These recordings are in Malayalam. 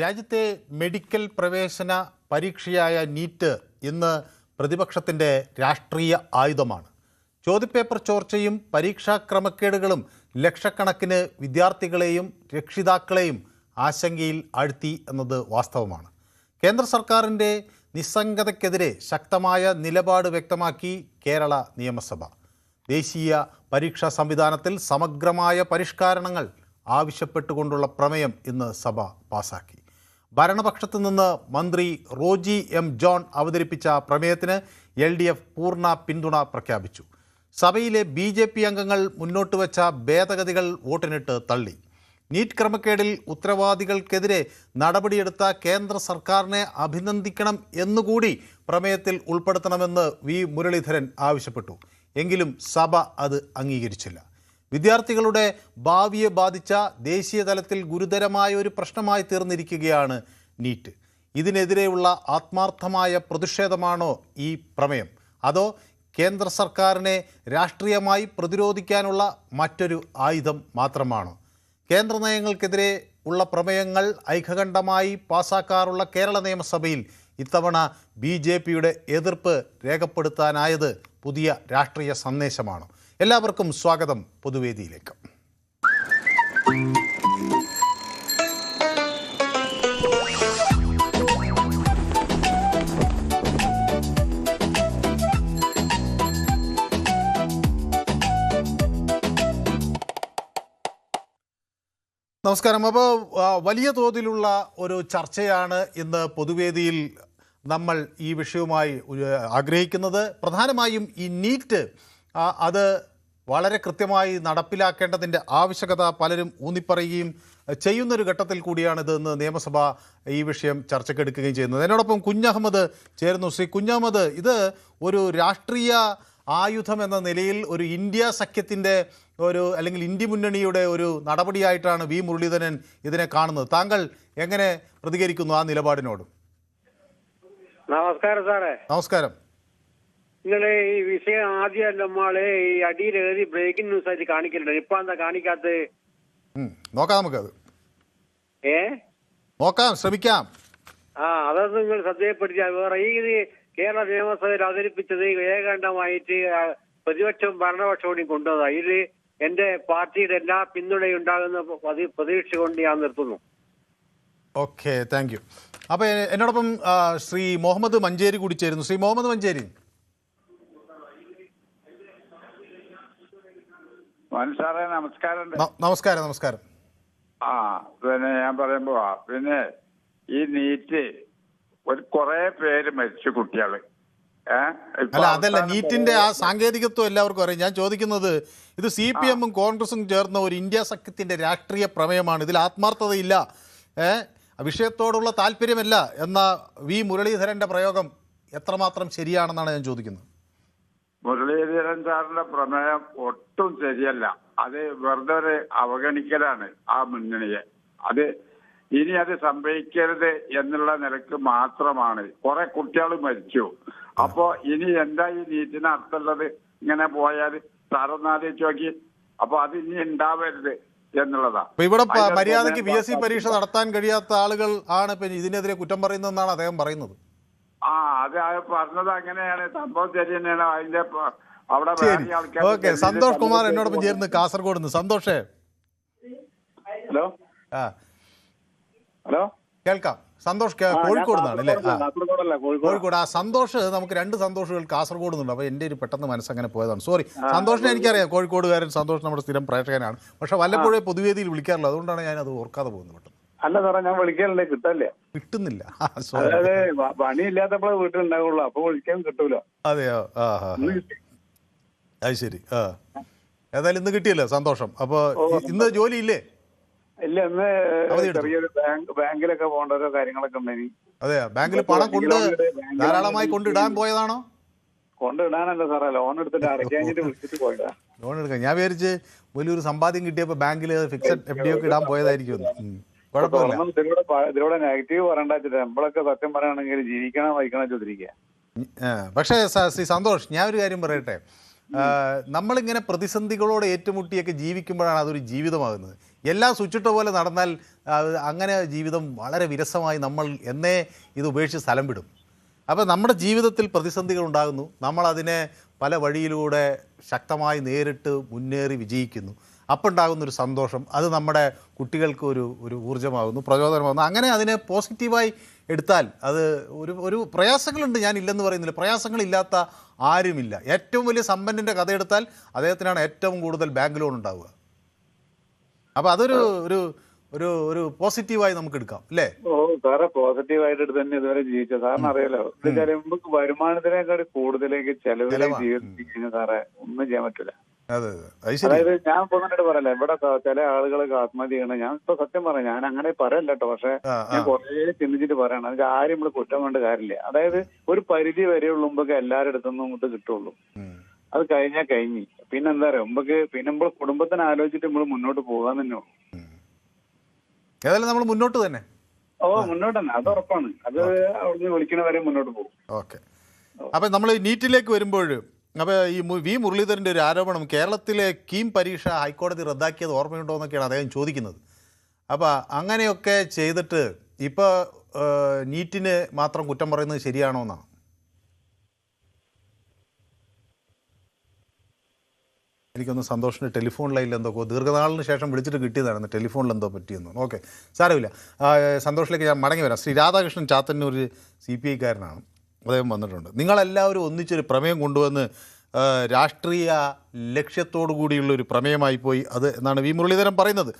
രാജ്യത്തെ മെഡിക്കൽ പ്രവേശന പരീക്ഷയായ നീറ്റ് ഇന്ന് പ്രതിപക്ഷത്തിൻ്റെ രാഷ്ട്രീയ ആയുധമാണ്. ചോദ്യപേപ്പർ ചോർച്ചയും പരീക്ഷാ ക്രമക്കേടുകളും ലക്ഷക്കണക്കിന് വിദ്യാർത്ഥികളെയും രക്ഷിതാക്കളെയും ആശങ്കയിൽ ആഴ്ത്തി എന്നത് വാസ്തവമാണ്. കേന്ദ്ര സർക്കാരിൻ്റെ നിസ്സംഗതയ്ക്കെതിരെ ശക്തമായ നിലപാട് വ്യക്തമാക്കി കേരള നിയമസഭ. ദേശീയ പരീക്ഷാ സംവിധാനത്തിൽ സമഗ്രമായ പരിഷ്കാരങ്ങൾ ആവശ്യപ്പെട്ടുകൊണ്ടുള്ള പ്രമേയം ഇന്ന് സഭ പാസാക്കി. ഭരണപക്ഷത്തു നിന്ന് മന്ത്രി റോജി എം ജോൺ അവതരിപ്പിച്ച പ്രമേയത്തിന് LDF പൂർണ്ണ പിന്തുണ പ്രഖ്യാപിച്ചു. സഭയിലെ BJP അംഗങ്ങൾ മുന്നോട്ട് വച്ച ഭേദഗതികൾ വോട്ടിനിട്ട് തള്ളി. നീറ്റ് ക്രമക്കേടിൽ ഉത്തരവാദികൾക്കെതിരെ നടപടിയെടുത്ത കേന്ദ്ര സർക്കാരിനെ അഭിനന്ദിക്കണം എന്നുകൂടി പ്രമേയത്തിൽ ഉൾപ്പെടുത്തണമെന്ന് V മുരളീധരൻ ആവശ്യപ്പെട്ടു. എങ്കിലും സഭ അത് അംഗീകരിച്ചില്ല. വിദ്യാർത്ഥികളുടെ ഭാവിയെ ബാധിച്ച ദേശീയ തലത്തിൽ ഗുരുതരമായ ഒരു പ്രശ്നമായി തീർന്നിരിക്കുകയാണ് നീറ്റ്. ഇതിനെതിരെയുള്ള ആത്മാർത്ഥമായ പ്രതിഷേധമാണോ ഈ പ്രമേയം, അതോ കേന്ദ്ര സർക്കാരിനെ രാഷ്ട്രീയമായി പ്രതിരോധിക്കാനുള്ള മറ്റൊരു ആയുധം മാത്രമാണോ? കേന്ദ്ര നയങ്ങൾക്കെതിരെ ഉള്ള പ്രമേയങ്ങൾ ഐക്യകണ്ഠമായി പാസാക്കാറുള്ള കേരള നിയമസഭയിൽ ഇത്തവണ BJPയുടെ എതിർപ്പ് രേഖപ്പെടുത്താനായത് പുതിയ രാഷ്ട്രീയ സന്ദേശമാണ്. എല്ലാവർക്കും സ്വാഗതം പൊതുവേദിയിലേക്ക്. നമസ്കാരം. അപ്പോൾ വലിയ തോതിലുള്ള ഒരു ചർച്ചയാണ് ഇന്ന് പൊതുവേദിയിൽ നമ്മൾ ഈ വിഷയവുമായി ആഗ്രഹിക്കുന്നത്. പ്രധാനമായും ഈ നീറ്റ് അത് വളരെ കൃത്യമായി നടപ്പിലാക്കേണ്ടതിൻ്റെ ആവശ്യകത പലരും ഊന്നിപ്പറയുകയും ചെയ്യുന്നൊരു ഘട്ടത്തിൽ കൂടിയാണ് ഇതെന്ന് നിയമസഭ ഈ വിഷയം ചർച്ചയ്ക്കെടുക്കുകയും ചെയ്യുന്നത്. എന്നോടൊപ്പം കുഞ്ഞഹമ്മദ് ചേരുന്നു. ശ്രീ കുഞ്ഞഹമ്മദ്, ഇത് ഒരു രാഷ്ട്രീയ ആയുധം എന്ന നിലയിൽ ഒരു ഇന്ത്യ സഖ്യത്തിൻ്റെ അല്ലെങ്കിൽ ഇന്ത്യ മുന്നണിയുടെ ഒരു നടപടിയായിട്ടാണ് V മുരളീധരൻ ഇതിനെ കാണുന്നത്. താങ്കൾ എങ്ങനെ പ്രതികരിക്കുന്നു ആ നിലപാടിനോട്? നമസ്കാരം സാറേ. നമസ്കാരം. നിങ്ങളെ ഈ വിഷയം ആദ്യം നമ്മള് ഈ അടിയിലേറി ബ്രേക്കിംഗ് ന്യൂസ് ആയിട്ട് കാണിക്കലുണ്ട്. ഇപ്പൊ എന്താ കാണിക്കാത്ത? നോക്കാം, നമുക്കത് നോക്കാം, ശ്രമിക്കാം. അതൊന്നും നിങ്ങൾ ശ്രദ്ധയപ്പെടുത്തിയാൽ വേറെ ഈ കേരള നിയമസഭയിൽ അവതരിപ്പിച്ചത് ഏകണ്ഠമായിട്ട് പ്രതിപക്ഷവും ഭരണപക്ഷവും കൊണ്ടുവന്നതാ. ഇത് എന്റെ പാർട്ടിയുടെ എല്ലാ പിന്തുണയും ഉണ്ടാകുന്ന പ്രതീക്ഷ കൊണ്ട് ഞാൻ നിർത്തുന്നു. Okay, thank U. അപ്പോൾ എന്നോടൊപ്പം ശ്രീ മുഹമ്മദ് മഞ്ചേരി കൂടി ചേരുന്നു. ശ്രീ മുഹമ്മദ് മഞ്ചേരി. സാറേ നമസ്കാരം. നമസ്കാരം. നമസ്കാരം. പിന്നെ ഞാൻ പറയുമ്പോ പിന്നെ ഈ നീറ്റ് കുറെ പേര് മരിച്ചു കുട്ടികള്. അല്ല, അതല്ല, നീറ്റിന്റെ ആ സാങ്കേതികത്വം എല്ലാവർക്കും അറിയാം. ഞാൻ ചോദിക്കുന്നത്, ഇത് CPM-ഉം കോൺഗ്രസും ചേർന്ന ഒരു ഇന്ത്യ സഖ്യത്തിന്റെ രാഷ്ട്രീയ പ്രമേയമാണ്. ഇതിൽ ആത്മാർത്ഥതയില്ല, വിഷയത്തോടുള്ള താല്പര്യമല്ല എന്ന V മുരളീധരന്റെ പ്രയോഗം എത്രമാത്രം ശരിയാണെന്നാണ് ഞാൻ ചോദിക്കുന്നത്. മുരളീധരൻ സാറിന്റെ പ്രമേയം ഒട്ടും ശരിയല്ല. അത് വെറുതെ ഒരു അവഗണിക്കലാണ് ആ മുന്നണിയെ. ഇനി അത് സംഭവിക്കരുത് എന്നുള്ള നിലക്ക് മാത്രമാണ്. കുറെ കുട്ടികൾ മരിച്ചു. അപ്പോ ഇനി എന്താ ഈ നീറ്റിന് അർത്ഥമുള്ളത്? ഇങ്ങനെ പോയാൽ സാറൊന്നാലോചിച്ച് നോക്കി. അപ്പൊ അത് ഇനി ഉണ്ടാവരുത് എന്നുള്ളതാ. ഇവിടെ മര്യാദയ്ക്ക് PSC പരീക്ഷ നടത്താൻ കഴിയാത്ത ആളുകൾ ആണ് ഇപ്പൊ ഇതിനെതിരെ കുറ്റം പറയുന്നതെന്നാണ് അദ്ദേഹം പറയുന്നത്. അത് പറഞ്ഞത് അങ്ങനെയാണ്. സംഭവം ശരി തന്നെയാണ്. അതിന്റെ അവിടെ ഓക്കെ. സന്തോഷ് കുമാർ എന്നോടൊപ്പം ചേർന്ന് കാസർഗോഡ് നിന്ന്. സന്തോഷേ. ഹലോ. ഹലോ, കേൾക്കാം. സന്തോഷ് കോഴിക്കോട് നിന്നാണ് അല്ലേ? കോഴിക്കോട്. സന്തോഷ്, നമുക്ക് രണ്ട് സന്തോഷുകൾ കാസർഗോഡ് നിന്നുണ്ട്. അപ്പോൾ എൻ്റെ ഒരു പെട്ടെന്ന് മനസ്സങ്ങനെ പോയതാണ്. സോറി. സന്തോഷിനെ എനിക്കറിയാം, കോഴിക്കോടുകാരൻ സന്തോഷ് നമ്മുടെ സ്ഥിരം പ്രേക്ഷകനാണ്. പക്ഷെ വല്ലപ്പോഴേ പൊതുവേദിയിൽ വിളിക്കാറില്ല, അതുകൊണ്ടാണ് ഞാൻ അത് ഓർക്കാതെ പോകുന്നത് പെട്ടെന്ന്. അല്ല സാറേ, ഞാൻ വിളിക്കാനുണ്ട്, കിട്ടുന്നില്ല. അതായത് പണിയില്ലാത്തപ്പോഴേ വീട്ടിലുണ്ടാവുള്ളൂ, അപ്പൊ വിളിക്കാൻ കിട്ടൂല. അതെയോ? അത് ശരി. ഏതായാലും ഇന്ന് കിട്ടിയല്ലോ, സന്തോഷം. അപ്പോൾ ഇന്ന് ജോലി ഇല്ലേ? ഇല്ല, ഇന്ന് ചെറിയൊരു ബാങ്കിലൊക്കെ പോകേണ്ട ഓരോ കാര്യങ്ങളൊക്കെ ഉണ്ടായി. അതെയോ? ബാങ്കിൽ പണം ധാരാളമായി കൊണ്ടിടാൻ പോയതാണോ? കൊണ്ടിടാനല്ല സാറേ, ലോൺ എടുത്തിട്ട് അടയ്ക്കാഞ്ഞിട്ട് വിളിച്ചിട്ട് പോയതാ. ലോൺ എടുക്കാൻ ഞാൻ വിചാരിച്ച് വലിയൊരു സമ്പാദ്യം കിട്ടിയപ്പോൾ ബാങ്കിൽ ഫിക്സഡ് FD ഒക്കെ ഇടാൻ പോയതായിരിക്കും. ഇതിലൂടെ നെഗറ്റീവ് പറയണ്ട, നമ്മളൊക്കെ സത്യം പറയുകയാണെങ്കിൽ ജീവിക്കണം വഹിക്കണം ചോദിച്ചിരിക്കുക. പക്ഷേ ശ്രീ സന്തോഷ്, ഞാൻ ഒരു കാര്യം പറയട്ടെ. നമ്മളിങ്ങനെ പ്രതിസന്ധികളോട് ഏറ്റുമുട്ടിയൊക്കെ ജീവിക്കുമ്പോഴാണ് അതൊരു ജീവിതമാകുന്നത്. എല്ലാം സ്വിച്ചിട്ട പോലെ നടന്നാൽ അങ്ങനെ ജീവിതം വളരെ വിരസമായി നമ്മൾ എന്നേ ഇത് ഉപേക്ഷിച്ച് സ്ഥലം വിടും. അപ്പോൾ നമ്മുടെ ജീവിതത്തിൽ പ്രതിസന്ധികൾ ഉണ്ടാകുന്നു, നമ്മളതിനെ പല വഴിയിലൂടെ ശക്തമായി നേരിട്ട് മുന്നേറി വിജയിക്കുന്നു. അപ്പം ഉണ്ടാകുന്നൊരു സന്തോഷം, അത് നമ്മുടെ കുട്ടികൾക്ക് ഒരു ഊർജ്ജമാകുന്നു, പ്രചോദനമാകുന്നു. അങ്ങനെ അതിനെ പോസിറ്റീവായി എടുത്താൽ അത് ഒരു പ്രയാസങ്ങളുണ്ട്, ഞാൻ ഇല്ലെന്ന് പറയുന്നില്ല, പ്രയാസങ്ങളില്ലാത്ത ആരുമില്ല. ഏറ്റവും വലിയ സമ്പന്നൻ്റെ കഥയെടുത്താൽ അദ്ദേഹത്തിനാണ് ഏറ്റവും കൂടുതൽ ബാങ്ക് ലോൺ ഉണ്ടാവുക. അപ്പോൾ അതൊരു ഒരു ഒരു ഒരു പോസിറ്റീവായി നമുക്ക് എടുക്കാം അല്ലേ? ഓ സാറെ, പോസിറ്റീവായിട്ട് തന്നെ ഇതുവരെ ജീവിച്ച സാറിന് അറിയാലോ. എന്തായാലും നമുക്ക് വരുമാനത്തിനേക്കാൾ കൂടുതലേക്ക് ചെലവിലേക്ക് ജീവിക്കുന്ന സാറേ ഒന്നും ചെയ്യാൻ പറ്റില്ല. അതായത് ഞാൻ പോകുന്നതിനോട് പറയല്ല, ഇവിടെ ചില ആളുകളൊക്കെ ആത്മഹത്യ ചെയ്യണം. ഞാൻ ഇപ്പൊ സത്യം പറയാം, ഞാൻ അങ്ങനെ പറയല്ല കേട്ടോ, പക്ഷെ ഞാൻ കുറേ ചിന്തിച്ചിട്ട് പറയണം. അത് ആരും ഇവിടെ കുറ്റം വേണ്ട കാര്യമില്ല. അതായത് ഒരു പരിധി വരെയുള്ള മുമ്പൊക്കെ എല്ലാവരുടെ അടുത്തൊന്നും നമുക്ക് കിട്ടുള്ളൂ. അത് കഴിഞ്ഞാൽ കഴിഞ്ഞ് പിന്നെന്താ പറയാ, മുമ്പൊക്കെ പിന്നെ നമ്മൾ കുടുംബത്തിനെ ആലോചിച്ചിട്ട് നമ്മൾ മുന്നോട്ട് പോകാൻ തന്നെ ഉള്ളൂ. ഏതായാലും നമ്മൾ മുന്നോട്ട് തന്നെ. മുന്നോട്ട് തന്നെ, അത് ഉറപ്പാണ്. അത് അവിടുന്ന് വിളിക്കണ വരെ മുന്നോട്ട് പോകും. ഓക്കെ. അപ്പം നമ്മൾ നീറ്റിലേക്ക് വരുമ്പോൾ, അപ്പോൾ ഈ വി മുരളീധരൻ്റെ ഒരു ആരോപണം, കേരളത്തിലെ കീം പരീക്ഷ ഹൈക്കോടതി റദ്ദാക്കിയത് ഓർമ്മയുണ്ടോ എന്നൊക്കെയാണ് അദ്ദേഹം ചോദിക്കുന്നത്. അപ്പോൾ അങ്ങനെയൊക്കെ ചെയ്തിട്ട് ഇപ്പോൾ നീറ്റിന് മാത്രം കുറ്റം പറയുന്നത് ശരിയാണോ എന്നാണ്? എനിക്കൊന്ന് സന്തോഷിൻ്റെ ടെലിഫോൺ ലൈനിൽ എന്തൊക്കെ ദീർഘനാളിന് ശേഷം വിളിച്ചിട്ട് കിട്ടിയതാണ്, ടെലിഫോണിൽ എന്തോ പറ്റിയെന്ന്. ഓക്കെ, സാരമില്ല. സന്തോഷിലേക്ക് ഞാൻ മടങ്ങി വരാം. ശ്രീ രാധാകൃഷ്ണൻ ചാത്തന്നൂർ CPI കാരനാണ്, അദ്ദേഹം വന്നിട്ടുണ്ട്. നിങ്ങളെല്ലാവരും ഒന്നിച്ചൊരു പ്രമേയം കൊണ്ടുവന്ന് രാഷ്ട്രീയ ലക്ഷ്യത്തോടു കൂടിയുള്ളൊരു പ്രമേയമായി പോയി അത് എന്നാണ് വി മുരളീധരൻ പറയുന്നത്.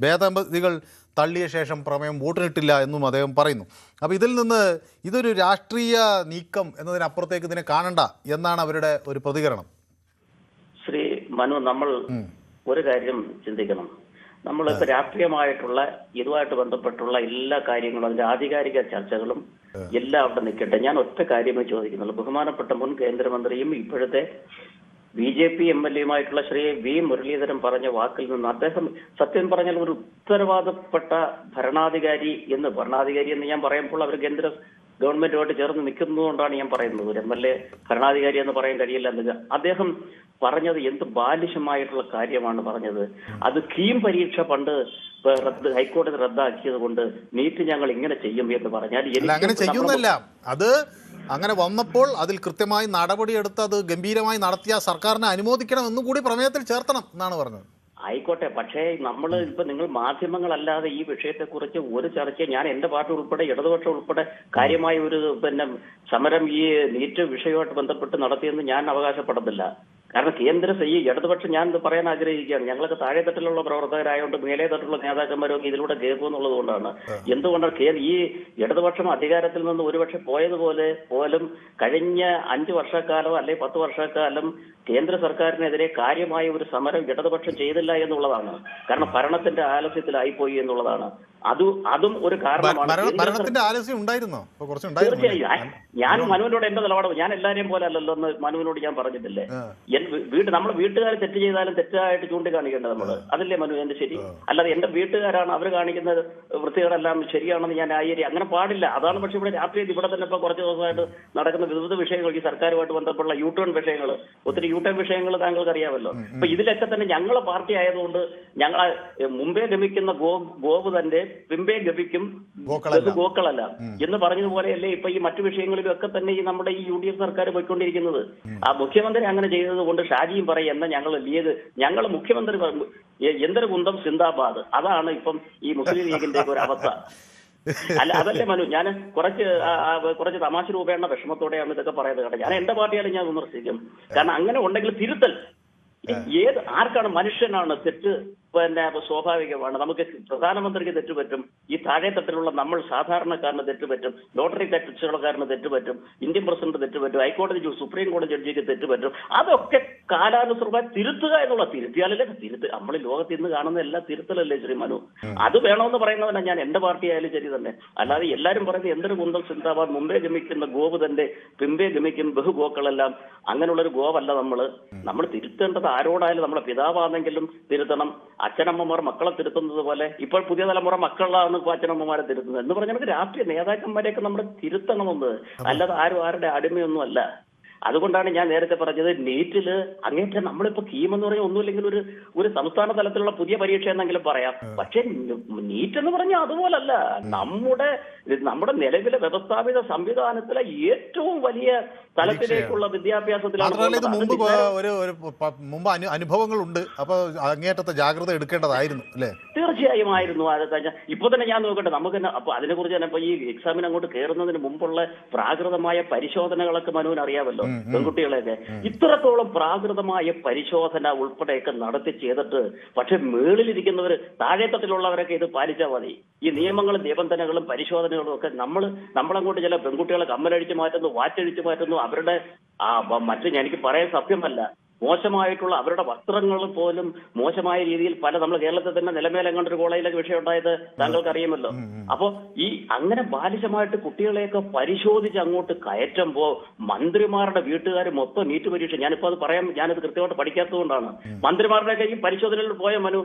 ഭേദഗതികൾ തള്ളിയ ശേഷം പ്രമേയം വോട്ടിനിട്ടില്ല എന്നും അദ്ദേഹം പറയുന്നു. അപ്പോൾ ഇതിൽ നിന്ന് ഇതൊരു രാഷ്ട്രീയ നീക്കം എന്നതിനപ്പുറത്തേക്ക് ഇതിനെ കാണണ്ട എന്നാണ് അവരുടെ ഒരു പ്രതികരണം. ശ്രീ മനു, നമ്മൾ ഒരു കാര്യം ചിന്തിക്കണം. നമ്മളിപ്പോൾ രാഷ്ട്രീയമായിട്ടുള്ള ഇതുമായിട്ട് ബന്ധപ്പെട്ടുള്ള എല്ലാ കാര്യങ്ങളും, അതിന്റെ ആധികാരിക ചർച്ചകളും എല്ലാം അവിടെ നിൽക്കട്ടെ. ഞാൻ ഒറ്റ കാര്യമേ ചോദിക്കുന്നുള്ളൂ. ബഹുമാനപ്പെട്ട മുൻ കേന്ദ്രമന്ത്രിയും ഇപ്പോഴത്തെ BJP MLA-യുമായിട്ടുള്ള ശ്രീ വി മുരളീധരൻ പറഞ്ഞ വാക്കിൽ നിന്ന് അദ്ദേഹം സത്യം പറഞ്ഞാൽ ഒരു ഉത്തരവാദപ്പെട്ട ഭരണാധികാരി എന്ന് ഞാൻ പറയുമ്പോൾ അവർ കേന്ദ്ര ഗവൺമെന്റുമായിട്ട് ചേർന്ന് നിൽക്കുന്നതുകൊണ്ടാണ് ഞാൻ പറയുന്നത്. ഒരു MLA ഭരണാധികാരി എന്ന് പറയാൻ കഴിയില്ല എന്ന് അദ്ദേഹം പറഞ്ഞത് എന്ത് ബാലിശമായിട്ടുള്ള കാര്യമാണ് പറഞ്ഞത്. അത് കീം പരീക്ഷ പണ്ട് ഹൈക്കോടതി റദ്ദാക്കിയത് കൊണ്ട് നീറ്റ് ഞങ്ങൾ ഇങ്ങനെ ചെയ്യും എന്ന് പറഞ്ഞാൽ അങ്ങനെ ചെയ്യുന്നല്ല, അത് അങ്ങനെ വന്നപ്പോൾ അതിൽ കൃത്യമായി നടപടിയെടുത്ത് അത് ഗംഭീരമായി നടത്തിയ സർക്കാരിനെ അനുമോദിക്കണം എന്നും കൂടി പ്രമേയത്തിൽ ചേർത്തണം എന്നാണ് പറഞ്ഞത്. ആയിക്കോട്ടെ, പക്ഷേ നമ്മൾ ഇപ്പൊ നിങ്ങൾ മാധ്യമങ്ങളല്ലാതെ ഈ വിഷയത്തെക്കുറിച്ച് ഒരു ചർച്ച, ഞാൻ എന്റെ പാർട്ടി ഉൾപ്പെടെ ഇടതുപക്ഷം ഉൾപ്പെടെ കാര്യമായ ഒരു സമരം ഈ നീറ്റ് വിഷയവുമായിട്ട് ബന്ധപ്പെട്ട് നടത്തിയെന്ന് ഞാൻ അവകാശപ്പെടുന്നില്ല. കാരണം ഈ ഇടതുപക്ഷം, ഞാൻ പറയാൻ ആഗ്രഹിക്കുകയാണ്, ഞങ്ങളൊക്കെ താഴെ തട്ടിലുള്ള പ്രവർത്തകരായതുകൊണ്ട് മേലേ തട്ടിലുള്ള നേതാക്കന്മാരൊക്കെ ഇതിലൂടെ കേൾക്കുമെന്നുള്ളത് കൊണ്ടാണ്. എന്തുകൊണ്ടാണ് ഈ ഇടതുപക്ഷം അധികാരത്തിൽ നിന്ന് ഒരുപക്ഷെ പോയതുപോലെ പോലും കഴിഞ്ഞ 5 വർഷക്കാലം അല്ലെങ്കിൽ 10 വർഷക്കാലം കേന്ദ്ര സർക്കാരിനെതിരെ കാര്യമായ ഒരു സമരം ഇടതുപക്ഷം ചെയ്തില്ല എന്നുള്ളതാണ്. കാരണം ഭരണത്തിന്റെ ആലസ്യത്തിലായിപ്പോയി എന്നുള്ളതാണ്. അതും ഒരു കാരണമാണ്. തീർച്ചയായും ഞാൻ മനുവിനോട് എന്റെ നിലപാട്, ഞാൻ എല്ലാരെയും പോലെ അല്ലല്ലോ എന്ന് മനുവിനോട് ഞാൻ പറഞ്ഞിട്ടില്ലേ. നമ്മുടെ വീട്ടുകാർ തെറ്റ് ചെയ്താലും തെറ്റായിട്ട് ചൂണ്ടിക്കാണിക്കേണ്ടത് നമ്മള്, അതല്ലേ മനു എന്റെ ശരി? അല്ലാതെ എന്റെ വീട്ടുകാരാണ് അവർ കാണിക്കുന്ന വൃത്തികളെല്ലാം ശരിയാണെന്ന് ഞാൻ അങ്ങനെ പാടില്ല. അതാണ്. പക്ഷെ ഇവിടെ രാത്രി ഇവിടെ തന്നെ ഇപ്പൊ കുറച്ച് ദിവസമായിട്ട് നടക്കുന്ന വിവിധ വിഷയങ്ങൾ, ഈ സർക്കാരുമായിട്ട് ബന്ധപ്പെട്ടുള്ള യൂട്ടേൺ വിഷയങ്ങൾ, ഒത്തിരി യൂട്ടേൺ വിഷയങ്ങൾ താങ്കൾക്ക് അറിയാമല്ലോ. അപ്പൊ ഇതിലൊക്കെ തന്നെ ഞങ്ങളെ പാർട്ടി ആയതുകൊണ്ട് ഞങ്ങളെ മുമ്പേ ഗമിക്കുന്ന ഗോവ് തന്നെ പിമ്പേ ഗമിക്കും ഗോക്കളല്ല എന്ന് പറഞ്ഞതുപോലെയല്ലേ ഇപ്പൊ ഈ മറ്റു വിഷയങ്ങളിലും ഒക്കെ തന്നെ ഈ നമ്മുടെ ഈ UDF സർക്കാർ പോയിക്കൊണ്ടിരിക്കുന്നത്. ആ മുഖ്യമന്ത്രി അങ്ങനെ ചെയ്തത് കൊണ്ട് ഷാജിയും പറയുന്ന ഞങ്ങൾ മുഖ്യമന്ത്രി എന്തൊരു കുന്തം സിന്ദാബാദ്, അതാണ് ഇപ്പം ഈ മുസ്ലിം ലീഗിന്റെ ഒരു അവസ്ഥ. അതല്ലേ മനു, ഞാൻ കുറച്ച് തമാശ രൂപേണ വിഷമത്തോടെയാണ് ഇതൊക്കെ പറയുന്നത് കേട്ടോ. ഞാൻ എന്റെ പാർട്ടിയാലും ഞാൻ വിമർശിക്കും. കാരണം അങ്ങനെ ഉണ്ടെങ്കിൽ തിരുത്തൽ ആർക്കാണ്? മനുഷ്യനാണ്. തെറ്റ് സ്വാഭാവികമാണ്. നമുക്ക് പ്രധാനമന്ത്രിക്ക് തെറ്റുപറ്റും, ഈ താഴെത്തട്ടിലുള്ള നമ്മൾ സാധാരണക്കാരന് തെറ്റുപറ്റും, ലോട്ടറി കച്ചവടക്കാരന് തെറ്റുപറ്റും, ഇന്ത്യൻ പ്രസിഡന്റ് തെറ്റുപറ്റും, ഹൈക്കോടതി സുപ്രീം കോടതി ജഡ്ജിക്ക് തെറ്റുപറ്റും. അതൊക്കെ കാലാനുസൃതമായി തിരുത്തുക എന്നുള്ള തിരുത്തിയാലല്ലേ നമ്മൾ ലോകത്ത് ഇന്ന് കാണുന്ന എല്ലാ തിരുത്തലല്ലേ ശ്രീ മനു? അത് വേണമെന്ന് പറയുന്നവനാ ഞാൻ. എന്റെ പാർട്ടി ആയാലും ശരി തന്നെ. അല്ലാതെ എല്ലാവരും പറയുന്നത് എന്തൊരു കുന്തം സിന്ദാബാദ്, മുമ്പേ ഗമിക്കുന്ന ഗോവ് തന്റെ പിമ്പേ ഗമിക്കും ബഹുഗോക്കളെല്ലാം, അങ്ങനെയുള്ളൊരു ഗോവല്ല നമ്മൾ തിരുത്തേണ്ടത്. ആരോടായാലും നമ്മളെ പിതാവാണെങ്കിലും തിരുത്തണം. അച്ഛനമ്മമാർ മക്കളെ തിരുത്തുന്നത് പോലെ ഇപ്പോൾ പുതിയ തലമുറ മക്കളാണ് ഇപ്പോൾ അച്ഛനമ്മമാരെ തിരുത്തുന്നത് എന്ന് പറഞ്ഞാൽ രാഷ്ട്രീയ നേതാക്കന്മാരെയൊക്കെ നമ്മൾ തിരുത്തണമെന്ന്. അല്ലാതെ ആരും ആരുടെ അടിമയൊന്നും അല്ല. അതുകൊണ്ടാണ് ഞാൻ നേരത്തെ പറഞ്ഞത് നീറ്റില് അങ്ങേറ്റം നമ്മളിപ്പോ കീമെന്ന് പറഞ്ഞാൽ ഒന്നുമില്ലെങ്കിൽ ഒരു സംസ്ഥാന തലത്തിലുള്ള പുതിയ പരീക്ഷ എന്നെങ്കിലും പറയാം. പക്ഷെ നീറ്റ് എന്ന് പറഞ്ഞാൽ അതുപോലല്ല. നമ്മുടെ നിലവിലെ വ്യവസ്ഥാപിത സംവിധാനത്തിലെ ഏറ്റവും വലിയ തലത്തിലേക്കുള്ള വിദ്യാഭ്യാസത്തിലാണ്. മുമ്പ് അനുഭവങ്ങളുണ്ട്. അപ്പൊ അങ്ങേറ്റത്തെ ജാഗ്രത എടുക്കേണ്ടതായിരുന്നു അല്ലേ? തീർച്ചയായും ആയിരുന്നു. ഇപ്പൊ തന്നെ ഞാൻ നോക്കട്ടെ, നമുക്ക് തന്നെ അപ്പൊ അതിനെക്കുറിച്ച് തന്നെ ഇപ്പൊ ഈ എക്സാമിന് അങ്ങോട്ട് കയറുന്നതിന് മുമ്പുള്ള പ്രാകൃതമായ പരിശോധനകളൊക്കെ മനുവിന് അറിയാമല്ലോ, പെൺകുട്ടികളെയൊക്കെ. ഇത്രത്തോളം പ്രാകൃതമായ പരിശോധന ഉൾപ്പെടെയൊക്കെ നടത്തി ചെയ്തിട്ട് പക്ഷെ മേളിലിരിക്കുന്നവർ താഴെത്തട്ടിലുള്ളവരൊക്കെ ഇത് പാലിച്ചാൽ മതി. ഈ നിയമങ്ങളും നിബന്ധനകളും പരിശോധനകളും ഒക്കെ നമ്മളങ്ങോട്ട് ചില പെൺകുട്ടികളെ കമ്മലടിച്ച് മാറ്റുന്നു, വാറ്റഴിച്ച് മാറ്റുന്നു. അവരുടെ എനിക്ക് പറയാൻ സത്യമല്ല, മോശമായിട്ടുള്ള അവരുടെ വസ്ത്രങ്ങൾ പോലും മോശമായ രീതിയിൽ നമ്മൾ കേരളത്തിൽ തന്നെ നിലമേലെങ്ങാണ്ടൊരു കോളേജിലൊക്കെ വിഷയം ഉണ്ടായത് താങ്കൾക്ക് അറിയുമല്ലോ. അപ്പോ ഈ അങ്ങനെ ബാലിശമായിട്ട് കുട്ടികളെയൊക്കെ പരിശോധിച്ച് അങ്ങോട്ട് കയറ്റുമ്പോ മന്ത്രിമാരുടെ വീട്ടുകാർ മൊത്തം നീറ്റ് പരീക്ഷ, ഞാനിപ്പോ അത് പറയാം, ഞാനത് കൃത്യമായിട്ട് പഠിക്കാത്തതുകൊണ്ടാണ്. മന്ത്രിമാരുടെയൊക്കെ ഈ പരിശോധനയിൽ പോയ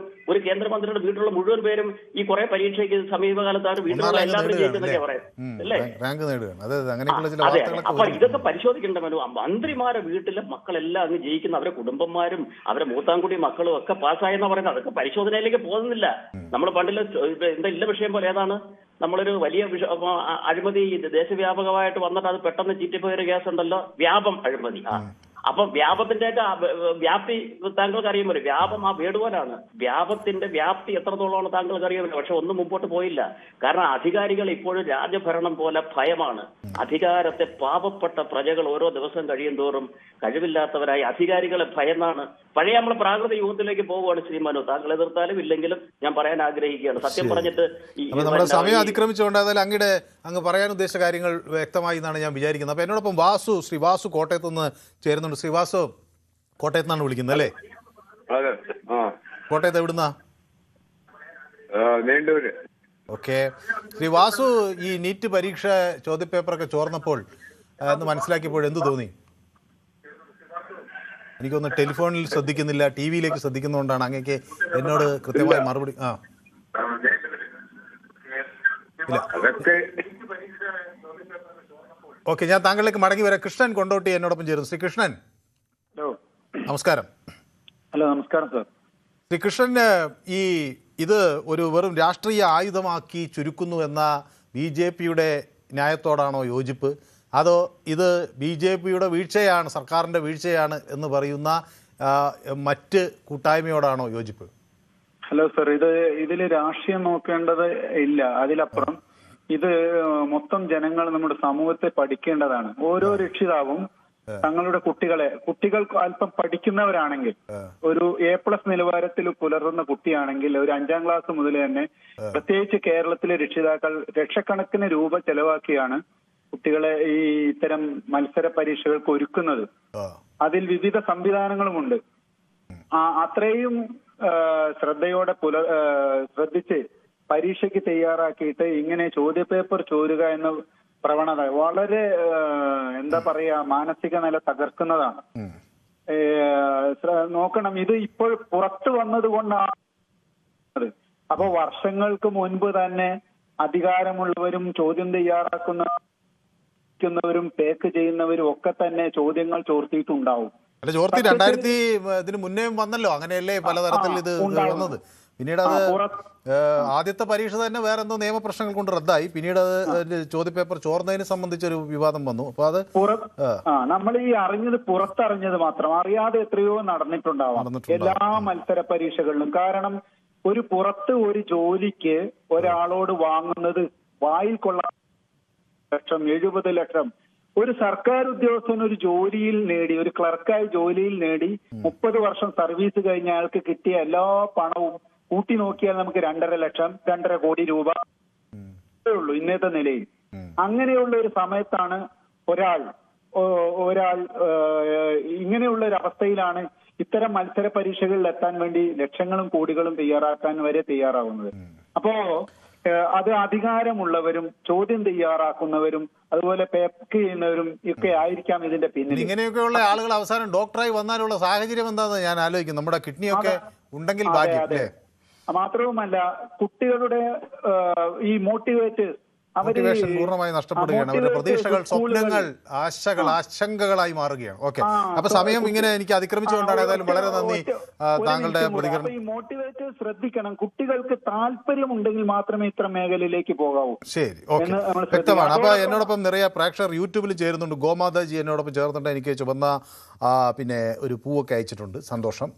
ഒരു കേന്ദ്രമന്ത്രിയുടെ വീട്ടിലുള്ള മുഴുവൻ പേരും ഈ കുറെ പരീക്ഷയ്ക്ക് സമീപകാലത്താണ് വീട്ടിലുള്ള എല്ലാവരും ജയിക്കുന്നൊക്കെ പറയാം അല്ലേ? അതെ. അപ്പൊ ഇതൊക്കെ പരിശോധിക്കേണ്ട മന്ത്രിമാരുടെ വീട്ടിലെ മക്കളെല്ലാം അങ്ങ് ജയിക്കുന്ന, അവരെ കുടുംബന്മാരും അവരെ മൂത്താംകുടി മക്കളും ഒക്കെ പാസ്സായെന്ന് പറയുന്നത് അതൊക്കെ പരിശോധനയിലേക്ക് പോകുന്നില്ല. നമ്മൾ പണ്ടില്ല ഇല്ല വിഷയം പോലെ ഏതാണ് നമ്മളൊരു വലിയ അഴിമതി ദേശവ്യാപകമായിട്ട് വന്നിട്ട് അത് പെട്ടെന്ന് ചീറ്റിപ്പോയൊരു കേസ് ഉണ്ടല്ലോ, വ്യാപം അഴിമതി. അപ്പൊ വ്യാപത്തിന്റെയൊക്കെ വ്യാപ്തി താങ്കൾക്ക് അറിയുമല്ലോ. വ്യാപം ആ വേട് പോലാണ്. വ്യാപത്തിന്റെ വ്യാപ്തി എത്രത്തോളമാണ് താങ്കൾക്ക് അറിയുമല്ലോ. പക്ഷെ ഒന്നും മുമ്പോട്ട് പോയില്ല. കാരണം അധികാരികൾ ഇപ്പോഴും രാജഭരണം പോലെ ഭയമാണ്. അധികാരത്തെ പാവപ്പെട്ട പ്രജകൾ ഓരോ ദിവസം കഴിയും തോറും കഴിവില്ലാത്തവരായി അധികാരികളെ ഭയന്നാണ്. പഴയ നമ്മളെ പ്രാകൃത യുഗത്തിലേക്ക് പോവുകയാണ് ശ്രീ മനു. താങ്കൾ എതിർത്താലും ഇല്ലെങ്കിലും ഞാൻ പറയാൻ ആഗ്രഹിക്കുകയാണ്. സത്യം പറഞ്ഞിട്ട് നമ്മുടെ സമയം അതിക്രമിച്ചുകൊണ്ട് അങ്ങ് പറയാൻ ഉദ്ദേശിച്ച കാര്യങ്ങൾ വ്യക്തമായി എന്നാണ് ഞാൻ വിചാരിക്കുന്നത്. അപ്പൊ എന്നോടൊപ്പം ശ്രീ വാസു കോട്ടയത്ത് നിന്ന് ചേരുന്നുണ്ട്. ശ്രീ വാസു കോട്ടയത്ത് നിന്നാണ് വിളിക്കുന്നത് അല്ലേ? കോട്ടയത്ത് എവിടുന്നാ? ഓക്കെ. ശ്രീ വാസു, ഈ നീറ്റ് പരീക്ഷ ചോദ്യപേപ്പറൊക്കെ ചോർന്നപ്പോൾ എന്ന് മനസ്സിലാക്കിയപ്പോൾ എന്ത് തോന്നി? എനിക്കൊന്ന് ടെലിഫോണിൽ ശ്രദ്ധിക്കുന്നില്ല, ടി വിയിലേക്ക് ശ്രദ്ധിക്കുന്നതുകൊണ്ടാണ് അങ്ങേക്ക് എന്നോട് കൃത്യമായ മറുപടി. ഓക്കെ, ഞാൻ താങ്കളിലേക്ക് മടങ്ങി വരാം. കൃഷ്ണൻ കൊണ്ടോട്ടി എന്നോടൊപ്പം ചേരുന്നു. ശ്രീ കൃഷ്ണൻ, നമസ്കാരം. ഹലോ, നമസ്കാരം സർ. ശ്രീ കൃഷ്ണൻ, ഇത് ഒരു വെറും രാഷ്ട്രീയ ആയുധമാക്കി ചുരുക്കുന്നു എന്ന BJPയുടെ ന്യായത്തോടാണോ യോജിപ്പ്? അതോ ഇത് BJPയുടെ വീഴ്ചയാണ്, സർക്കാരിൻ്റെ വീഴ്ചയാണ് എന്ന് പറയുന്ന മറ്റ് കൂട്ടായ്മയോടാണോ യോജിപ്പ്? ഹലോ സർ, ഇതിൽ രാഷ്ട്രീയം നോക്കേണ്ടത് ഇല്ല. അതിലപ്പുറം ഇത് മൊത്തം ജനങ്ങൾ നമ്മുടെ സമൂഹത്തെ പഠിക്കേണ്ടതാണ്. ഓരോ രക്ഷിതാവും തങ്ങളുടെ കുട്ടികൾ അല്പം പഠിക്കുന്നവരാണെങ്കിൽ, ഒരു A+ നിലവാരത്തിൽ പുലർത്തുന്ന കുട്ടിയാണെങ്കിൽ ഒരു 5ാം ക്ലാസ് മുതൽ തന്നെ, പ്രത്യേകിച്ച് കേരളത്തിലെ രക്ഷിതാക്കൾ ലക്ഷക്കണക്കിന് രൂപ ചെലവാക്കിയാണ് കുട്ടികളെ ഈ ഇത്തരം മത്സര പരീക്ഷകൾക്ക് ഒരുക്കുന്നത്. അതിൽ വിവിധ സംവിധാനങ്ങളുമുണ്ട്. അത്രയും ശ്രദ്ധയോടെ ശ്രദ്ധിച്ച് പരീക്ഷയ്ക്ക് തയ്യാറാക്കിയിട്ട് ഇങ്ങനെ ചോദ്യപേപ്പർ ചോരുക എന്ന പ്രവണത വളരെ മാനസിക നില തകർക്കുന്നതാണ്. നോക്കണം, ഇത് ഇപ്പോൾ പുറത്തു വന്നത് കൊണ്ടാണ്. അപ്പൊ വർഷങ്ങൾക്ക് മുൻപ് തന്നെ അധികാരമുള്ളവരും ചോദ്യം തയ്യാറാക്കുന്നവരും പേക്ക് ചെയ്യുന്നവരും ഒക്കെ തന്നെ ചോദ്യങ്ങൾ ചോർത്തിയിട്ടുണ്ടാവും. ചോർത്തി 2000 മുന്നേ വന്നല്ലോ, അങ്ങനെയല്ലേ പലതരത്തിൽ ഇത് വന്നത്. പിന്നീട് അത് ആദ്യത്തെ പരീക്ഷ തന്നെ വേറെ എന്തോ നിയമപ്രശ്നങ്ങൾ കൊണ്ട് റദ്ദായി. പിന്നീട് അത് ചോദ്യപേപ്പർ ചോർന്നതിനെ സംബന്ധിച്ചൊരു വിവാദം വന്നു. അപ്പൊ അത് നമ്മൾ ഈ പുറത്തറിഞ്ഞത് മാത്രം, അറിയാതെ എത്രയോ നടന്നിട്ടുണ്ടാവാം എല്ലാ മത്സര പരീക്ഷകളിലും. കാരണം പുറത്ത് ഒരു ജോലിക്ക് ഒരാളോട് വാങ്ങുന്നത് വായിൽ കൊള്ളാൻ 70 ലക്ഷം. ഒരു സർക്കാർ ഉദ്യോഗസ്ഥൻ ഒരു ജോലിയിൽ നേടി, ഒരു ക്ലർക്കായി ജോലിയിൽ നേടി 30 വർഷം സർവീസ് കഴിഞ്ഞ അയാൾക്ക് കിട്ടിയ എല്ലാ പണവും കൂട്ടി നോക്കിയാൽ നമുക്ക് 2.5 കോടി രൂപ ഉള്ളൂ ഇന്നത്തെ നിലയിൽ. അങ്ങനെയുള്ള ഒരു സമയത്താണ് ഒരാൾ ഇങ്ങനെയുള്ള ഒരു അവസ്ഥയിലാണ് ഇത്തരം മത്സര പരീക്ഷകളിൽ എത്താൻ വേണ്ടി ലക്ഷങ്ങളും കോടികളും തയ്യാറാക്കാൻ വരെ തയ്യാറാവുന്നത്. അപ്പോ അത് അധികാരമുള്ളവരും ചോദ്യം തയ്യാറാക്കുന്നവരും അതുപോലെ പേക്ക് ചെയ്യുന്നവരും ഒക്കെ ആയിരിക്കാം ഇതിന്റെ പിന്നിൽ. ഇങ്ങനെയൊക്കെയുള്ള ആളുകൾ അവസാനം ഡോക്ടറായി വന്നാലുള്ള സാഹചര്യം എന്താണെന്ന് ഞാൻ ആലോചിക്കും. നമ്മുടെ കിഡ്നിയൊക്കെ ഉണ്ടെങ്കിൽ ഭാഗ്യം. മാത്രവുമല്ല, കുട്ടികളുടെ ഈ മോട്ടിവേറ്റ് മോട്ടിവേഷൻ പൂർണ്ണമായി നഷ്ടപ്പെടുകയാണ്. അവരുടെ പ്രതീക്ഷകൾ, സ്വപ്നങ്ങൾ, ആശകൾ, ആശങ്കകളായി മാറുകയാണ്. ഓക്കെ, അപ്പൊ സമയം ഇങ്ങനെ എനിക്ക് അതിക്രമിച്ചുകൊണ്ടാണ്. ഏതായാലും വളരെ നന്ദി താങ്കളുടെ പ്രതികരണം. ഈ മോട്ടിവേറ്റേഴ്സ് ശ്രദ്ധിക്കണം, കുട്ടികൾക്ക് താല്പര്യമുണ്ടെങ്കിൽ മാത്രമേ ഇത്ര മേഖലയിലേക്ക് പോകാവൂ. ശരി, ഓക്കെ, വ്യക്തമാണ്. അപ്പൊ എന്നോടൊപ്പം നിറയെ പ്രേക്ഷകർ യൂട്യൂബിൽ ചേരുന്നുണ്ട്. ഗോമാതാജി എന്നോടൊപ്പം ചേർന്നിട്ട് എനിക്ക് ചുവന്ന പിന്നെ ഒരു പൂവൊക്കെ അയച്ചിട്ടുണ്ട്. സന്തോഷം.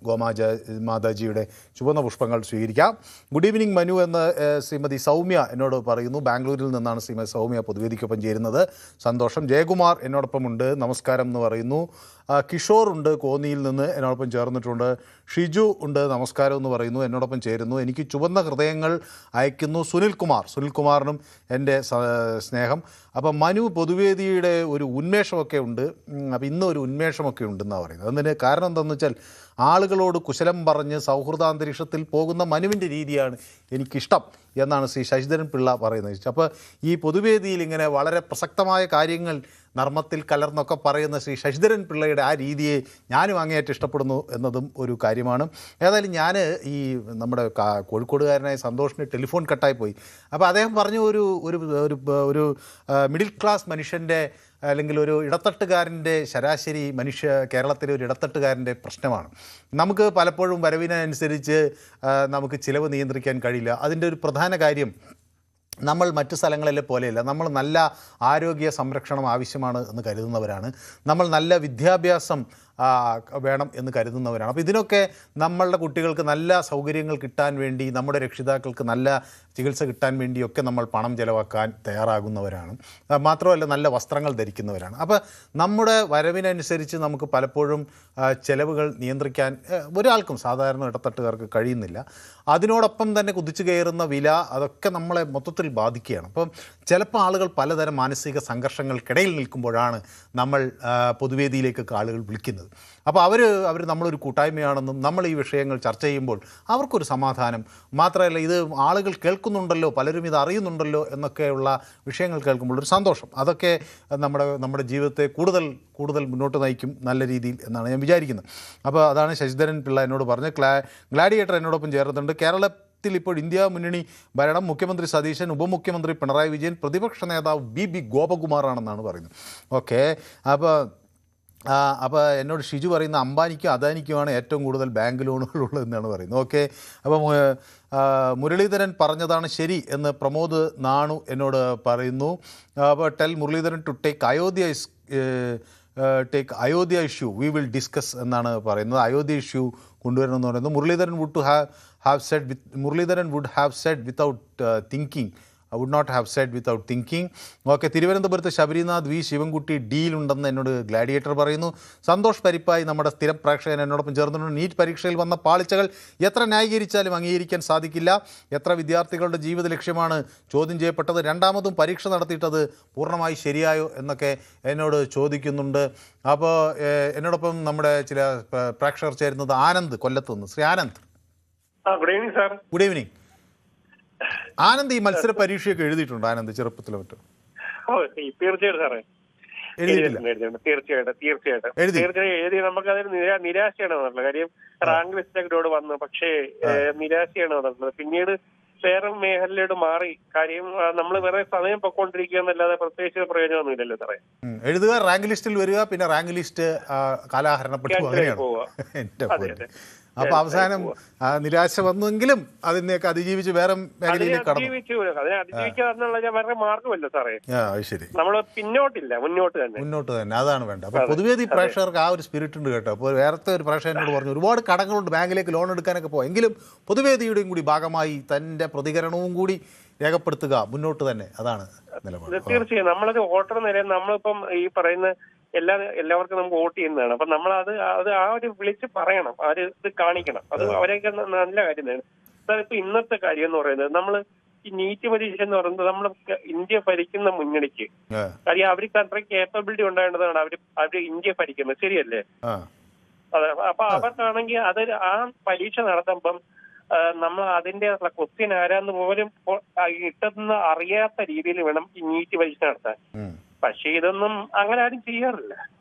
മാതാജിയുടെ ചുവന്ന പുഷ്പങ്ങൾ സ്വീകരിക്കാം. ഗുഡ് ഈവനിങ് മനു എന്ന് ശ്രീമതി സൗമ്യ എന്നോട് പറയുന്നു. ബാംഗ്ലൂരിൽ നിന്നാണ് ശ്രീമതി സൗമ്യ പൊതുവേദിക്കൊപ്പം ചേരുന്നത്. സന്തോഷം. ജയകുമാർ എന്നോടൊപ്പം ഉണ്ട്, നമസ്കാരം എന്ന് പറയുന്നു. കിഷോർ ഉണ്ട്, കോന്നിയിൽ നിന്ന് എന്നോടൊപ്പം ചേർന്നിട്ടുണ്ട്. ഷിജു ഉണ്ട്, നമസ്കാരം എന്ന് പറയുന്നു, എന്നോടൊപ്പം ചേരുന്നു. എനിക്ക് ചുവന്ന ഹൃദയങ്ങൾ അയക്കുന്നു സുനിൽകുമാറിനും എൻ്റെ സ്നേഹം. അപ്പം മനു പൊതുവേദിയുടെ ഒരു ഉന്മേഷമൊക്കെ ഉണ്ട്. അപ്പം ഇന്ന് ഒരു ഉന്മേഷമൊക്കെ ഉണ്ടെന്നാണ് പറയുന്നത്. അതിന് കാരണം എന്താണെന്ന് വെച്ചാൽ ആളുകളോട് കുശലം പറഞ്ഞ് സൗഹൃദാന്തരീക്ഷത്തിൽ പോകുന്ന മനുവിൻ്റെ രീതിയാണ് എനിക്കിഷ്ടം എന്നാണ് ശ്രീ ശശിധരൻ പിള്ള പറയുന്നത്. അപ്പോൾ ഈ പൊതുവേദിയിൽ ഇങ്ങനെ വളരെ പ്രസക്തമായ കാര്യങ്ങൾ നർമ്മത്തിൽ കലർന്നൊക്കെ പറയുന്ന ശ്രീ ശശിധരൻ പിള്ളയുടെ ആ രീതിയെ ഞാനും അങ്ങേയറ്റം ഇഷ്ടപ്പെടുന്നു എന്നതും ഒരു കാര്യമാണ്. ഏതായാലും ഞാൻ ഈ നമ്മുടെ കോഴിക്കോടുകാരനായ സന്തോഷിന് ടെലിഫോൺ കട്ടായി പോയി. അപ്പോൾ അദ്ദേഹം പറഞ്ഞു ഒരു ഒരു ഒരു മിഡിൽ ക്ലാസ് മനുഷ്യൻ്റെ അല്ലെങ്കിൽ ഒരു ഇടത്തട്ടുകാരൻ്റെ ശരാശരി കേരളത്തിലെ ഒരു ഇടത്തട്ടുകാരൻ്റെ പ്രശ്നമാണ്. നമുക്ക് പലപ്പോഴും വരവിനനുസരിച്ച് നമുക്ക് ചിലവ് നിയന്ത്രിക്കാൻ കഴിയില്ല. അതിൻ്റെ ഒരു പ്രധാന കാര്യം, നമ്മൾ മറ്റു സ്ഥലങ്ങളിലെ പോലെയല്ല. നമ്മൾ നല്ല ആരോഗ്യ സംരക്ഷണം ആവശ്യമാണ് എന്ന് കരുതുന്നവരാണ്. നമ്മൾ നല്ല വിദ്യാഭ്യാസം വേണം എന്ന് കരുതുന്നവരാണ്. അപ്പോൾ ഇതിനൊക്കെ നമ്മളുടെ കുട്ടികൾക്ക് നല്ല സൗകര്യങ്ങൾ കിട്ടാൻ വേണ്ടി, നമ്മുടെ രക്ഷിതാക്കൾക്ക് നല്ല ചികിത്സ കിട്ടാൻ വേണ്ടിയൊക്കെ നമ്മൾ പണം ചിലവാക്കാൻ തയ്യാറാകുന്നവരാണ്. മാത്രമല്ല നല്ല വസ്ത്രങ്ങൾ ധരിക്കുന്നവരാണ്. അപ്പോൾ നമ്മുടെ വരവിനനുസരിച്ച് നമുക്ക് പലപ്പോഴും ചിലവുകൾ നിയന്ത്രിക്കാൻ ഒരാൾക്കും, സാധാരണ ഇടത്തട്ടുകാർക്ക് കഴിയുന്നില്ല. അതിനോടൊപ്പം തന്നെ കുതിച്ചു കയറുന്ന വില, അതൊക്കെ നമ്മളെ മൊത്തത്തിൽ ബാധിക്കുകയാണ്. അപ്പം ചിലപ്പോൾ ആളുകൾ പലതരം മാനസിക സംഘർഷങ്ങൾക്കിടയിൽ നിൽക്കുമ്പോഴാണ് നമ്മൾ പൊതുവേദിയിലേക്കൊക്കെ ആളുകൾ വിളിക്കുന്നത്. അപ്പോൾ അവർ നമ്മളൊരു കൂട്ടായ്മയാണെന്നും നമ്മൾ ഈ വിഷയങ്ങൾ ചർച്ച ചെയ്യുമ്പോൾ അവർക്കൊരു സമാധാനം, മാത്രമല്ല ഇത് ആളുകൾ കേൾക്കുന്നുണ്ടല്ലോ, പലരും ഇത് അറിയുന്നുണ്ടല്ലോ എന്നൊക്കെയുള്ള വിഷയങ്ങൾ കേൾക്കുമ്പോൾ ഒരു സന്തോഷം. അതൊക്കെ നമ്മുടെ ജീവിതത്തെ കൂടുതൽ മുന്നോട്ട് നയിക്കും നല്ല രീതിയിൽ എന്നാണ് ഞാൻ വിചാരിക്കുന്നത്. അപ്പോൾ അതാണ് ശശിധരൻ പിള്ള എന്നോട് പറഞ്ഞത്. ഗ്ലാഡിയേറ്റർ എന്നോടൊപ്പം ചേർന്നിട്ടുണ്ട്. കേരളത്തിൽ ഇപ്പോൾ ഇന്ത്യ മുന്നണി ഭരണം മുഖ്യമന്ത്രി സതീശൻ, ഉപമുഖ്യമന്ത്രി പിണറായി വിജയൻ, പ്രതിപക്ഷ നേതാവ് ബി ഗോപകുമാറാണെന്നാണ് പറയുന്നത്. ഓക്കെ, അപ്പോൾ എന്നോട് ഷിജു പറയുന്ന അംബാനിക്കും അദാനിക്കുമാണ് ഏറ്റവും കൂടുതൽ ബാങ്ക് ലോണുകളുള്ളതെന്നാണ് പറയുന്നത്. ഓക്കെ, അപ്പോൾ മുരളീധരൻ പറഞ്ഞതാണ് ശരി എന്ന് പ്രമോദ് നാണു എന്നോട് പറയുന്നു. അപ്പോൾ tell Muraleedharan to take Ayodhya issue, we will discuss എന്നാണ് പറയുന്നത്. അയോധ്യ ഇഷ്യൂ കൊണ്ടുവരണമെന്ന് പറയുന്നത്. Muraleedharan would have said without thinking, I would not have said without thinking. Okay, തിരുവനന്തപുരത്ത് ശബരിനാഥ് വി ശിവൻകുട്ടി ഡീലുണ്ടെന്ന് എന്നോട് ഗ്ലാഡിയേറ്റർ പറയുന്നു. സന്തോഷ് പരിപ്പായി നമ്മുടെ സ്ഥിരം പ്രേക്ഷകൻ എന്നോടൊപ്പം ചേർന്നിട്ടുണ്ട്. നീറ്റ് പരീക്ഷയിൽ വന്ന പാളിച്ചകൾ എത്ര ന്യായീകരിച്ചാലും അംഗീകരിക്കാൻ സാധിക്കില്ല. എത്ര വിദ്യാർത്ഥികളുടെ ജീവിത ലക്ഷ്യമാണ് ചോദ്യം ചെയ്യപ്പെട്ടത്? രണ്ടാമതും പരീക്ഷ നടത്തിയിട്ടത് പൂർണ്ണമായി ശരിയായോ എന്നൊക്കെ എന്നോട് ചോദിക്കുന്നുണ്ട്. അപ്പോൾ എന്നോടൊപ്പം നമ്മുടെ ചില പ്രേക്ഷകർ ചേരുന്നത് ആനന്ദ് കൊല്ലത്തുനിന്ന്. Shri Anand, good evening sir. Good evening. Anand ഈ മത്സര പരീക്ഷയൊക്കെ എഴുതിയിട്ടുണ്ടോ? ആനന്ദ് ചെറുപ്പത്തിലോ മറ്റോ? തീർച്ചയായിട്ടും സാറേ, തീർച്ചയായിട്ടും എഴുതി. നമുക്ക് അതിന് നിരാശയാണ് വന്നിട്ടുള്ളത്. കാര്യം റാങ്ക് ലിസ്റ്റിലൂടെ വന്നു, പക്ഷേ നിരാശയാണ് വന്നിട്ടുള്ളത്. പിന്നീട് വേറെ മേഖലയിലോട്ട് മാറി. കാര്യം നമ്മൾ വേറെ സമയം പൊക്കോണ്ടിരിക്കുക എന്നല്ലാതെ പ്രത്യേകിച്ച് പ്രയോജനമൊന്നുമില്ലല്ലോ സാറേ. എഴുതുക, റാങ്ക് ലിസ്റ്റിൽ വരിക, പിന്നെ റാങ്ക് ലിസ്റ്റ് കാലാഹരണപ്പെട്ടു പോവുക. അപ്പൊ അവസാനം നിരാശ വന്നെങ്കിലും അതിനെയൊക്കെ അതിജീവിച്ച് വേറെ മേഖലയിലേക്ക് വേറെ മാർഗമല്ല സാറേ. ശരി, നമ്മള് പിന്നോട്ടില്ല, മുന്നോട്ട് തന്നെ. അതാണ് വേണ്ട. അപ്പൊ പൊതുവേദി പ്രേക്ഷകർക്ക് ആ ഒരു സ്പിരിറ്റ് ഉണ്ട് കേട്ടോ. അപ്പോൾ വേറത്തെ ഒരു പ്രേക്ഷകനോട് പറഞ്ഞു ഒരുപാട് കടങ്ങളുണ്ട്, ബാങ്കിലേക്ക് ലോൺ എടുക്കാനൊക്കെ പോകും, എങ്കിലും പൊതുവേദിയുടെയും കൂടി ഭാഗമായി തന്റെ പ്രതികരണവും കൂടി രേഖപ്പെടുത്തുക, മുന്നോട്ട് തന്നെ. അതാണ് നിലപാട്. തീർച്ചയായും നമ്മളൊരു വോട്ടർ നിലയിൽ നമ്മളിപ്പം ഈ പറയുന്ന എല്ലാവർക്കും നമുക്ക് വോട്ട് ചെയ്യുന്നതാണ്. അപ്പൊ നമ്മൾ അത് ആ ഒരു വിളിച്ച് പറയണം, ആ ഒരു ഇത് കാണിക്കണം. അത് അവരെയൊക്കെ നല്ല കാര്യം തന്നെ സാർ. ഇപ്പൊ ഇന്നത്തെ കാര്യം എന്ന് പറയുന്നത്, നമ്മള് ഈ നീറ്റ് പരീക്ഷ എന്ന് പറയുന്നത് നമ്മൾ ഇന്ത്യ ഭരിക്കുന്ന മുന്നണിക്ക് കാര്യം അവർക്ക് അത്ര കേപ്പബിലിറ്റി ഉണ്ടാകേണ്ടതാണ്. അവര് ഇന്ത്യ ഭരിക്കുന്നത്, ശരിയല്ലേ? അതെ. അപ്പൊ അവർക്കാണെങ്കിൽ അത് ആ പരീക്ഷ നടത്തുമ്പം നമ്മൾ അതിന്റെ ക്വസ്റ്റ്യൻ ആരാന്ന് പോലും കിട്ടുന്ന അറിയാത്ത രീതിയിൽ വേണം ഈ നീറ്റ് പരീക്ഷ നടത്താൻ. പക്ഷെ ഇതൊന്നും അങ്ങനെ ആരും ചെയ്യാറില്ല.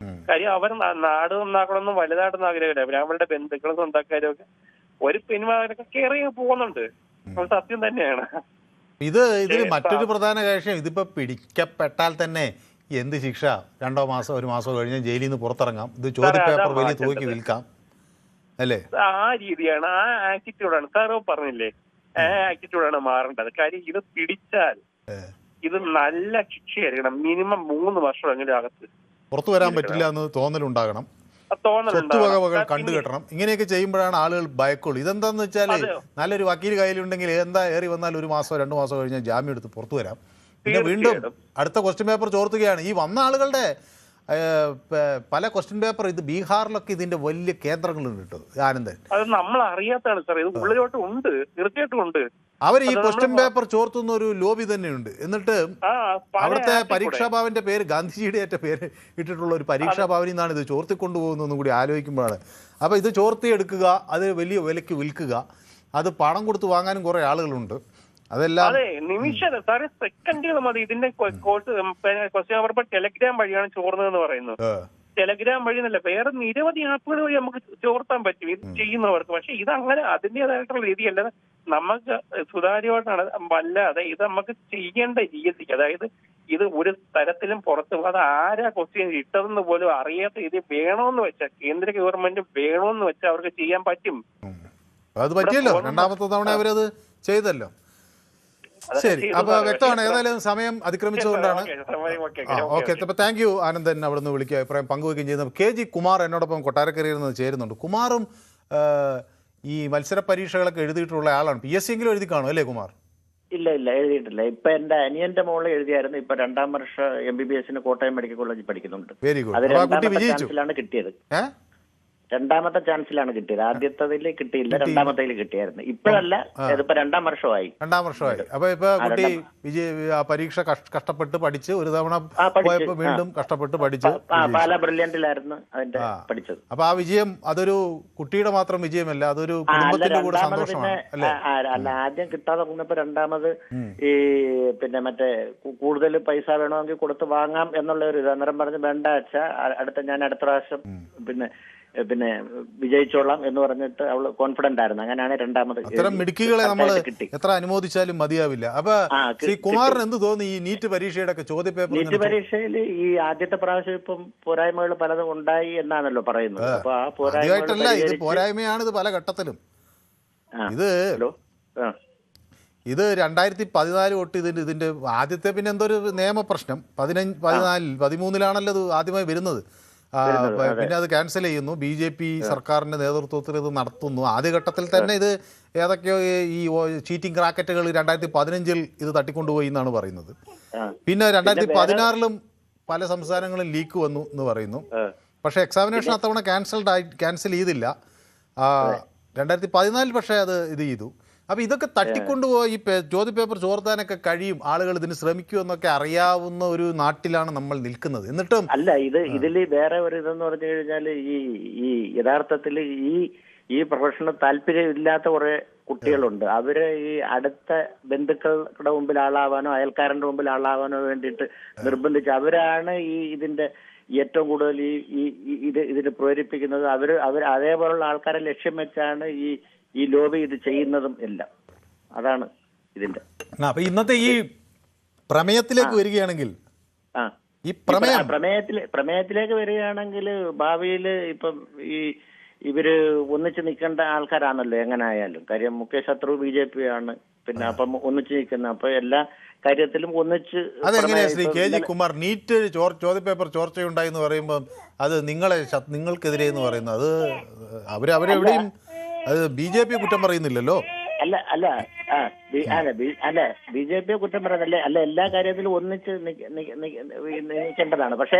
കാര്യം അവർ നാട് നന്നാക്കണമെന്നും വലുതായിട്ടൊന്നും ആഗ്രഹമില്ല. അവരുടെ ബന്ധുക്കളും സ്വന്തക്കാരും ഒക്കെ ഒരു സിനിമ കയറി പോകുന്നുണ്ട്. സത്യം തന്നെയാണ്. ഇതിൽ മറ്റൊരു പ്രധാന കാര്യം, ഇതിപ്പോ പിടിക്കപ്പെട്ടാൽ തന്നെ എന്ത് ശിക്ഷ? 2 മാസം 1 മാസം കഴിഞ്ഞ് ജയിലിൽ നിന്ന് പുറത്തിറങ്ങാം. ഇത് ചോദ്യപേപ്പർ വലിയ തുകയ്ക്ക് വിൽക്കാം അല്ലേ? ആ രീതിയാണ്, ആ ആറ്റിറ്റ്യൂഡാണ് സാറോ പറഞ്ഞില്ലേ, ആ ആറ്റിറ്റ്യൂഡാണ് മാറേണ്ടത്. കാര്യം ഇത് പിടിച്ചാൽ ഇത് നല്ല ശിക്ഷയായിരിക്കണം. മിനിമം 3 വർഷം എങ്കിലും അകത്ത് പുറത്തു വരാൻ പറ്റില്ല എന്ന് തോന്നലുണ്ടാകണം, സ്വത്തുവകകൾ കണ്ടുകെട്ടണം. ഇങ്ങനെയൊക്കെ ചെയ്യുമ്പോഴാണ് ആളുകൾ ഭയക്കുള്ളൂ. ഇതെന്താന്ന് വെച്ചാൽ നല്ലൊരു വക്കീൽ കയ്യിലുണ്ടെങ്കിൽ എന്താ ഏറി വന്നാൽ 1 മാസമോ 2 മാസമോ കഴിഞ്ഞാൽ ജാമ്യം എടുത്ത് പുറത്തു വരാം. പിന്നെ വീണ്ടും അടുത്ത ക്വസ്റ്റ്യൻ പേപ്പർ ചോർത്തുകയാണ്. ഈ വന്ന ആളുകളുടെ പല ക്വസ്റ്റ്യൻ പേപ്പർ ഇത് ബീഹാറിലൊക്കെ ഇതിന്റെ വലിയ കേന്ദ്രങ്ങളുണ്ട് കേട്ടോ ആനന്ദൻ. അത് നമ്മൾ അറിയാത്തതാണ് സാർ, ഇത് ഉള്ളിലോട്ട് ഉണ്ട്, തീർച്ചയായിട്ടും ഉണ്ട്. അവർ ഈ ക്വസ്റ്റ്യൻ പേപ്പർ ചോർത്തുന്ന ഒരു ലോബി തന്നെയുണ്ട്. എന്നിട്ട് അവിടുത്തെ പരീക്ഷാ ഭവന്റെ പേര് ഗാന്ധിജിയുടെ പേര് ഇട്ടിട്ടുള്ള ഒരു പരീക്ഷാ ഭവനിൽ നിന്നാണ് ഇത് ചോർത്തിക്കൊണ്ടുപോകുന്നതെന്നും കൂടി ആലോചിക്കുമ്പോഴാണ്. അപ്പോൾ ഇത് ചോർത്തിയെടുക്കുക, അത് വലിയ വിലയ്ക്ക് വിൽക്കുക, അത് പണം കൊടുത്ത് വാങ്ങാനും കുറേ ആളുകളുണ്ട്. അതെല്ലാം അതെ, നിമിഷം സാറേ, സെക്കൻഡുകൾ മതി. ഇതിന്റെ ക്വസ്റ്റ്യൻ പേപ്പർ ടെലഗ്രാം വഴിയാണ് ചോർന്നതെന്ന് പറയുന്നത്. ടെലഗ്രാം വഴി എന്നല്ല, വേറെ നിരവധി ആപ്പുകൾ വഴി നമുക്ക് ചോർത്താൻ പറ്റും ഇത് ചെയ്യുന്നവർക്ക്. പക്ഷെ ഇതങ്ങനെ അതിൻ്റെതായിട്ടുള്ള രീതിയല്ല, നമുക്ക് സുതാര്യമായിട്ടാണ്. അല്ലാതെ ഇത് നമുക്ക് ചെയ്യേണ്ട രീതി, അതായത് ഇത് ഒരു തരത്തിലും പുറത്ത് അത് ആരാ ക്വസ്റ്റ്യൻ ഇട്ടതെന്ന് പോലും അറിയാത്ത ഇത് വേണമെന്ന് വെച്ചാൽ, കേന്ദ്ര ഗവൺമെന്റ് വേണമെന്ന് വെച്ചാൽ അവർക്ക് ചെയ്യാൻ പറ്റും. അത് പറ്റിയല്ലോ, 2ാമത്തെ തവണ അവരത് ചെയ്തല്ലോ. ശരി, അപ്പൊ വ്യക്തമാണ്. ഏതായാലും സമയം അതിക്രമിച്ചുകൊണ്ടാണ്. ഓക്കെ, അപ്പൊ താങ്ക് യു ആനന്ദൻ അവിടെ നിന്ന് വിളിക്കുക, അഭിപ്രായം പങ്കുവയ്ക്കുകയും ചെയ്യുന്നത്. KG കുമാർ എന്നോടൊപ്പം കൊട്ടാരക്കരയിൽ നിന്ന് ചേരുന്നുണ്ട്. കുമാറും ഈ മത്സര പരീക്ഷകളൊക്കെ എഴുതിയിട്ടുള്ള ആളാണ്. PSC എങ്കിലും എഴുതി കാണും അല്ലേ കുമാർ? ഇല്ല എഴുതിയിട്ടില്ല. ഇപ്പൊ എന്റെ അനിയന്റെ മോള് എഴുതിയായിരുന്നു. ഇപ്പൊ 2ാം വർഷ MBBS വെക്കോട്ടയം മെഡിക്കൽ കോളേജിൽ പഠിക്കുന്നുണ്ട്. Very good. അത് 2ാമത്തെ ചാൻസിലാണ് കിട്ടിയത്. 2ാമത്തെ ചാൻസിലാണ് കിട്ടിയത്. ആദ്യത്തതിൽ കിട്ടിയില്ല, 2ാമത്തേൽ കിട്ടിയായിരുന്നു. ഇപ്പോഴല്ല, ഇതിപ്പോ 2ാം വർഷമായി. അപ്പൊ ഇപ്പൊ കുട്ടി പരീക്ഷ കഷ്ടപ്പെട്ട് പഠിച്ച് ഒരു തവണ പോയപ്പോ വീണ്ടും കഷ്ടപ്പെട്ട് പഠിച്ച് പാലാ ബ്രില്യന്റിലായിരുന്നു അതിന്റെ പഠിച്ചത്. അപ്പൊ ആ വിജയം അതൊരു കുട്ടിയുടെ മാത്രം വിജയമല്ല, അതൊരു കുടുംബത്തിന്റെ കൂടെ സന്തോഷമാണ് അല്ലേ? അല്ല, ആദ്യം കിട്ടാതെ വന്നപ്പോ 2ാമത് ഈ പിന്നെ മറ്റേ കൂടുതൽ പൈസ വേണമെങ്കിൽ കൊടുത്ത് വാങ്ങാം എന്നുള്ള ഒരു ഇത്. അന്നേരം പറഞ്ഞ് വേണ്ട അച്ഛാ, ഞാൻ അടുത്ത പ്രാവശ്യം പിന്നെ വിജയിച്ചോളാം എന്ന് പറഞ്ഞിട്ട് അവള് കോൺഫിഡന്റ് ആയിരുന്നു. അങ്ങനെയാണ് 2ാമത്. അത്തരം മിടുക്കികളെ നമ്മൾ എത്ര അനുമോദിച്ചാലും മതിയാവില്ല. അപ്പൊ ശ്രീ കുമാറിന് എന്ത് തോന്നി ഈ നീറ്റ് പരീക്ഷയുടെ ഒക്കെ ചോദ്യപേപ്പർ? നീറ്റ് പരീക്ഷയിൽ ഈ ആദ്യത്തെ പ്രാവശ്യം ഇപ്പം പോരായ്മകൾ പലതും ഉണ്ടായി എന്നാണല്ലോ പറയുന്നത്. അപ്പൊ ആ ഇത് പോരായ്മയാണ്. ഇത് പല ഘട്ടത്തിലും ഇത് 2014 തൊട്ട് ഇതിന്റെ ആദ്യത്തെ പിന്നെ എന്തോ ഒരു നിയമപ്രശ്നം 13-ലാണല്ലോ ഇത് ആദ്യമായി വരുന്നത്. പിന്നെ അത് ക്യാൻസൽ ചെയ്യുന്നു. BJP സർക്കാരിന്റെ നേതൃത്വത്തിൽ ഇത് നടത്തുന്നു. ആദ്യഘട്ടത്തിൽ തന്നെ ഇത് ഏതൊക്കെയോ ഈ ചീറ്റിംഗ് റാക്കറ്റുകൾ 2015-ൽ ഇത് തട്ടിക്കൊണ്ടുപോയി എന്നാണ് പറയുന്നത്. പിന്നെ 2016-ലും പല സംസ്ഥാനങ്ങളും ലീക്ക് വന്നു എന്ന് പറയുന്നു. പക്ഷേ എക്സാമിനേഷൻ അത്തവണ ക്യാൻസൽ ചെയ്തില്ല. 2014 പക്ഷേ അത് ഇത് ചെയ്തു. അപ്പൊ ഇതൊക്കെ തട്ടിക്കൊണ്ടുപോയി ചോദ്യപേപ്പർ ചോർത്താനൊക്കെ കഴിയും, ആളുകൾ ഇതിന് ശ്രമിക്കുമെന്നൊക്കെ അറിയാവുന്ന ഒരു നാട്ടിലാണ് നമ്മൾ നിൽക്കുന്നത്. എന്നിട്ടും അല്ല, ഇതിൽ വേറെ ഒരു ഇതെന്ന് പറഞ്ഞു കഴിഞ്ഞാൽ ഈ യഥാർത്ഥത്തിൽ ഈ പ്രൊഫഷണൽ താല്പര്യം ഇല്ലാത്ത കുറെ കുട്ടികളുണ്ട്. അവര് ഈ അടുത്ത ബന്ധുക്കളുടെ മുമ്പിൽ ആളാവാനോ അയൽക്കാരന്റെ മുമ്പിൽ ആളാവാനോ വേണ്ടിയിട്ട് നിർബന്ധിച്ച് അവരാണ് ഇതിന്റെ ഏറ്റവും കൂടുതൽ ഇതിന് പ്രേരിപ്പിക്കുന്നത്. അവർ അതേപോലുള്ള ആൾക്കാരെ ലക്ഷ്യം വെച്ചാണ് ഈ ലോബി ഇത് ചെയ്യുന്നതും എല്ലാം. അതാണ് ഇതിന്റെ. അപ്പൊ ഇന്നത്തെ ഈ പ്രമേയത്തിലേക്ക് വരികയാണെങ്കിൽ ഈ പ്രമേയത്തിലേക്ക് വരികയാണെങ്കിൽ ഭാവിയിൽ ഇപ്പം ഇവര് ഒന്നിച്ച് നിൽക്കേണ്ട ആൾക്കാരാണല്ലോ എങ്ങനെ ആയാലും. കാര്യം മുഖ്യ ശത്രു BJP ആണ്. പിന്നെ അപ്പം ഒന്നിച്ച് നിൽക്കുന്ന അപ്പൊ എല്ലാ കാര്യത്തിലും ഒന്നിച്ച്. അതെങ്ങനെയാ ശ്രീ KG കുമാർ, നീറ്റ് ചോദ്യപേപ്പർ ചോർച്ചയുണ്ടായി എന്ന് പറയുമ്പോൾ അത് നിങ്ങൾക്കെതിരെ എന്ന് പറയുന്നത്, അത് അവരെവിടെയും അത് BJP കുറ്റം പറയുന്നില്ലല്ലോ. അല്ല BJP കുറ്റം പറയുന്നല്ലേ. അല്ല, എല്ലാ കാര്യത്തിലും ഒന്നിച്ച് നിൽക്കേണ്ടതാണ്. പക്ഷെ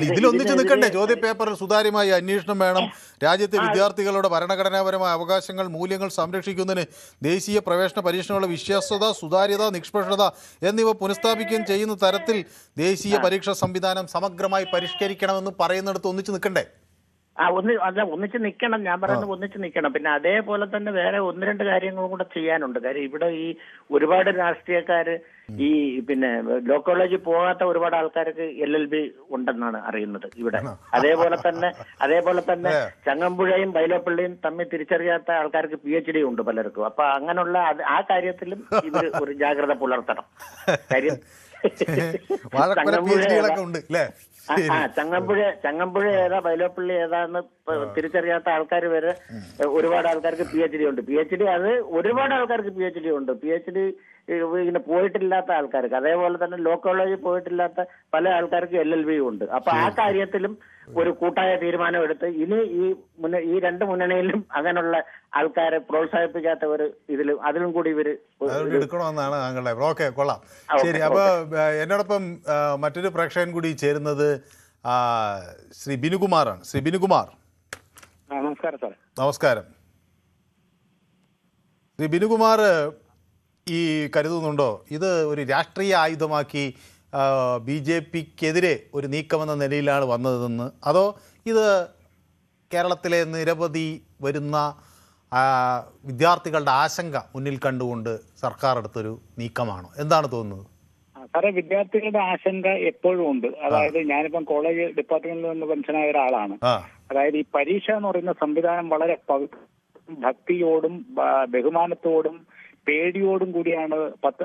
ഇതിലൊന്നിച്ച് നിൽക്കണ്ടേ? ചോദ്യപേപ്പറിൽ സുതാര്യമായ അന്വേഷണം വേണം. രാജ്യത്തെ വിദ്യാർത്ഥികളുടെ ഭരണഘടനാപരമായ അവകാശങ്ങൾ മൂല്യങ്ങൾ സംരക്ഷിക്കുന്നതിന് ദേശീയ പ്രവേശന പരീക്ഷകളുടെ വിശ്വാസ്യത, സുതാര്യത, നിഷ്പക്ഷത എന്നിവ പുനഃസ്ഥാപിക്കുകയും ചെയ്യുന്ന തരത്തിൽ ദേശീയ പരീക്ഷാ സംവിധാനം സമഗ്രമായി പരിഷ്കരിക്കണമെന്ന് പറയുന്നിടത്ത് ഒന്നിച്ച് നിൽക്കണ്ടേ? ഒന്നിച്ച് നിൽക്കണം. ഞാൻ പറയുന്നത് ഒന്നിച്ച് നിൽക്കണം. പിന്നെ അതേപോലെ തന്നെ വേറെ 1-2 കാര്യങ്ങളും കൂടെ ചെയ്യാനുണ്ട്. കാര്യം ഇവിടെ ഈ ഒരുപാട് രാഷ്ട്രീയക്കാര് ഈ പിന്നെ ലോ കോളേജിൽ പോകാത്ത ഒരുപാട് ആൾക്കാർക്ക് LLB ഉണ്ടെന്നാണ് അറിയുന്നത് ഇവിടെ. അതേപോലെ തന്നെ ചങ്ങമ്പുഴയും വൈലോപ്പള്ളിയും തമ്മിൽ തിരിച്ചറിയാത്ത ആൾക്കാർക്ക് PhD ഉണ്ട് പലർക്കും. അപ്പൊ അങ്ങനെയുള്ള ആ കാര്യത്തിലും ഇവർ ഒരു ജാഗ്രത പുലർത്തണം. കാര്യം ചങ്ങമ്പുഴ ഏതാ വൈലോപ്പള്ളി ഏതാന്ന് തിരിച്ചറിയാത്ത ആൾക്കാർ വരെ ഒരുപാട് ആൾക്കാർക്ക് PhD ഉണ്ട്. PhD അത് ഒരുപാട് ആൾക്കാർക്ക് PhD ഉണ്ട്. PhD ഇങ്ങനെ പോയിട്ടില്ലാത്ത ആൾക്കാർക്ക്, അതേപോലെ തന്നെ ലോ കോളേജിൽ പോയിട്ടില്ലാത്ത പല ആൾക്കാർക്ക് LLB ഉണ്ട്. അപ്പൊ ആ കാര്യത്തിലും ഒരു കൂട്ടായ തീരുമാനം എടുത്ത് ഇനി ഈ രണ്ട് മുന്നണിയിലും അങ്ങനെയുള്ള ആൾക്കാരെ പ്രോത്സാഹിപ്പിക്കാത്ത ഒരു അതിലും കൂടി ഇവര് എടുക്കണമെന്നാണ് താങ്കളുടെ. ഓക്കെ, കൊള്ളാം, ശരി. അപ്പൊ എന്നോടൊപ്പം മറ്റൊരു പ്രേക്ഷകൻ കൂടി ചേരുന്നത് ശ്രീ ബിനുകുമാറാണ്. ശ്രീ ബിനുകുമാർ, നമസ്കാരം സാർ. നമസ്കാരം. ശ്രീ ബിനുകുമാർ ഈ കരുതുന്നുണ്ടോ ഇത് ഒരു രാഷ്ട്രീയ ആയുധമാക്കി BJPക്കെതിരെ ഒരു നീക്കമെന്ന നിലയിലാണ് വന്നതെന്ന്, അതോ ഇത് കേരളത്തിലെ നിരവധി വരുന്ന വിദ്യാർത്ഥികളുടെ ആശങ്ക മുന്നിൽ കണ്ടുകൊണ്ട് സർക്കാർ എടുത്തൊരു നീക്കമാണോ? എന്താണ് തോന്നുന്നത്? സാറേ, വിദ്യാർത്ഥികളുടെ ആശങ്ക എപ്പോഴും ഉണ്ട്. അതായത് ഞാനിപ്പം കോളേജ് ഡിപ്പാർട്ട്മെന്റിൽ നിന്ന് പെൻഷനായ ഒരാളാണ്. അതായത് ഈ പരീക്ഷ എന്ന് പറയുന്ന സംവിധാനം വളരെ ഭക്തിയോടും ബഹുമാനത്തോടും പേടിയോടും കൂടിയാണ്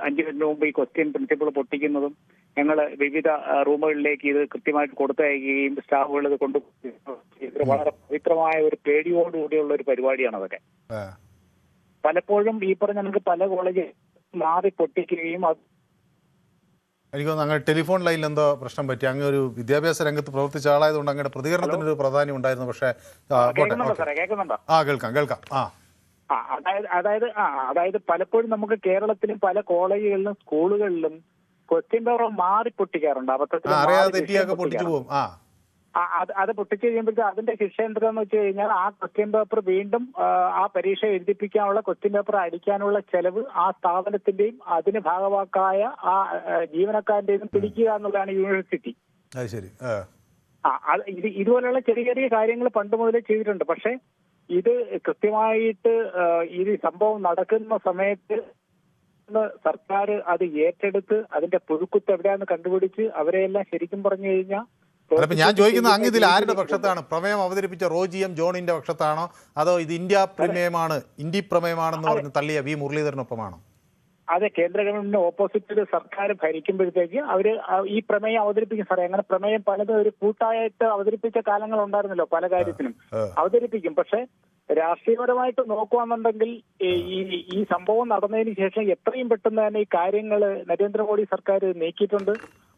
5 മിനിറ്റ് മുമ്പ് ഈ ക്വസ്റ്റ്യൻ പ്രിൻസിപ്പൾ പൊട്ടിക്കുന്നതും ഞങ്ങൾ വിവിധ റൂമുകളിലേക്ക് ഇത് കൃത്യമായിട്ട് കൊടുത്തയക്കുകയും സ്റ്റാഫുകൾ ഇത് ഇത് വളരെ പവിത്രമായ ഒരു പേടിയോടുകൂടിയുള്ള ഒരു പരിപാടിയാണ് അതൊക്കെ. പലപ്പോഴും ഈ പറഞ്ഞ നമുക്ക് പല കോളേജ് മാറി പൊട്ടിക്കുകയും എനിക്ക് തോന്നുന്നു അങ്ങനെ ടെലിഫോൺ ലൈനിൽ എന്തോ പ്രശ്നം പറ്റി. അങ്ങ് ഒരു വിദ്യാഭ്യാസ രംഗത്ത് പ്രവർത്തിച്ച ആളായതുകൊണ്ട് അങ്ങയുടെ പ്രതികരണത്തിനൊരു പ്രാധാന്യം ഉണ്ടായിരുന്നു. പക്ഷേ കേൾക്കുന്നുണ്ടോ? കേൾക്കാം. അതായത് പലപ്പോഴും നമുക്ക് കേരളത്തിലും പല കോളേജുകളിലും സ്കൂളുകളിലും ക്വസ്റ്റ്യൻ പേപ്പർ മാറി പൊട്ടിക്കാറുണ്ട്. അബദ്ധത്തിൽ അത് പൊട്ടിച്ചു കഴിയുമ്പോഴത്തേക്ക് അതിന്റെ ശിക്ഷ എന്താണെന്ന് വെച്ച് കഴിഞ്ഞാൽ ആ ക്വസ്റ്റ്യൻ പേപ്പർ വീണ്ടും ആ പരീക്ഷ എഴുതിപ്പിക്കാനുള്ള ക്വസ്റ്റ്യൻ പേപ്പർ അടിക്കാനുള്ള ചെലവ് ആ സ്ഥാപനത്തിന്റെയും അതിന് ഭാഗവാക്കായ ആ ജീവനക്കാരന്റെയും പിടിക്കുക എന്നുള്ളതാണ് യൂണിവേഴ്സിറ്റി. ഇതുപോലെയുള്ള ചെറിയ ചെറിയ കാര്യങ്ങൾ പണ്ട് മുതലേ ചെയ്തിട്ടുണ്ട്. പക്ഷെ ഇത് കൃത്യമായിട്ട് ഈ സംഭവം നടക്കുന്ന സമയത്ത് സർക്കാർ അത് ഏറ്റെടുത്ത് അതിന്റെ പുഴുക്കുത്ത് എവിടെയാന്ന് കണ്ടുപിടിച്ച് അവരെയെല്ലാം ശരിക്കും പറഞ്ഞു കഴിഞ്ഞാൽ ഞാൻ ചോദിക്കുന്നത് അങ്ങ് ഇതിൽ ആരുടെ പക്ഷത്താണ്? പ്രമേയം അവതരിപ്പിച്ച റോജി എം ജോണിന്റെ പക്ഷത്താണോ, അതോ ഇത് ഇന്ത്യ പ്രമേയമാണെന്ന് പറഞ്ഞ് തള്ളിയ വി മുരളീധരനൊപ്പമാണോ? അതെ, കേന്ദ്ര ഗവൺമെന്റിന് ഓപ്പോസിറ്റ് സർക്കാർ ഭരിക്കുമ്പോഴത്തേക്ക് അവര് ഈ പ്രമേയം അവതരിപ്പിക്കും. സാറേ, അങ്ങനെ പ്രമേയം പലതും ഒരു കൂട്ടായിട്ട് അവതരിപ്പിച്ച കാലങ്ങൾ ഉണ്ടായിരുന്നല്ലോ, പല കാര്യത്തിനും അവതരിപ്പിക്കും. പക്ഷെ രാഷ്ട്രീയപരമായിട്ട് നോക്കുകയാണെന്നുണ്ടെങ്കിൽ ഈ സംഭവം നടന്നതിന് ശേഷം എത്രയും പെട്ടെന്ന് തന്നെ ഈ കാര്യങ്ങൾ നരേന്ദ്രമോദി സർക്കാർ നീക്കിയിട്ടുണ്ട്.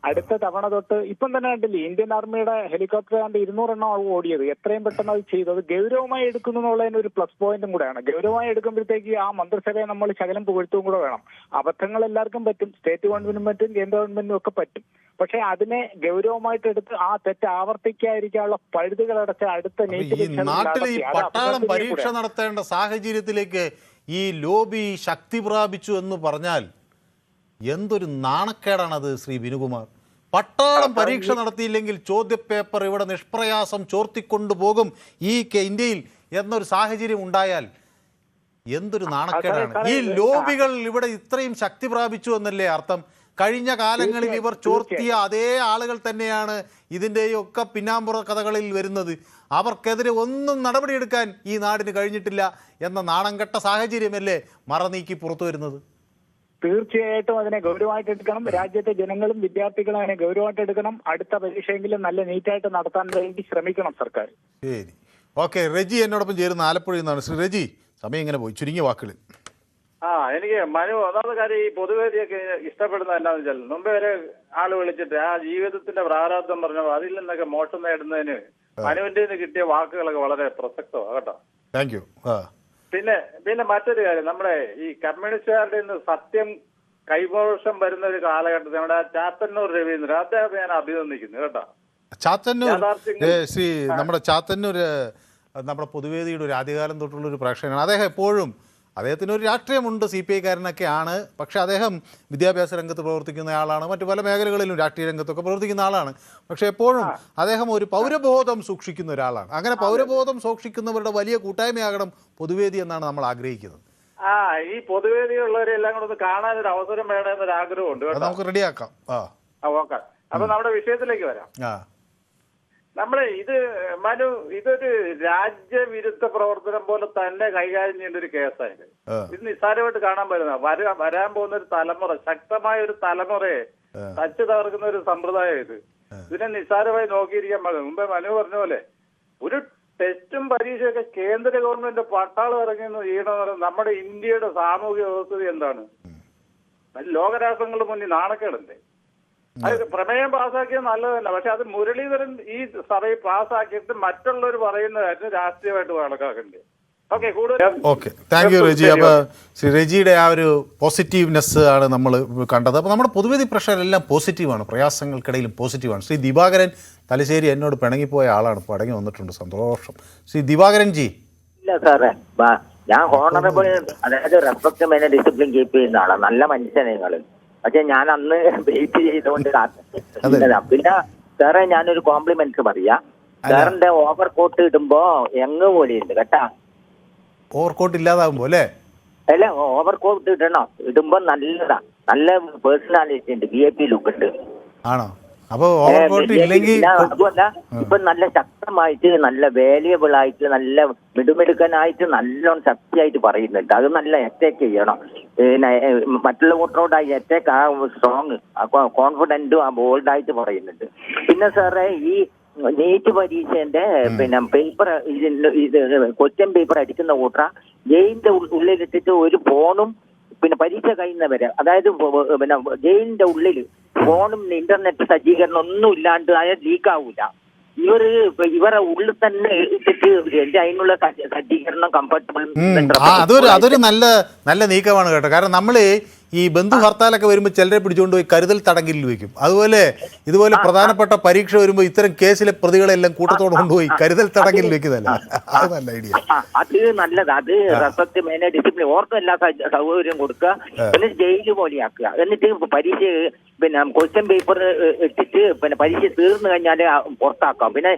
അടുത്ത തവണ തൊട്ട് ഇപ്പം തന്നെ കണ്ടില്ലേ, ഇന്ത്യൻ ആർമിയുടെ ഹെലികോപ്റ്റർ കണ്ട് 200 എണ്ണം ഓടിയത്. എത്രയും പെട്ടെന്ന് അത് ചെയ്തു. അത് ഗൗരവമായി എടുക്കുന്നു എന്നുള്ളതിന് ഒരു പ്ലസ് പോയിന്റും കൂടെയാണ്. ഗൗരവമായി എടുക്കുമ്പോഴത്തേക്ക് ആ മന്ത്രിസഭയെ നമ്മൾ ശകലം പുകഴ്ത്തും കൂടെ വേണം. അബദ്ധങ്ങൾ എല്ലാവർക്കും പറ്റും, സ്റ്റേറ്റ് ഗവൺമെന്റിനും പറ്റും, കേന്ദ്ര ഗവൺമെന്റിനും ഒക്കെ പറ്റും. പക്ഷെ അതിനെ ഗൗരവമായിട്ട് എടുത്ത് ആ തെറ്റ് ആവർത്തിക്കാതിരിക്കാനുള്ള പഴുതുകളടച്ച അടുത്ത നാട്ടിൽ ഈ പട്ടാളം പരീക്ഷ നടത്തേണ്ട സാഹചര്യത്തിലേക്ക് ഈ ലോബി ശക്തി പ്രാപിച്ചു എന്ന് പറഞ്ഞാൽ എന്തൊരു നാണക്കേടാണത് ശ്രീ ബിനുകുമാർ. പട്ടാളം പരീക്ഷ നടത്തിയില്ലെങ്കിൽ ചോദ്യപേപ്പർ ഇവിടെ നിഷ്പ്രയാസം ചോർത്തിക്കൊണ്ടുപോകും ഈ ഇന്ത്യയിൽ എന്നൊരു സാഹചര്യം ഉണ്ടായാൽ എന്തൊരു നാണക്കേടാണ്. ഈ ലോബികൾ ഇവിടെ ഇത്രയും ശക്തി പ്രാപിച്ചു എന്നല്ലേ അർത്ഥം? കഴിഞ്ഞ കാലങ്ങളിൽ ഇവർ ചോർത്തിയ അതേ ആളുകൾ തന്നെയാണ് ഇതിൻ്റെയൊക്കെ പിന്നാമ്പുറ കഥകളിൽ വരുന്നത്. അവർക്കെതിരെ ഒന്നും നടപടിയെടുക്കാൻ ഈ നാടിന് കഴിഞ്ഞിട്ടില്ല എന്ന നാണംകെട്ട സാഹചര്യമല്ലേ മറനീക്കി പുറത്തു വരുന്നത്? തീർച്ചയായിട്ടും അതിനെ ഗൗരവമായിട്ട് എടുക്കണം. രാജ്യത്തെ ജനങ്ങളും വിദ്യാർത്ഥികളും അതിനെ ഗൗരവമായിട്ട് എടുക്കണം. അടുത്ത പരീക്ഷയെങ്കിലും നല്ല നീറ്റായിട്ട് നടത്താൻ വേണ്ടി ശ്രമിക്കണം സർക്കാർ. ശരി, ഓക്കെ. റെജി എന്നോടൊപ്പം ചേരുന്ന ആലപ്പുഴയിൽ നിന്നാണ്. ശ്രീ റെജി, സമയം ഇങ്ങനെ പോയി, ചുരുങ്ങിയ വാക്കുകളിൽ. എനിക്ക് ഒന്നാമത്തെ കാര്യം ഈ പൊതുവേദിയൊക്കെ ഇഷ്ടപ്പെടുന്ന എന്താണെന്ന് വെച്ചാൽ മുമ്പേ വരെ ആള് വിളിച്ചിട്ട് ആ ജീവിതത്തിന്റെ പ്രാരാബ്ദം പറഞ്ഞപ്പോൾ അതിൽ നിന്നൊക്കെ മോക്ഷം നേടുന്നതിന് മനുവിന്റെ കിട്ടിയ വാക്കുകളൊക്കെ വളരെ പ്രസക്തമാണ് കേട്ടോ. Thank you. പിന്നെ മറ്റൊരു കാര്യം, നമ്മുടെ ഈ കമ്മ്യൂണിസ്റ്റുകാരുടെ നിന്ന് സത്യം കൈമോശം വരുന്ന ഒരു കാലഘട്ടത്തിൽ നമ്മുടെ ചാത്തന്നൂർ രവീന്ദ്രൻ, അദ്ദേഹത്തെ ഞാൻ അഭിനന്ദിക്കുന്നു കേട്ടോ. നമ്മുടെ ചാത്തന്നൂർ നമ്മുടെ പൊതുവേദിയുടെ ഒരു ആദ്യകാലം തൊട്ടുള്ള ഒരു പ്രേക്ഷകനാണ്. അദ്ദേഹം എപ്പോഴും അദ്ദേഹത്തിന് ഒരു രാഷ്ട്രീയമുണ്ട്, CPI കാരനൊക്കെയാണ്. പക്ഷേ അദ്ദേഹം വിദ്യാഭ്യാസ രംഗത്ത് പ്രവർത്തിക്കുന്ന ആളാണ്, മറ്റു പല മേഖലകളിലും രാഷ്ട്രീയ രംഗത്തൊക്കെ പ്രവർത്തിക്കുന്ന ആളാണ്. പക്ഷേ എപ്പോഴും അദ്ദേഹം ഒരു പൗരബോധം സൂക്ഷിക്കുന്ന ഒരാളാണ്. അങ്ങനെ പൗരബോധം സൂക്ഷിക്കുന്നവരുടെ വലിയ കൂട്ടായ്മയാകണം പൊതുവേദി എന്നാണ് നമ്മൾ ആഗ്രഹിക്കുന്നത്. ഈ പൊതുവേദിയുള്ളവരെല്ലാം കൂടെ ഒന്ന് കാണാനൊരു അവസരം വേണമെന്നൊരു ആഗ്രഹമുണ്ട് അത് നമുക്ക് റെഡിയാക്കാം. ഓക്കെ. അപ്പൊ നമ്മുടെ വിഷയത്തിലേക്ക് വരാം. ഇത് ഇതൊരു രാജ്യവിരുദ്ധ പ്രവർത്തനം പോലെ തന്നെ കൈകാര്യം ചെയ്യേണ്ട ഒരു കേസായത്. ഇത് നിസ്സാരമായിട്ട് കാണാൻ പറ്റുന്ന വരാൻ പോകുന്ന ഒരു തലമുറ, ശക്തമായ ഒരു തലമുറയെ തച്ചു തകർക്കുന്ന ഒരു സമ്പ്രദായം ഇത്. ഇതിനെ നിസ്സാരമായി നോക്കിയിരിക്കാൻ പാടില്ല. മുമ്പേ മനു പറഞ്ഞ പോലെ ഒരു ടെസ്റ്റും പരീക്ഷയൊക്കെ കേന്ദ്ര ഗവൺമെന്റ് പട്ടാളം ഇറങ്ങിയെന്ന് ചെയ്യണമെന്ന് പറയുന്നത് നമ്മുടെ ഇന്ത്യയുടെ സാമൂഹ്യ വ്യവസ്ഥ എന്താണ്? ലോകരാഷ്ട്രങ്ങളുടെ മുന്നിൽ നാണക്കേടല്ലേ? അത് പ്രമേയം പാസ്സാക്കിയത് നല്ലതല്ല. പക്ഷെ അത് മുരളീധരൻ ഈ സഭയിൽ പാസ്സാക്കിയിട്ട് മറ്റുള്ളവർ പറയുന്ന കാര്യം രാഷ്ട്രീയമായിട്ട് കണക്കാക്കണ്ടേ? Okay, thank you Reji. അപ്പോൾ ശ്രീ റെജിയുടെ ആ ഒരു പോസിറ്റീവ്നെസ് ആണ് നമ്മൾ കണ്ടത്. അപ്പോൾ നമ്മുടെ പൊതുവേദി പ്രഷറെല്ലാം പോസിറ്റീവാണ്, പ്രയാസങ്ങൾക്കിടയിലും പോസിറ്റീവാണ്. ശ്രീ ദിവാകരൻ തലശ്ശേരി എന്നോട് പിണങ്ങിപ്പോയ ആളാണ്, ഇപ്പോൾ അടങ്ങി വന്നിട്ടുണ്ട്, സന്തോഷം. ശ്രീ ദിവാകരൻ ജി. ഇല്ല സാറേ, ഞാൻ ഹോണറബിൾ, അതായത് റെസ്പെക്ട് ഡിസിപ്ലിൻ കീപ്പ് ചെയ്യുന്ന ആളാണ്, നല്ല മനുഷ്യനെ നിങ്ങൾ. പക്ഷെ ഞാൻ അന്ന് വെയിറ്റ് ചെയ്തുകൊണ്ട് പിന്നെ സാറേ ഞാനൊരു കോംപ്ലിമെന്റ്സ് പറയാം. സാറിന്റെ ഓവർ കോട്ട് ഇടുമ്പോ എങ്ങ് പോലെയുണ്ട് കേട്ടാ. ഓവർ കോട്ട് ഇല്ലാതാകുമ്പോ അല്ലേ? അല്ല, ഓവർ കോട്ട് ഇടുമ്പോ നല്ലതാ, നല്ല പേഴ്സണാലിറ്റി ഉണ്ട്, VIP ലുക്ക് ഉണ്ട്. ആണോ? അപ്പൊ ഓവർ കോട്ട് ഇല്ലെങ്കിൽ അതുമല്ല, ഇപ്പൊ നല്ല ശക്തമായിട്ട്, നല്ല വാല്യുബിൾ ആയിട്ട്, നല്ല മിടുമിടുക്കനായിട്ട്, നല്ലോണം ശക്തിയായിട്ട് പറയുന്നുണ്ട്. അത് നല്ല അറ്റാക്ക് ചെയ്യണം. പിന്നെ മറ്റുള്ള വോട്ടറോടായി അറ്റാക്ക് ആ സ്ട്രോങ്, കോൺഫിഡന്റും ആ ബോൾഡായിട്ട് പറയുന്നുണ്ട്. പിന്നെ സാറേ ഈ നീറ്റ് പരീക്ഷന്റെ പിന്നെ പേപ്പർ ഇത് ക്വസ്റ്റ്യൻ പേപ്പർ അടിക്കുന്ന കൂട്ട ജയിലിന്റെ ഉള്ളിലിട്ടിട്ട് ഒരു ഫോണും പിന്നെ പരീക്ഷ കഴിയുന്നവരെ, അതായത് പിന്നെ ജയിലിന്റെ ഉള്ളിൽ ഫോണും ഇന്റർനെറ്റ് സജ്ജീകരണം ഒന്നും ഇല്ലാണ്ട് അയാൾ ലീക്കാവൂല. ഇവരെ ഉള്ളിൽ തന്നെ ഇട്ടിട്ട് അതിനുള്ള സജ്ജീകരണം കംഫർട്ടബിൾ. അതൊരു നല്ല നീക്കമാണ് കേട്ടോ. കാരണം നമ്മൾ ഈ ബന്ധു ഹർത്താലൊക്കെ വരുമ്പോൾ ചിലരെ പിടിച്ചുകൊണ്ട് പോയി കരുതൽ തടങ്കലിൽ വെക്കും. ഇതുപോലെ പ്രധാനപ്പെട്ട പരീക്ഷ വരുമ്പോൾ ഇത്തരം കേസിലെ പ്രതികളെല്ലാം കൂട്ടത്തോടെ കൊണ്ടുപോയി കരുതൽ തടങ്കലിൽ വെക്കുന്നതല്ല. അത് നല്ല ഐഡിയ. അത് നല്ലത്. അത് റെസ്പെക്ട് മെയിൻ ഡിസിപ്ലിൻ ഓർക്കും എല്ലാ സൗകര്യം കൊടുക്കുക, പിന്നെ ജയില് പോലെയാക്കുക. എന്നിട്ട് പരീക്ഷ പിന്നെ ക്വസ്റ്റ്യൻ പേപ്പർ ഇട്ടിട്ട് പിന്നെ പരീക്ഷ തീർന്നു കഴിഞ്ഞാൽ പുറത്താക്കാം. പിന്നെ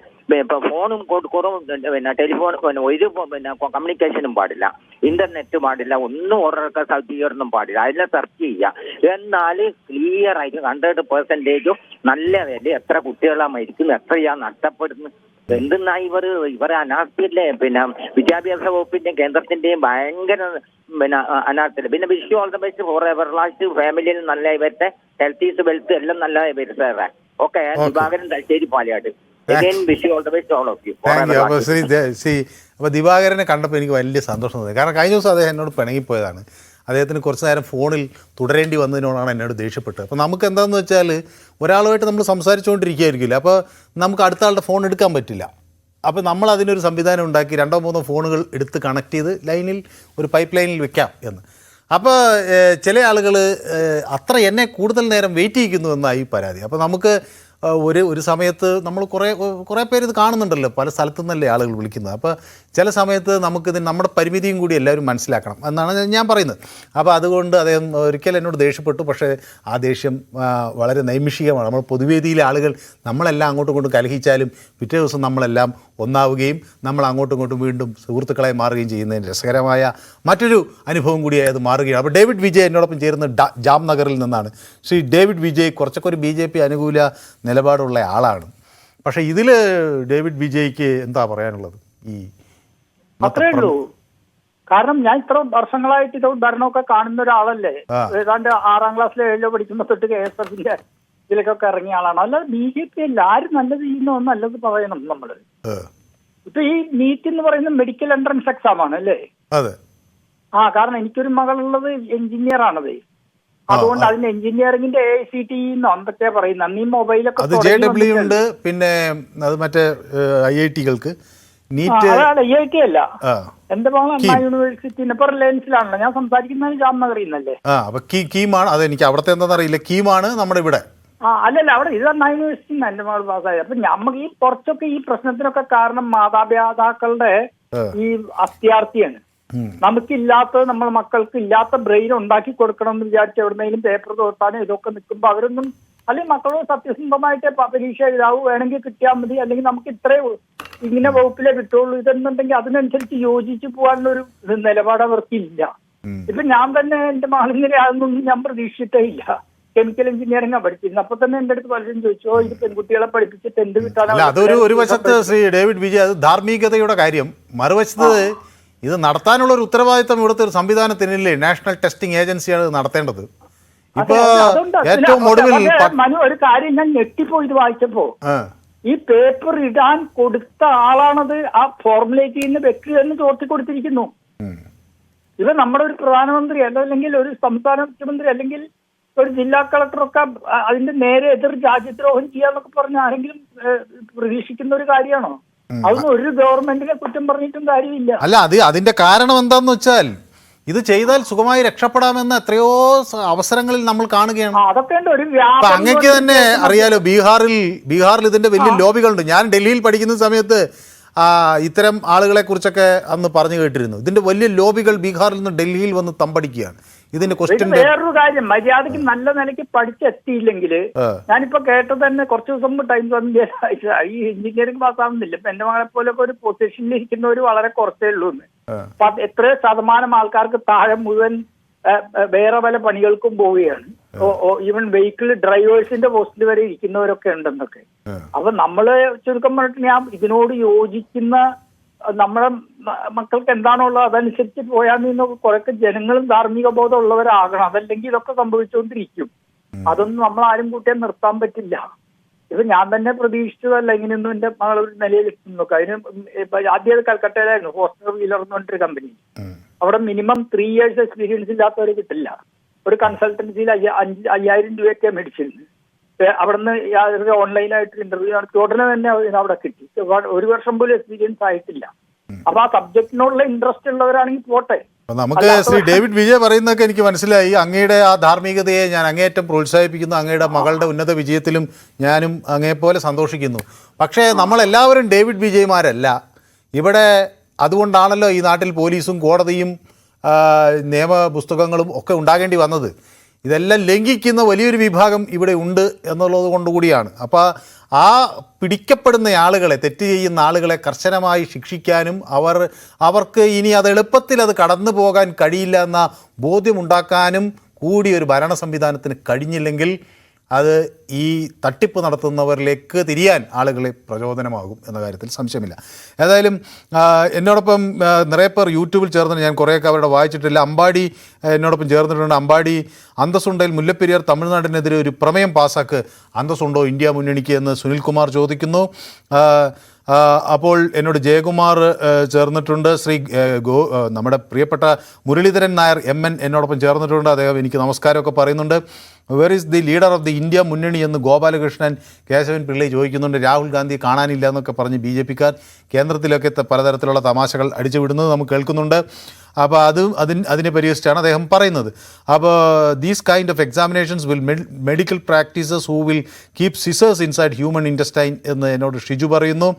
ഫോണും കൊടുക്കും, പിന്നെ ടെലിഫോൺ, ഒരു പിന്നെ കമ്മ്യൂണിക്കേഷനും പാടില്ല, ഇന്റർനെറ്റ് പാടില്ല, ഒന്നും ഓർഡർ സജ്ജീകരണം പാടില്ല. അതിനെ സെർച്ച് ചെയ്യുക. എന്നാൽ ക്ലിയർ ആയിട്ട് 100% നല്ല വില, എത്ര കുട്ടികളാണ് മരിക്കുന്നത്, എത്രയാ നഷ്ടപ്പെടുന്നത്, എന്തെന്നാ ഇവരെ അനാസ്ഥയല്ലേ. പിന്നെ വിദ്യാഭ്യാസ വകുപ്പിന്റെയും കേന്ദ്രത്തിന്റെയും ഭയങ്കര പിന്നെ അനാസ്ഥയില്ല. പിന്നെ wish all the best for ever last. ഫാമിലിയിൽ നല്ല ഇവരുടെ ഹെൽത്ത് ഈസ് വെൽത്ത് എല്ലാം നല്ല വരുത്തേ. ഓക്കെ, ദിവാകരൻ തലശ്ശേരി പാലയാട്. അപ്പോൾ ദിവാകരനെ കണ്ടപ്പോൾ എനിക്ക് വലിയ സന്തോഷം തോന്നി. കാരണം കഴിഞ്ഞ ദിവസം അദ്ദേഹം എന്നോട് പിണങ്ങിപ്പോയതാണ്. അദ്ദേഹത്തിന് കുറച്ച് നേരം ഫോണിൽ തുടരേണ്ടി വന്നതിനോടാണ് എന്നോട് ദേഷ്യപ്പെട്ടത്. അപ്പോൾ നമുക്ക് എന്താണെന്ന് വെച്ചാൽ ഒരാളുമായിട്ട് നമ്മൾ സംസാരിച്ചുകൊണ്ടിരിക്കുകയായിരിക്കില്ല, അപ്പോൾ നമുക്ക് അടുത്ത ആളുടെ ഫോൺ എടുക്കാൻ പറ്റില്ല. അപ്പോൾ നമ്മൾ അതിനൊരു സംവിധാനം ഉണ്ടാക്കി 2-3 ഫോണുകൾ എടുത്ത് കണക്ട് ചെയ്ത് ലൈനിൽ ഒരു പൈപ്പ് ലൈനിൽ വെക്കാം എന്ന്. അപ്പോൾ ചില ആളുകൾ അത്ര എന്നെ കൂടുതൽ നേരം വെയിറ്റ് ചെയ്യിക്കുന്നു എന്നായി പരാതി. അപ്പോൾ നമുക്ക് ഒരു സമയത്ത് നമ്മൾ കുറേ പേര് ഇത് കാണുന്നുണ്ടല്ലോ, പല സ്ഥലത്തു നിന്നല്ലേ ആളുകൾ വിളിക്കുന്നത്. അപ്പോൾ ചില സമയത്ത് നമുക്കിത് നമ്മുടെ പരിമിതിയും കൂടി എല്ലാവരും മനസ്സിലാക്കണം എന്നാണ് ഞാൻ പറയുന്നത്. അപ്പോൾ അതുകൊണ്ട് അദ്ദേഹം ഒരിക്കലും എന്നോട് ദേഷ്യപ്പെട്ടു. പക്ഷേ ആ ദേഷ്യം വളരെ നൈമിഷികമാണ്. നമ്മൾ പൊതുവേദിയിലെ ആളുകൾ നമ്മളെല്ലാം അങ്ങോട്ടും ഇങ്ങോട്ടും കലഹിച്ചാലും പിറ്റേ ദിവസം നമ്മളെല്ലാം ഒന്നാവുകയും നമ്മൾ അങ്ങോട്ടും ഇങ്ങോട്ടും വീണ്ടും സുഹൃത്തുക്കളായി മാറുകയും ചെയ്യുന്നതിന് രസകരമായ മറ്റൊരു അനുഭവം കൂടിയായി അത് മാറുകയാണ്. അപ്പോൾ ഡേവിഡ് വിജയ് എന്നോടൊപ്പം ചേരുന്ന ജാംനഗറിൽ നിന്നാണ്. ശ്രീ ഡേവിഡ് വിജയ് കുറച്ചൊക്കെ ഒരു BJP അനുകൂല നിലപാടുള്ള ആളാണ്. പക്ഷേ ഇതിൽ ഡേവിഡ് വിജയ്ക്ക് എന്താ പറയാനുള്ളത്? അത്രേ ഉള്ളൂ. കാരണം ഞാൻ ഇത്ര വർഷങ്ങളായിട്ട് ഇത് ഭരണമൊക്കെ കാണുന്ന ഒരാളല്ലേ. ഏതാണ്ട് 6ാം ക്ലാസ്സിലോ 7ോ പഠിക്കുമ്പോൾ തൊട്ട് KSFന്റെ ഇതിലേക്കൊക്കെ ഇറങ്ങിയ ആളാണ്. അല്ലാതെ BJP എല്ലാവരും നല്ലത് ചെയ്യുന്ന നല്ലത് പറയണം നമ്മള്. ഇപ്പൊ ഈ നീറ്റ് എന്ന് പറയുന്നത് മെഡിക്കൽ എൻട്രൻസ് എക്സാം ആണ് അല്ലേ? കാരണം എനിക്കൊരു മകളുള്ളത് എഞ്ചിനീയർ ആണത്. അതുകൊണ്ട് അതിന് എഞ്ചിനീയറിംഗിന്റെ AICTE എന്തൊക്കെയാ പറയുന്നത്. അന്ന് ഈ മൊബൈലൊക്കെ ഉണ്ട്, പിന്നെ അത് മറ്റേ IIT-കൾക്ക് IIT അല്ല, എന്റെ മകൾ അണ്ണാ യൂണിവേഴ്സിറ്റി ഇപ്പൊ റിലയൻസിലാണല്ലോ. ഞാൻ സംസാരിക്കുന്നത് ജാംനഗറിൽ നിന്നല്ലേ. കീമാണ് അത്. എനിക്ക് അവിടുത്തെ എന്താണെന്നറിയില്ല. കീമാണ് നമ്മുടെ ഇവിടെ. അല്ലല്ല, അവിടെ ഇത് അണ്ണാ യൂണിവേഴ്സിറ്റി എന്റെ മകൾ പാസ്സായത്. അപ്പൊ നമുക്ക് ഈ കുറച്ചൊക്കെ ഈ പ്രശ്നത്തിനൊക്കെ കാരണം മാതാപിതാക്കളുടെ ഈ അത്യാർത്ഥിയാണ്. നമുക്കില്ലാത്ത നമ്മുടെ മക്കൾക്ക് ഇല്ലാത്ത ബ്രെയിൻ ഉണ്ടാക്കി കൊടുക്കണം എന്ന് വിചാരിച്ച് എവിടുന്നെങ്കിലും പേപ്പർ തോർത്താനും ഇതൊക്കെ നിൽക്കുമ്പോൾ അവരൊന്നും, അല്ലെങ്കിൽ മക്കളോട് സത്യസന്ധമായിട്ട് പരീക്ഷ എഴുതാവൂ, വേണമെങ്കിൽ കിട്ടിയാൽ മതി, അല്ലെങ്കിൽ നമുക്ക് ഇത്രേ ഇങ്ങനെ വകുപ്പിലേ കിട്ടുള്ളൂ ഇതെന്നുണ്ടെങ്കിൽ അതിനനുസരിച്ച് യോജിച്ച് പോകാനുള്ളൊരു നിലപാട് അവർക്കില്ല. ഇപ്പൊ ഞാൻ തന്നെ എന്റെ മകളിങ്ങനെ അതൊന്നും ഞാൻ പ്രതീക്ഷിച്ചിട്ടേ ഇല്ല. കെമിക്കൽ എഞ്ചിനീയറിംഗാണ് പഠിച്ചിരുന്നത്. അപ്പൊ തന്നെ എന്റെ അടുത്ത് പലരും ചോദിച്ചോ ഇത് പെൺകുട്ടികളെ പഠിപ്പിച്ചിട്ട് എന്ത് കിട്ടാനാണ്. അതൊരു ഒരു വശത്ത് ശ്രീ ഡേവിഡ് വിജയ് അത് ധാർമ്മികതയുടെ കാര്യം, മറുവശത്ത് ഇത് നടത്താനുള്ള ഒരു ഉത്തരവാദിത്തം ഇവിടുത്തെ ഒരു സംവിധാനത്തിനില്ലേ? നാഷണൽ ടെസ്റ്റിംഗ് ഏജൻസിയാണ് ഇത് നടത്തേണ്ടത്. ഇപ്പൊ ഏറ്റവും ഒടുവിൽ മനു ഒരു കാര്യം ഞാൻ ഞെട്ടിപ്പോയി ഇത് വായിച്ചപ്പോ, ഈ പേപ്പർ ഇടാൻ കൊടുത്ത ആളാണത് ആ ഫോർമുലേറ്റ് ചെയ്യുന്ന വ്യക്തി തന്നെ ചോർത്തി കൊടുത്തിരിക്കുന്നു. ഇത് നമ്മുടെ ഒരു പ്രധാനമന്ത്രി അല്ലെങ്കിൽ ഒരു സംസ്ഥാന മുഖ്യമന്ത്രി അല്ലെങ്കിൽ ഒരു ജില്ലാ കളക്ടറൊക്കെ അതിന്റെ നേരെ എതിർ രാജ്യദ്രോഹം ചെയ്യാന്നൊക്കെ പറഞ്ഞ ആരെങ്കിലും പ്രതീക്ഷിക്കുന്ന ഒരു കാര്യമാണോ? അതൊന്നും ഒരു ഗവൺമെന്റിനെ കുറ്റം പറഞ്ഞിട്ടും കാര്യമില്ല. അല്ല, അതിന്റെ കാരണം എന്താന്ന് വെച്ചാൽ ഇത് ചെയ്താൽ സുഖമായി രക്ഷപ്പെടാമെന്ന എത്രയോ അവസരങ്ങളിൽ നമ്മൾ കാണുകയാണ്. അതൊക്കെ ഒരു അങ്ങക്ക് തന്നെ അറിയാലോ, ബീഹാറിൽ ഇതിന്റെ വലിയ ലോബികളുണ്ട്. ഞാൻ ഡൽഹിയിൽ പഠിക്കുന്ന സമയത്ത് ഇത്തരം ആളുകളെ കുറിച്ചൊക്കെ അന്ന് പറഞ്ഞു കേട്ടിരുന്നു. ഇതിന്റെ വലിയ ലോബികൾ ബീഹാറിൽ നിന്ന് ഡൽഹിയിൽ വന്ന് തമ്പടിക്കുകയാണ്. ഇതിന്റെ ക്വസ്റ്റ്യൻ വേറൊരു കാര്യം, മര്യാദയ്ക്ക് നല്ല നിലയ്ക്ക് പഠിച്ചെത്തിയില്ലെങ്കിൽ ഞാനിപ്പോ കേട്ടത് തന്നെ കുറച്ച് ദിവസം മുമ്പ് ടൈംസ് ഓഫ് ഇന്ത്യ ഈ എഞ്ചിനീയറിംഗ് പാസ്സാവുന്നില്ല. ഇപ്പൊ എന്റെ മകളെ പോലൊക്കെ ഒരു പൊസിഷനിൽ ഇരിക്കുന്നവർ വളരെ കുറച്ചേ ഉള്ളൂ. എത്ര ശതമാനം ആൾക്കാർക്ക് താഴെ മുഴുവൻ വേറെ പല പണികൾക്കും പോവുകയാണ്. ഈവൻ വെഹിക്കിൾ ഡ്രൈവേഴ്സിന്റെ പോസ്റ്റിൽ വരെ ഇരിക്കുന്നവരൊക്കെ ഉണ്ടെന്നൊക്കെ. അപ്പൊ നമ്മള് ചുരുക്കം പറഞ്ഞിട്ട് ഞാൻ ഇതിനോട് യോജിക്കുന്ന നമ്മുടെ മക്കൾക്ക് എന്താണുള്ളത് അതനുസരിച്ച് പോയാൽ നിന്നൊക്കെ കുറെയൊക്കെ ജനങ്ങളും ധാർമ്മിക ബോധം ഉള്ളവരാകണം. അതല്ലെങ്കിൽ ഇതൊക്കെ സംഭവിച്ചുകൊണ്ടിരിക്കും. അതൊന്നും നമ്മൾ ആരും കൂട്ടിയാൽ നിർത്താൻ പറ്റില്ല. ഇത് ഞാൻ തന്നെ പ്രതീക്ഷിച്ചതല്ല ഇങ്ങനെയൊന്നും എന്റെ മകൾ ഒരു നിലയിൽ എത്തുന്നൊക്കെ. അതിന് ആദ്യം കൽക്കട്ടയിലായിരുന്നു ഫോസ്റ്റർ വീലർ എന്ന് പറഞ്ഞിട്ടൊരു കമ്പനി. അവിടെ മിനിമം 3 years എക്സ്പീരിയൻസ് ഇല്ലാത്തവരെ കിട്ടില്ല. ഒരു കൺസൾട്ടൻസിയിൽ 5,000 രൂപയൊക്കെ മേടിച്ചിരുന്നു. അവിടുന്ന് ഓൺലൈനായിട്ട് ഇന്റർവ്യൂ നടത്തി ഉടനെ തന്നെ അവിടെ കിട്ടി. 1 വർഷം പോലും എക്സ്പീരിയൻസ് ആയിട്ടില്ല. അപ്പൊ ആ സബ്ജക്റ്റിനോടുള്ള ഇൻട്രസ്റ്റ് ഉള്ളവരാണെങ്കിൽ പോട്ടെ. നമുക്ക് ശ്രീ ഡേവിഡ് വിജയ് പറയുന്നതൊക്കെ എനിക്ക് മനസ്സിലായി. അങ്ങയുടെ ആ ധാർമ്മികതയെ ഞാൻ അങ്ങേയറ്റം പ്രോത്സാഹിപ്പിക്കുന്നു. അങ്ങയുടെ മകളുടെ ഉന്നത വിജയത്തിലും ഞാനും അങ്ങേപ്പോലെ സന്തോഷിക്കുന്നു. പക്ഷേ നമ്മളെല്ലാവരും ഡേവിഡ് വിജയ്മാരല്ല. ഇവിടെ അതുകൊണ്ടാണല്ലോ ഈ നാട്ടിൽ പോലീസും കോടതിയും നിയമപുസ്തകങ്ങളും ഒക്കെ ഉണ്ടാകേണ്ടി വന്നത്. ഇതെല്ലാം ലംഘിക്കുന്ന വലിയൊരു വിഭാഗം ഇവിടെ ഉണ്ട് എന്നുള്ളത് കൊണ്ടുകൂടിയാണ്. അപ്പോൾ ആ പിടിക്കപ്പെടുന്ന ആളുകളെ, തെറ്റ് ചെയ്യുന്ന ആളുകളെ കർശനമായി ശിക്ഷിക്കാനും അവർക്ക് ഇനി അത് എളുപ്പത്തിൽ അത് കടന്നു പോകാൻ കഴിയില്ല എന്ന ബോധ്യമുണ്ടാക്കാനും കൂടി ഒരു ഭരണ സംവിധാനത്തിന് കഴിഞ്ഞില്ലെങ്കിൽ അത് ഈ തട്ടിപ്പ് നടത്തുന്നവരിലേക്ക് തിരിയാൻ ആളുകളെ പ്രചോദനമാകും എന്ന കാര്യത്തിൽ സംശയമില്ല. ഏതായാലും എന്നോടൊപ്പം നിറയെ പേർ യൂട്യൂബിൽ ചേർന്നിട്ട് ഞാൻ കുറേയൊക്കെ അവരുടെ വായിച്ചിട്ടില്ല. അമ്പാടി എന്നോടൊപ്പം ചേർന്നിട്ടുണ്ട്. അമ്പാടി, അന്തസ്സുണ്ടെങ്കിൽ മുല്ലപ്പെരിയാർ തമിഴ്നാടിനെതിരെ ഒരു പ്രമേയം പാസ്സാക്ക്, അന്തസ്സുണ്ടോ ഇന്ത്യ മുന്നണിക്ക് എന്ന് സുനിൽകുമാർ ചോദിക്കുന്നു. അപ്പോൾ എന്നോട് ജയകുമാർ ചേർന്നിട്ടുണ്ട്. നമ്മുടെ പ്രിയപ്പെട്ട മുരളീധരൻ നായർ MN എന്നോടൊപ്പം ചേർന്നിട്ടുണ്ട്. അദ്ദേഹം എനിക്ക് നമസ്കാരമൊക്കെ പറയുന്നുണ്ട്. Were is the leader of the India മുന്നണി എന്ന് ഗോപാലകൃഷ്ണൻ കേശവൻ പിള്ളൈ ചോദിക്കുന്നുണ്ട്. രാഹുൽ ഗാന്ധി കാണാനില്ല എന്നൊക്കെ പറഞ്ഞ് BJPക്കാർ കേന്ദ്രത്തിലൊക്കെ പലതരത്തിലുള്ള തമാശകൾ അടിച്ചുവിടുന്നത് നമുക്ക് കേൾക്കുന്നുണ്ട്. അപ്പോൾ അതിനെ പരിഹരിച്ചാണ് അദ്ദേഹം പറയുന്നത്. അപ്പോൾ these kind of examinations will medical practices who will keep scissors inside human intestine എന്ന് എന്നോട് ഷിജു പറയുന്നു.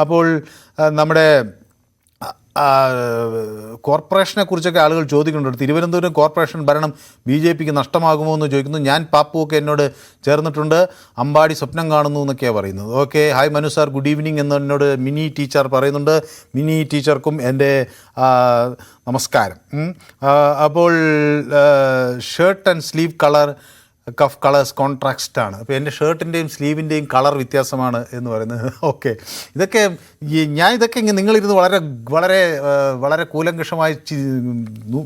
അപ്പോൾ നമ്മുടെ കോർപ്പറേഷനെ കുറിച്ചൊക്കെ ആളുകൾ ചോദിക്കുന്നുണ്ട്. തിരുവനന്തപുരം കോർപ്പറേഷൻ ഭരണം BJPക്ക് നഷ്ടമാകുമോ എന്ന് ചോദിക്കുന്നു. ഞാൻ പാപ്പുവൊക്കെ എന്നോട് ചേർന്നിട്ടുണ്ട്. അമ്പാടി സ്വപ്നം കാണുന്നു എന്നൊക്കെയാണ് പറയുന്നത്. Okay, hi Manu sir, good evening എന്ന് എന്നോട് മിനി ടീച്ചർ പറയുന്നുണ്ട്. മിനി ടീച്ചർക്കും എൻ്റെ നമസ്കാരം. അപ്പോൾ shirt and sleeve colour cuff colours contrast ആണ്. അപ്പോൾ എൻ്റെ ഷർട്ടിൻ്റെയും സ്ലീവിൻ്റെയും കളർ വ്യത്യാസമാണ് എന്ന് പറയുന്നത്. ഓക്കെ, ഇതൊക്കെ ഇങ്ങനെ നിങ്ങളിരുന്ന് വളരെ വളരെ വളരെ കൂലങ്കഷമായി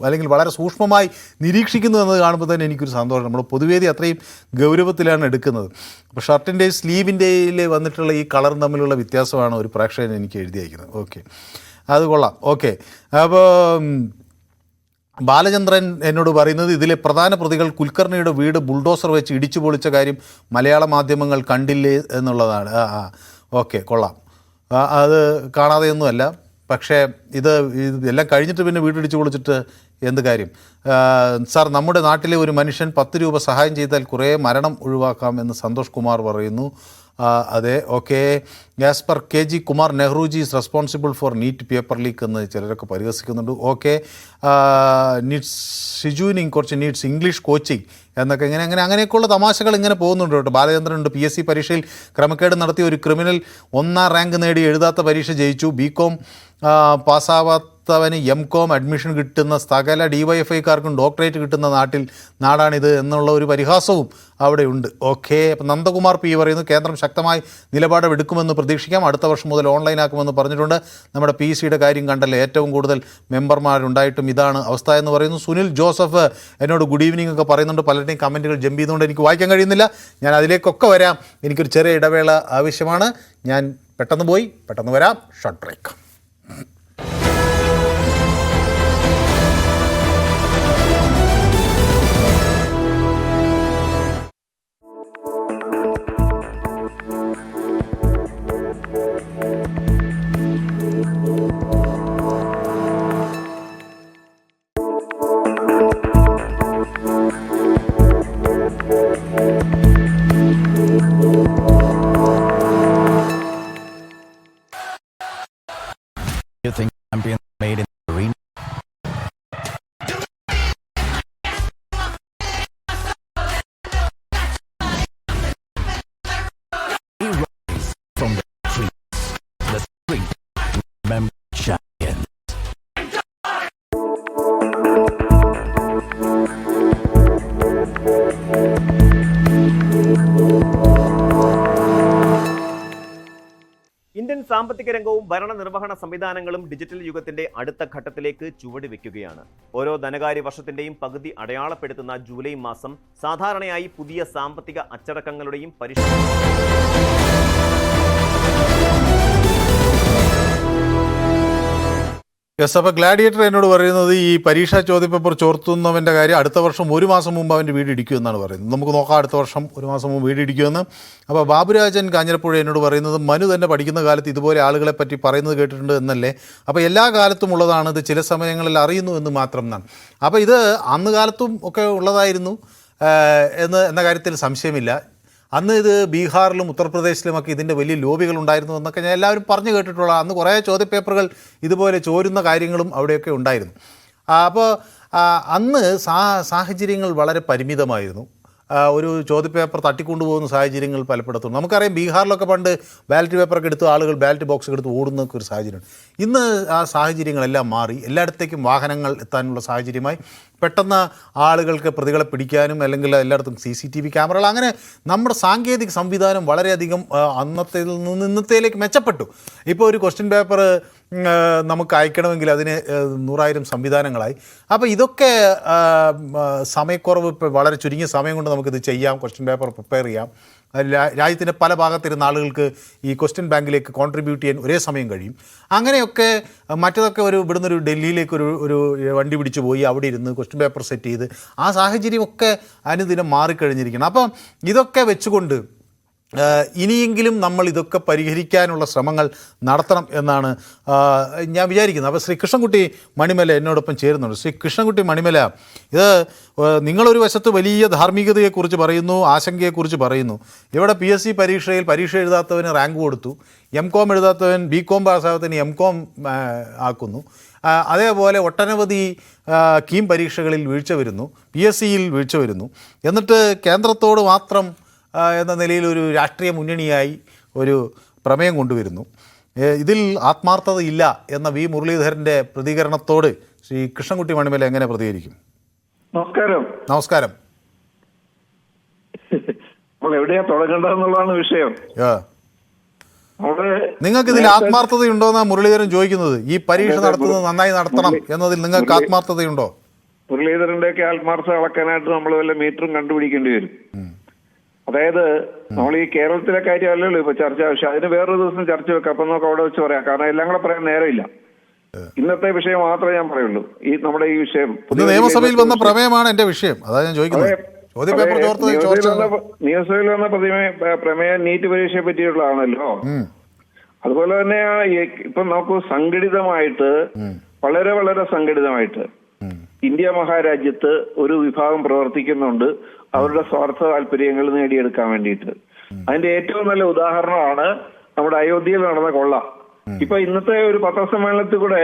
അല്ലെങ്കിൽ വളരെ സൂക്ഷ്മമായി നിരീക്ഷിക്കുന്നു എന്നത് കാണുമ്പോൾ തന്നെ എനിക്കൊരു സന്തോഷം. നമ്മൾ പൊതുവേദി അത്രയും ഗൗരവത്തിലാണ് എടുക്കുന്നത്. അപ്പോൾ ഷർട്ടിൻ്റെയും സ്ലീവിൻ്റെയിൽ വന്നിട്ടുള്ള ഈ കളറും തമ്മിലുള്ള വ്യത്യാസമാണ് ഒരു പ്രേക്ഷകൻ എനിക്ക് എഴുതി അയക്കുന്നത്. ഓക്കെ, അത് കൊള്ളാം. ഓക്കെ, അപ്പോൾ ബാലചന്ദ്രൻ എന്നോട് പറയുന്നത് ഇതിലെ പ്രധാന പ്രതികൾ കുൽക്കർണിയുടെ വീട് ബുൾഡോസർ വെച്ച് ഇടിച്ചു പൊളിച്ച കാര്യം മലയാള മാധ്യമങ്ങൾ കണ്ടില്ലേ എന്നുള്ളതാണ്. ഓക്കെ, കൊള്ളാം. അത് കാണാതെയൊന്നുമല്ല. പക്ഷേ ഇതെല്ലാം കഴിഞ്ഞിട്ട് പിന്നെ വീടിടിച്ച് പൊളിച്ചിട്ട് എന്ത് കാര്യം? സാർ, നമ്മുടെ നാട്ടിലെ ഒരു മനുഷ്യൻ 10 രൂപ സഹായം ചെയ്താൽ കുറേ മരണം ഒഴിവാക്കാം എന്ന് സന്തോഷ് കുമാർ പറയുന്നു. അതെ, okay. As per KG Kumar, Nehruji is responsible for NEET paper leak എന്ന് ചിലരൊക്കെ പരിഹസിക്കുന്നുണ്ട്. ഓക്കെ, ഷിജുവിന് കുറച്ച് നീഡ്സ് ഇംഗ്ലീഷ് കോച്ചിങ് എന്നൊക്കെ അങ്ങനെയൊക്കെയുള്ള തമാശകൾ ഇങ്ങനെ പോകുന്നുണ്ട് കേട്ടോ. ബാലചന്ദ്രനുണ്ട്. PSC പരീക്ഷയിൽ ക്രമക്കേട് നടത്തിയ ഒരു ക്രിമിനൽ 1ാം റാങ്ക് നേടി എഴുതാത്ത പരീക്ഷ ജയിച്ചു. BCom പാസ്സാവാത്ത എഴുതാത്തവന് MCOM അഡ്മിഷൻ കിട്ടുന്ന സകല DYFIക്കാർക്കും ഡോക്ടറേറ്റ് കിട്ടുന്ന നാടാണിത് എന്നുള്ള ഒരു പരിഹാസവും അവിടെയുണ്ട്. ഓക്കെ, അപ്പം നന്ദകുമാർ P പറയുന്നു, കേന്ദ്രം ശക്തമായി നിലപാടെടുക്കുമെന്ന് പ്രതീക്ഷിക്കാം. അടുത്ത വർഷം മുതൽ ഓൺലൈനാക്കുമെന്ന് പറഞ്ഞിട്ടുണ്ട്. നമ്മുടെ PC-യുടെ കാര്യം കണ്ടല്ലേ, ഏറ്റവും കൂടുതൽ മെമ്പർമാരുണ്ടായിട്ടും ഇതാണ് അവസ്ഥ എന്ന് പറയുന്നു. സുനിൽ ജോസഫ് എന്നോട് ഗുഡ് ഈവനിങ് ഒക്കെ പറയുന്നുണ്ട്. പലരുടെയും കമൻറ്റുകൾ ജമ്പ് ചെയ്തുകൊണ്ട് എനിക്ക് വായിക്കാൻ കഴിയുന്നില്ല. ഞാൻ അതിലേക്കൊക്കെ വരാം. എനിക്കൊരു ചെറിയ ഇടവേള ആവശ്യമാണ്. ഞാൻ പെട്ടെന്ന് വരാം. Short break. You think champion made in the arena? He rise from the street, remember champion. Indian സാമ്പത്തിക രംഗവും ഭരണനിർവഹണ സംവിധാനങ്ങളും ഡിജിറ്റൽ യുഗത്തിന്റെ അടുത്ത ഘട്ടത്തിലേക്ക് ചുവട് വെക്കുകയാണ്. ഓരോ ധനകാര്യ വർഷത്തിന്റെയും പകുതി അടയാളപ്പെടുത്തുന്ന ജൂലൈ മാസം സാധാരണയായി പുതിയ സാമ്പത്തിക അച്ചടക്കങ്ങളുടെയും യെസ്, അപ്പോൾ ഗ്ലാഡിയേറ്റർ എന്നോട് പറയുന്നത് ഈ പരീക്ഷാ ചോദ്യപേപ്പർ ചോർത്തുന്നവൻ്റെ കാര്യം അടുത്ത വർഷം 1 മാസം മുമ്പ് അവൻ്റെ വീട് ഇടിക്കുമെന്നാണ് പറയുന്നത്. നമുക്ക് നോക്കാം അടുത്ത വർഷം 1 മാസം മുമ്പ് വീട് ഇടിക്കുമെന്ന്. അപ്പോൾ ബാബുരാജൻ കാഞ്ഞിരപ്പുഴ എന്നോട് പറയുന്നത് മനു തന്നെ പഠിക്കുന്ന കാലത്ത് ഇതുപോലെ ആളുകളെ പറ്റി പറയുന്നത് കേട്ടിട്ടുണ്ട് എന്നല്ലേ. അപ്പോൾ എല്ലാ കാലത്തും ഉള്ളതാണ്, ഇത് ചില സമയങ്ങളിൽ അറിയുന്നു എന്ന് മാത്രം എന്നാണ്. അപ്പോൾ ഇത് അന്ന് കാലത്തും ഒക്കെ ഉള്ളതായിരുന്നു എന്ന കാര്യത്തിൽ സംശയമില്ല. അന്ന് ഇത് ബീഹാറിലും ഉത്തർപ്രദേശിലുമൊക്കെ ഇതിൻ്റെ വലിയ ലോബികൾ ഉണ്ടായിരുന്നു എന്നൊക്കെ ഞാൻ എല്ലാവരും പറഞ്ഞു കേട്ടിട്ടുള്ള. അന്ന് കുറേ ചോദ്യപേപ്പറുകൾ ഇതുപോലെ ചോരുന്ന കാര്യങ്ങളും അവിടെയൊക്കെ ഉണ്ടായിരുന്നു. അപ്പോൾ അന്ന് സാഹചര്യങ്ങൾ വളരെ പരിമിതമായിരുന്നു. ഒരു ചോദ്യപേപ്പർ തട്ടിക്കൊണ്ടുപോകുന്ന സാഹചര്യങ്ങൾ പലയിടത്തും നമുക്കറിയാം. ബീഹാറിലൊക്കെ പണ്ട് ബാലറ്റ് പേപ്പറൊക്കെ എടുത്ത് ആളുകൾ ബാലറ്റ് ബോക്സൊക്കെ എടുത്ത് ഓടുന്നൊക്കെ ഒരു സാഹചര്യമുണ്ട്. ഇന്ന് ആ സാഹചര്യങ്ങളെല്ലാം മാറി. എല്ലായിടത്തേക്കും വാഹനങ്ങൾ എത്താനുള്ള സാഹചര്യമായി. പെട്ടെന്ന് ആളുകൾക്ക് പ്രതികളെ പിടിക്കാനും അല്ലെങ്കിൽ എല്ലായിടത്തും CCTV ക്യാമറകൾ, അങ്ങനെ നമ്മുടെ സാങ്കേതിക സംവിധാനം വളരെയധികം അന്നത്തേതിൽ നിന്ന് ഇന്നത്തേലേക്ക് മെച്ചപ്പെട്ടു. ഇപ്പോൾ ഒരു ക്വസ്റ്റ്യൻ പേപ്പർ നമുക്ക് അയക്കണമെങ്കിൽ അതിന് 100,000 സംവിധാനങ്ങളായി. അപ്പോൾ ഇതൊക്കെ സമയക്കുറവ്, ഇപ്പോൾ വളരെ ചുരുങ്ങിയ സമയം കൊണ്ട് നമുക്കിത് ചെയ്യാം. ക്വസ്റ്റ്യൻ പേപ്പർ പ്രിപ്പയർ ചെയ്യാം. രാജ്യത്തിൻ്റെ പല ഭാഗത്തിരുന്ന ആളുകൾക്ക് ഈ ക്വസ്റ്റ്യൻ ബാങ്കിലേക്ക് കോൺട്രിബ്യൂട്ട് ചെയ്യാൻ ഒരേ സമയം കഴിയും. അങ്ങനെയൊക്കെ മറ്റതൊക്കെ ഇവിടുന്ന് ഒരു ഡൽഹിയിലേക്ക് ഒരു വണ്ടി പിടിച്ച് പോയി അവിടെ ഇരുന്ന് ക്വസ്റ്റ്യൻ പേപ്പർ സെറ്റ് ചെയ്ത് ആ സാഹചര്യമൊക്കെ അനുദിനം മാറിക്കഴിഞ്ഞിരിക്കണം. അപ്പം ഇതൊക്കെ വെച്ചുകൊണ്ട് ഇനിയെങ്കിലും നമ്മൾ ഇതൊക്കെ പരിഹരിക്കാനുള്ള ശ്രമങ്ങൾ നടത്തണം എന്നാണ് ഞാൻ വിചാരിക്കുന്നത്. അപ്പോൾ ശ്രീ കൃഷ്ണൻകുട്ടി മണിമല എന്നോടൊപ്പം ചേരുന്നുണ്ട്. ശ്രീ കൃഷ്ണൻകുട്ടി മണിമല, ഇത് നിങ്ങളൊരു വശത്ത് വലിയ ധാർമ്മികതയെക്കുറിച്ച് പറയുന്നു, ആശങ്കയെക്കുറിച്ച് പറയുന്നു. ഇവിടെ PSC പരീക്ഷ എഴുതാത്തവന് റാങ്ക് കൊടുത്തു, MCOM എഴുതാത്തവൻ BCOM പാസ്സാകാത്തവന് MCOM ആക്കുന്നു. അതേപോലെ ഒട്ടനവധി കീം പരീക്ഷകളിൽ വീഴ്ച വരുന്നു, PSCയിൽ വീഴ്ച വരുന്നു. എന്നിട്ട് കേന്ദ്രത്തോട് മാത്രം എന്ന നിലയിൽ ഒരു രാഷ്ട്രീയ മുന്നണിയായി ഒരു പ്രമേയം കൊണ്ടുവരുന്നു. ഇതിൽ ആത്മാർത്ഥതയില്ല എന്ന V മുരളീധരൻ്റെ പ്രതികരണത്തോട് ശ്രീ കൃഷ്ണൻകുട്ടി മണിമല എങ്ങനെ പ്രതികരിക്കും? നമസ്കാരം. നമ്മൾ എവിടെയാ തുടങ്ങേണ്ടതെന്നുള്ളതാണ് വിഷയം. നിങ്ങൾക്ക് ഇതിൽ ആത്മാർത്ഥതയുണ്ടോന്നാണ് മുരളീധരൻ ചോദിക്കുന്നത്. ഈ പരീക്ഷ നടത്തുന്നത് നന്നായി നടത്തണം എന്നതിൽ നിങ്ങൾക്ക് ആത്മാർത്ഥതയുണ്ടോ? മുരളീധരന്റെ ഒക്കെ ആത്മാർത്ഥത അളക്കാനായിട്ട് നമ്മൾ വല്ല മീറ്ററും കണ്ടുപിടിക്കേണ്ടി വരും. അതായത് നമ്മൾ ഈ കേരളത്തിലെ കാര്യമല്ലല്ലോ ഇപ്പൊ ചർച്ച ആവശ്യം. അതിന് വേറൊരു ദിവസം ചർച്ച വെക്കാം. അപ്പൊ നമുക്ക് അവിടെ വെച്ച് പറയാം. കാരണം എല്ലാം കൂടെ പറയാൻ നേരമില്ല. ഇന്നത്തെ വിഷയം മാത്രമേ ഞാൻ പറയുള്ളൂ. ഈ നമ്മുടെ ഈ വിഷയം നിയമസഭയിൽ വന്ന പ്രമേയമാണ് എന്റെ വിഷയം. അതാണ് ഞാൻ ചോദിക്കുന്നത്. നിയമസഭയിൽ വന്ന പ്രമേയം നീറ്റ് പരീക്ഷയെ പറ്റിയുള്ളതാണല്ലോ. അതുപോലെ തന്നെ ഇപ്പൊ നോക്കൂ, സംഘടിതമായിട്ട് വളരെ വളരെ സംഘടിതമായിട്ട് ഇന്ത്യ മഹാരാജ്യത്ത് ഒരു വിഭാഗം പ്രവർത്തിക്കുന്നുണ്ട് അവരുടെ സ്വാർത്ഥ താല്പര്യങ്ങൾ നേടിയെടുക്കാൻ വേണ്ടിയിട്ട്. അതിന്റെ ഏറ്റവും നല്ല ഉദാഹരണമാണ് നമ്മുടെ അയോധ്യയിൽ നടന്ന കൊള്ള. ഇപ്പൊ ഇന്നത്തെ ഒരു പത്രസമ്മേളനത്തിൽ കൂടെ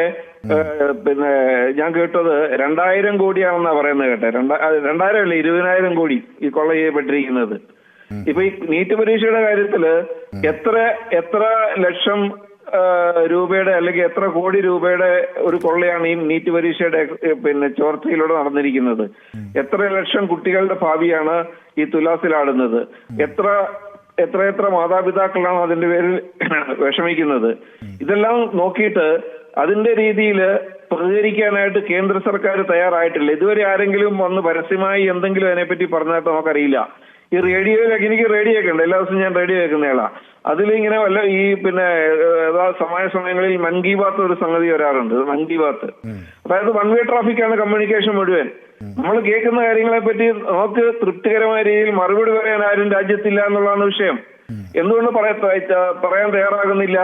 പിന്നെ ഞാൻ കേട്ടത് 2,000 കോടിയാണെന്നാ പറയുന്നത് കേട്ടെ. 2,000 അല്ല, 20,000 കോടി ഈ കൊള്ള ചെയ്യപ്പെട്ടിരിക്കുന്നത്. ഇപ്പൊ ഈ നീറ്റ് പരീക്ഷയുടെ കാര്യത്തില് എത്ര ലക്ഷം രൂപയുടെ അല്ലെങ്കിൽ എത്ര കോടി രൂപയുടെ ഒരു കൊള്ളയാണ് ഈ നീറ്റ് പരീക്ഷയുടെ ചോർച്ചയിലൂടെ നടന്നിരിക്കുന്നത്. എത്ര ലക്ഷം കുട്ടികളുടെ ഭാവിയാണ് ഈ തുലാസിലാടുന്നത്. എത്ര മാതാപിതാക്കളാണ് അതിന്റെ പേരിൽ വിഷമിക്കുന്നത്. ഇതെല്ലാം നോക്കിയിട്ട് അതിന്റെ രീതിയിൽ പ്രതികരിക്കാനായിട്ട് കേന്ദ്ര സർക്കാർ തയ്യാറായിട്ടില്ല. ഇതുവരെ ആരെങ്കിലും വന്ന് പരസ്യമായി എന്തെങ്കിലും അതിനെപ്പറ്റി പറഞ്ഞായിട്ട് നമുക്കറിയില്ല. ഈ റേഡിയോയിലൊക്കെ, എനിക്ക് റേഡിയോ ഒക്കെ ഉണ്ട്, എല്ലാ ദിവസവും ഞാൻ റേഡിയോ കേൾക്കുന്നയാളാ. അതിലിങ്ങനെ വല്ല ഈ സമയങ്ങളിൽ മൻ കി ബാത്ത് ഒരു സംഗതി വരാറുണ്ട്. മൻ കി ബാത്ത് അതായത് വൺ വേ ട്രാഫിക്കാണ് കമ്മ്യൂണിക്കേഷൻ മുഴുവൻ. നമ്മൾ കേൾക്കുന്ന കാര്യങ്ങളെ പറ്റി നമുക്ക് തൃപ്തികരമായ രീതിയിൽ മറുപടി പറയാൻ ആരും രാജ്യത്തില്ല എന്നുള്ളതാണ് വിഷയം. എന്തുകൊണ്ട് പറയാൻ തയ്യാറാകുന്നില്ല?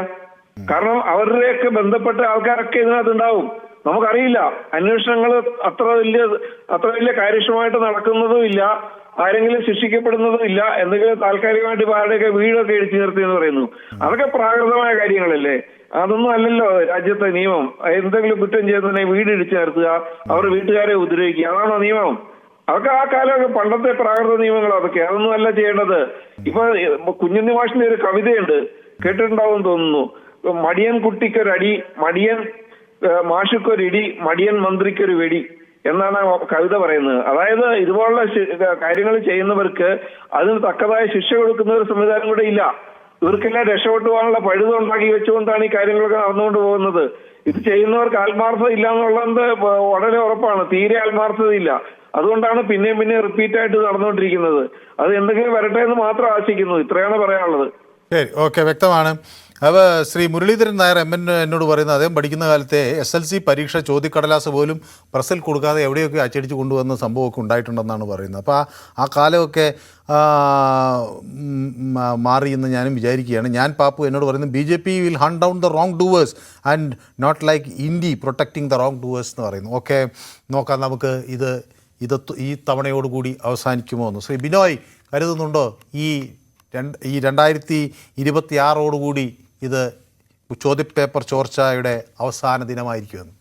കാരണം അവരുടെയൊക്കെ ബന്ധപ്പെട്ട ആൾക്കാരൊക്കെ ഇതിനകത്ത് ഉണ്ടാവും. നമുക്കറിയില്ല. അന്വേഷണങ്ങൾ അത്ര വലിയ കാര്യക്ഷമമായിട്ട് നടക്കുന്നതും ഇല്ല, ആരെങ്കിലും ശിക്ഷിക്കപ്പെടുന്നതും ഇല്ല. എന്തെങ്കിലും താൽക്കാലികമായിട്ട് ആരുടെയൊക്കെ വീടൊക്കെ ഇടിച്ചു നിർത്തി എന്ന് പറയുന്നു. അതൊക്കെ പ്രാകൃതമായ കാര്യങ്ങളല്ലേ? അതൊന്നും അല്ലല്ലോ രാജ്യത്തെ നിയമം. എന്തെങ്കിലും കുറ്റം ചെയ്തതിനെ വീട് ഇടിച്ചു നിർത്തുക, അവരുടെ വീട്ടുകാരെ ഉപദ്രവിക്കുക, അതാണോ നിയമം? അതൊക്കെ ആ കാലമൊക്കെ പണ്ടത്തെ പ്രാകൃത നിയമങ്ങൾ അതൊക്കെ. അതൊന്നും അല്ല ചെയ്യേണ്ടത്. ഇപ്പൊ കുഞ്ഞുണ്ണി മാഷിന്റെ ഒരു കവിതയുണ്ട്, കേട്ടിട്ടുണ്ടാവും തോന്നുന്നു. മടിയൻ കുട്ടിക്കൊരടി, മടിയൻ മാഷുക്കൊരിടി, മടിയൻ മന്ത്രിക്കൊരു വെടി എന്നാണ് ആ കവിത പറയുന്നത്. അതായത് ഇതുപോലുള്ള കാര്യങ്ങൾ ചെയ്യുന്നവർക്ക് അതിന് തക്കതായ ശിക്ഷ കൊടുക്കുന്ന ഒരു സംവിധാനം കൂടെ ഇല്ല. ഇവർക്കെല്ലാം രക്ഷപ്പെട്ടു പോകാനുള്ള പഴുത് ഉണ്ടാക്കി വെച്ചുകൊണ്ടാണ് ഈ കാര്യങ്ങളൊക്കെ നടന്നുകൊണ്ട് പോകുന്നത്. ഇത് ചെയ്യുന്നവർക്ക് ആത്മാർത്ഥത ഇല്ല എന്നുള്ളത് വളരെ ഉറപ്പാണ്. തീരെ ആത്മാർത്ഥതയില്ല. അതുകൊണ്ടാണ് പിന്നെയും റിപ്പീറ്റ് ആയിട്ട് നടന്നുകൊണ്ടിരിക്കുന്നത്. അത് എന്തെങ്കിലും വരട്ടെ എന്ന് മാത്രം ആശിക്കുന്നു. ഇത്രയാണ് പറയാനുള്ളത്. ശരി, ഓക്കെ, വ്യക്തമാണ്. അപ്പോൾ ശ്രീ മുരളീധരൻ നായർ എം എന്നോട് പറയുന്നത് അദ്ദേഹം പഠിക്കുന്ന കാലത്തെ SLC പരീക്ഷ ചോദ്യക്കടലാസ് പോലും പ്രസിൽ കൊടുക്കാതെ എവിടെയൊക്കെ അച്ചടിച്ച് കൊണ്ടുവന്ന സംഭവമൊക്കെ ഉണ്ടായിട്ടുണ്ടെന്നാണ് പറയുന്നത്. അപ്പോൾ ആ കാലമൊക്കെ മാറിയെന്ന് ഞാനും വിചാരിക്കുകയാണ്. ഞാൻ പാപ്പു എന്നോട് പറയുന്നത് BJP will hunt down the wrong doers and not like India protecting the wrong doers എന്ന് പറയുന്നു. ഓക്കെ, നോക്കാം നമുക്ക് ഇത് ഈ തവണയോടുകൂടി അവസാനിക്കുമോ എന്ന്. ശ്രീ ബിനോയ് കരുതുന്നുണ്ടോ ഈ 2026 ഇത് ചോദ്യപേപ്പർ ചോർച്ചയുടെ അവസാന ദിനമായിരിക്കുമെന്ന്?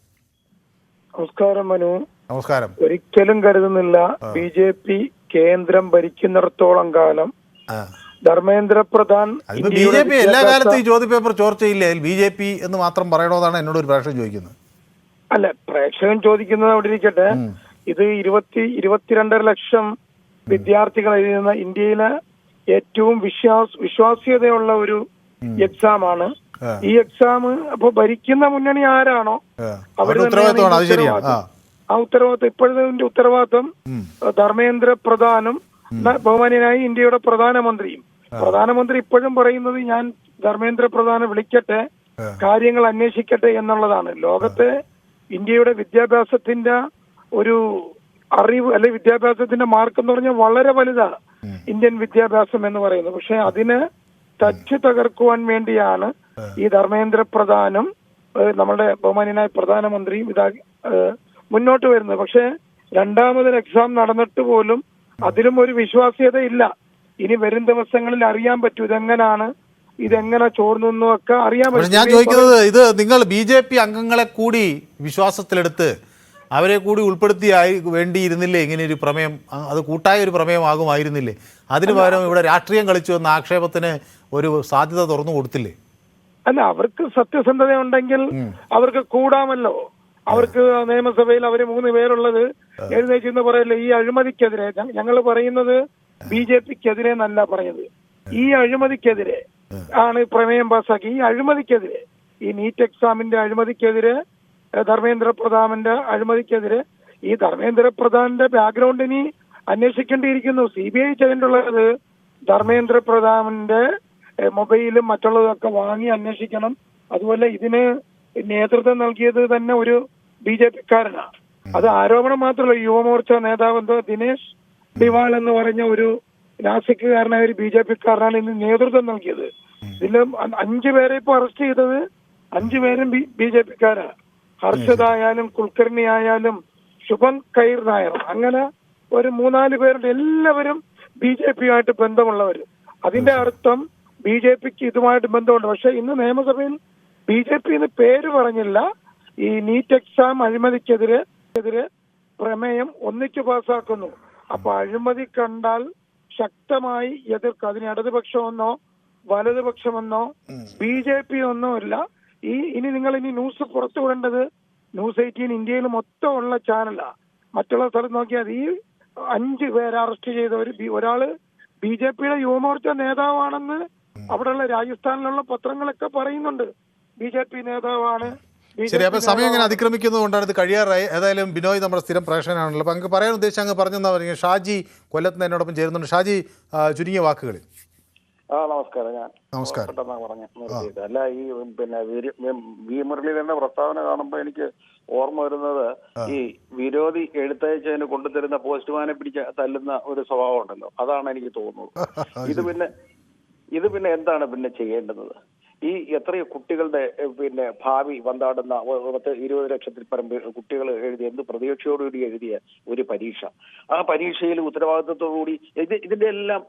നമസ്കാരം മനു. നമസ്കാരം. ഒരിക്കലും കരുതുന്നില്ല. BJP കേന്ദ്രം ഭരിക്കുന്നിടത്തോളം കാലം ധർമ്മേന്ദ്ര പ്രധാൻ BJP എല്ലാ കാലത്തും ഈ ചോദ്യപേപ്പർ ചോർച്ചയില്ലേ? BJP എന്ന് മാത്രം പറയണമെന്നാണ് എന്നോട് ഒരു പ്രേക്ഷകൻ ചോദിക്കുന്നത്. അല്ല, പ്രേക്ഷകൻ ചോദിക്കുന്നത് അവിടെ ഇരിക്കട്ടെ. ഇത് 22 ലക്ഷം വിദ്യാർത്ഥികൾ എഴുതുന്ന ഇന്ത്യയിലെ ഏറ്റവും വിശ്വാസ്യതയുള്ള ഒരു എക്സാമാണ്. ഈ എക്സാം അപ്പൊ ഭരിക്കുന്ന മുന്നണി ആരാണോ അവർ ആ ഉത്തരവാദിത്വം ഇപ്പോഴത്തെ ഉത്തരവാദിത്വം ധർമ്മേന്ദ്ര പ്രധാനും ബഹുമാന്യനായി ഇന്ത്യയുടെ പ്രധാനമന്ത്രിയും. പ്രധാനമന്ത്രി ഇപ്പോഴും പറയുന്നത് ഞാൻ ധർമ്മേന്ദ്ര പ്രധാനെ വിളിക്കട്ടെ, കാര്യങ്ങൾ അന്വേഷിക്കട്ടെ എന്നുള്ളതാണ്. ലോകത്തെ ഇന്ത്യയുടെ വിദ്യാഭ്യാസത്തിന്റെ ഒരു അറിവ് അല്ലെ വിദ്യാഭ്യാസത്തിന്റെ മാർക്ക് എന്ന് പറഞ്ഞാൽ വളരെ വലുതാണ് ഇന്ത്യൻ വിദ്യാഭ്യാസം എന്ന് പറയുന്നത്. പക്ഷെ അതിന് തച്ച് തകർക്കുവാൻ വേണ്ടിയാണ് ഈ ധർമ്മേന്ദ്ര പ്രധാനും നമ്മുടെ ബഹുമാന്യനായ പ്രധാനമന്ത്രിയും മുന്നോട്ട് വരുന്നത്. പക്ഷെ രണ്ടാമതൊരു എക്സാം നടന്നിട്ട് പോലും അതിലും ഒരു വിശ്വാസ്യത ഇല്ല. ഇനി വരും ദിവസങ്ങളിൽ അറിയാൻ പറ്റൂ ഇതെങ്ങനെ ചോർന്നു ഒക്കെ അറിയാൻ പറ്റും. ഞാൻ ചോദിക്കുന്നത്, ഇത് നിങ്ങൾ BJP അംഗങ്ങളെ കൂടി വിശ്വാസത്തിലെടുത്ത് അവരെ കൂടി ഉൾപ്പെടുത്തി വേണ്ടിയിരുന്നില്ലേ ഇങ്ങനെ ഒരു പ്രമേയം? അത് കൂട്ടായ ഒരു പ്രമേയമാകുമായിരുന്നില്ലേ? അതിന് പകരം ഇവിടെ രാഷ്ട്രീയം കളിച്ചു എന്ന ആക്ഷേപത്തിന് ഒരു സാധ്യത തുറന്നു കൊടുത്തില്ലേ? അല്ല, അവർക്ക് സത്യസന്ധത ഉണ്ടെങ്കിൽ അവർക്ക് കൂടാമല്ലോ. അവർക്ക് നിയമസഭയിൽ അവര് 3 പേരുള്ളത് എഴുന്നേച്ചെന്ന് പറയല്ലേ. ഈ അഴിമതിക്കെതിരെ ഞങ്ങൾ പറയുന്നത് BJPക്കെതിരെ എന്നല്ല പറയുന്നത്. ഈ അഴിമതിക്കെതിരെ ആണ് പ്രമേയം പാസാക്കി. ഈ അഴിമതിക്കെതിരെ, ഈ നീറ്റ് എക്സാമിന്റെ അഴിമതിക്കെതിരെ, ധർമ്മേന്ദ്ര പ്രധാന്റെ അഴിമതിക്കെതിരെ, ഈ ധർമ്മേന്ദ്ര പ്രധാന്റെ ബാക്ക്ഗ്രൗണ്ട് ഇനി അന്വേഷിക്കേണ്ടിയിരിക്കുന്നു. CBI ചെയ്യേണ്ടുള്ളത് ധർമ്മേന്ദ്ര പ്രധാന്റെ മൊബൈലും മറ്റുള്ളതൊക്കെ വാങ്ങി അന്വേഷിക്കണം. അതുപോലെ ഇതിന് നേതൃത്വം നൽകിയത് തന്നെ ഒരു BJPക്കാരനാണ്. അത് ആരോപണം മാത്രമല്ല. യുവമോർച്ച നേതാവ് ദിനേശ് ഡിവാൾ എന്ന് പറഞ്ഞ ഒരു നാസിക്കുകാരനായ ഒരു BJPക്കാരനാണ് ഇന്ന് നേതൃത്വം നൽകിയത്. ഇതിൽ 5 പേരെ ഇപ്പൊ അറസ്റ്റ് ചെയ്തത്. 5 പേരും BJPക്കാരാണ്. ഹർഷദ് ആയാലും കുൽക്കർണി ആയാലും ശുഭൻ കൈർ നായർ, അങ്ങനെ ഒരു 3-4 പേരുടെ എല്ലാവരും BJPയുമായിട്ട് ബന്ധമുള്ളവർ. അതിന്റെ അർത്ഥം BJPക്ക് ഇതുമായിട്ട് ബന്ധമുണ്ട്. പക്ഷെ ഇന്ന് നിയമസഭയിൽ BJP എന്ന് പേര് പറഞ്ഞില്ല. ഈ നീറ്റ് എക്സാം അഴിമതിക്കെതിരെ പ്രമേയം ഒന്നിച്ചു പാസ്സാക്കുന്നു. അപ്പൊ അഴിമതി കണ്ടാൽ ശക്തമായി എതിർക്കും. അതിന് ഇടതുപക്ഷമെന്നോ വലതുപക്ഷമെന്നോ BJP ഒന്നോ ഇല്ല. ഇനി ന്യൂസ് പുറത്തു വിടേണ്ടത് ന്യൂസ് 18 ഇന്ത്യയിൽ മൊത്തം ഉള്ള ചാനലാ. മറ്റുള്ള സ്ഥലത്ത് നോക്കിയാൽ ഈ 5 പേരെ അറസ്റ്റ് ചെയ്തവർ, ഒരാള് BJPയുടെ യുവമോർച്ച നേതാവാണെന്ന് അവിടെയുള്ള രാജസ്ഥാനിലുള്ള പത്രങ്ങളൊക്കെ പറയുന്നുണ്ട്. BJP നേതാവാണ്. ശരി, അപ്പോൾ സമയം ഇങ്ങനെ അതിക്രമിക്കുന്നത് കൊണ്ടാണ് ഇത് കഴിയാറായി. ഏതായാലും ബിനോയ് നമ്മുടെ സ്ഥിരം പ്രേക്ഷകനാണല്ലോ, അപ്പോൾ അങ്ങ് പറയാൻ ഉദ്ദേശിച്ച് അങ്ങ് പറഞ്ഞെന്നാ പറയുക. ഷാജി കൊല്ലത്ത് എന്നോടൊപ്പം ചേരുന്നുണ്ട്. ഷാജി, ചുരുങ്ങിയ വാക്കുകളിൽ. നമസ്കാരം. ഞാൻ പെട്ടെന്ന് പറഞ്ഞു. അല്ല, ഈ പിന്നെ വി മുരളീധരന്റെ പ്രസ്താവന കാണുമ്പോൾ എനിക്ക് ഓർമ്മ വരുന്നത് ഈ വിരോധി എഴുത്തയച്ചതിന് കൊണ്ടുതരുന്ന പോസ്റ്റ്മാനെ പിടിച്ച് തല്ലുന്ന ഒരു സ്വഭാവം ഉണ്ടല്ലോ, അതാണ് എനിക്ക് തോന്നുന്നത്. ഇത് പിന്നെ എന്താണ് പിന്നെ ചെയ്യേണ്ടുന്നത്? ഈ എത്രയോ കുട്ടികളുടെ പിന്നെ ഭാവി വന്നാടുന്ന 20 ലക്ഷത്തിൽ പരം കുട്ടികൾ എഴുതിയ, എന്ത് പ്രതീക്ഷയോടുകൂടി എഴുതിയ ഒരു പരീക്ഷ, ആ പരീക്ഷയിൽ ഉത്തരവാദിത്വത്തോടുകൂടി ഇതിന്റെ എല്ലാം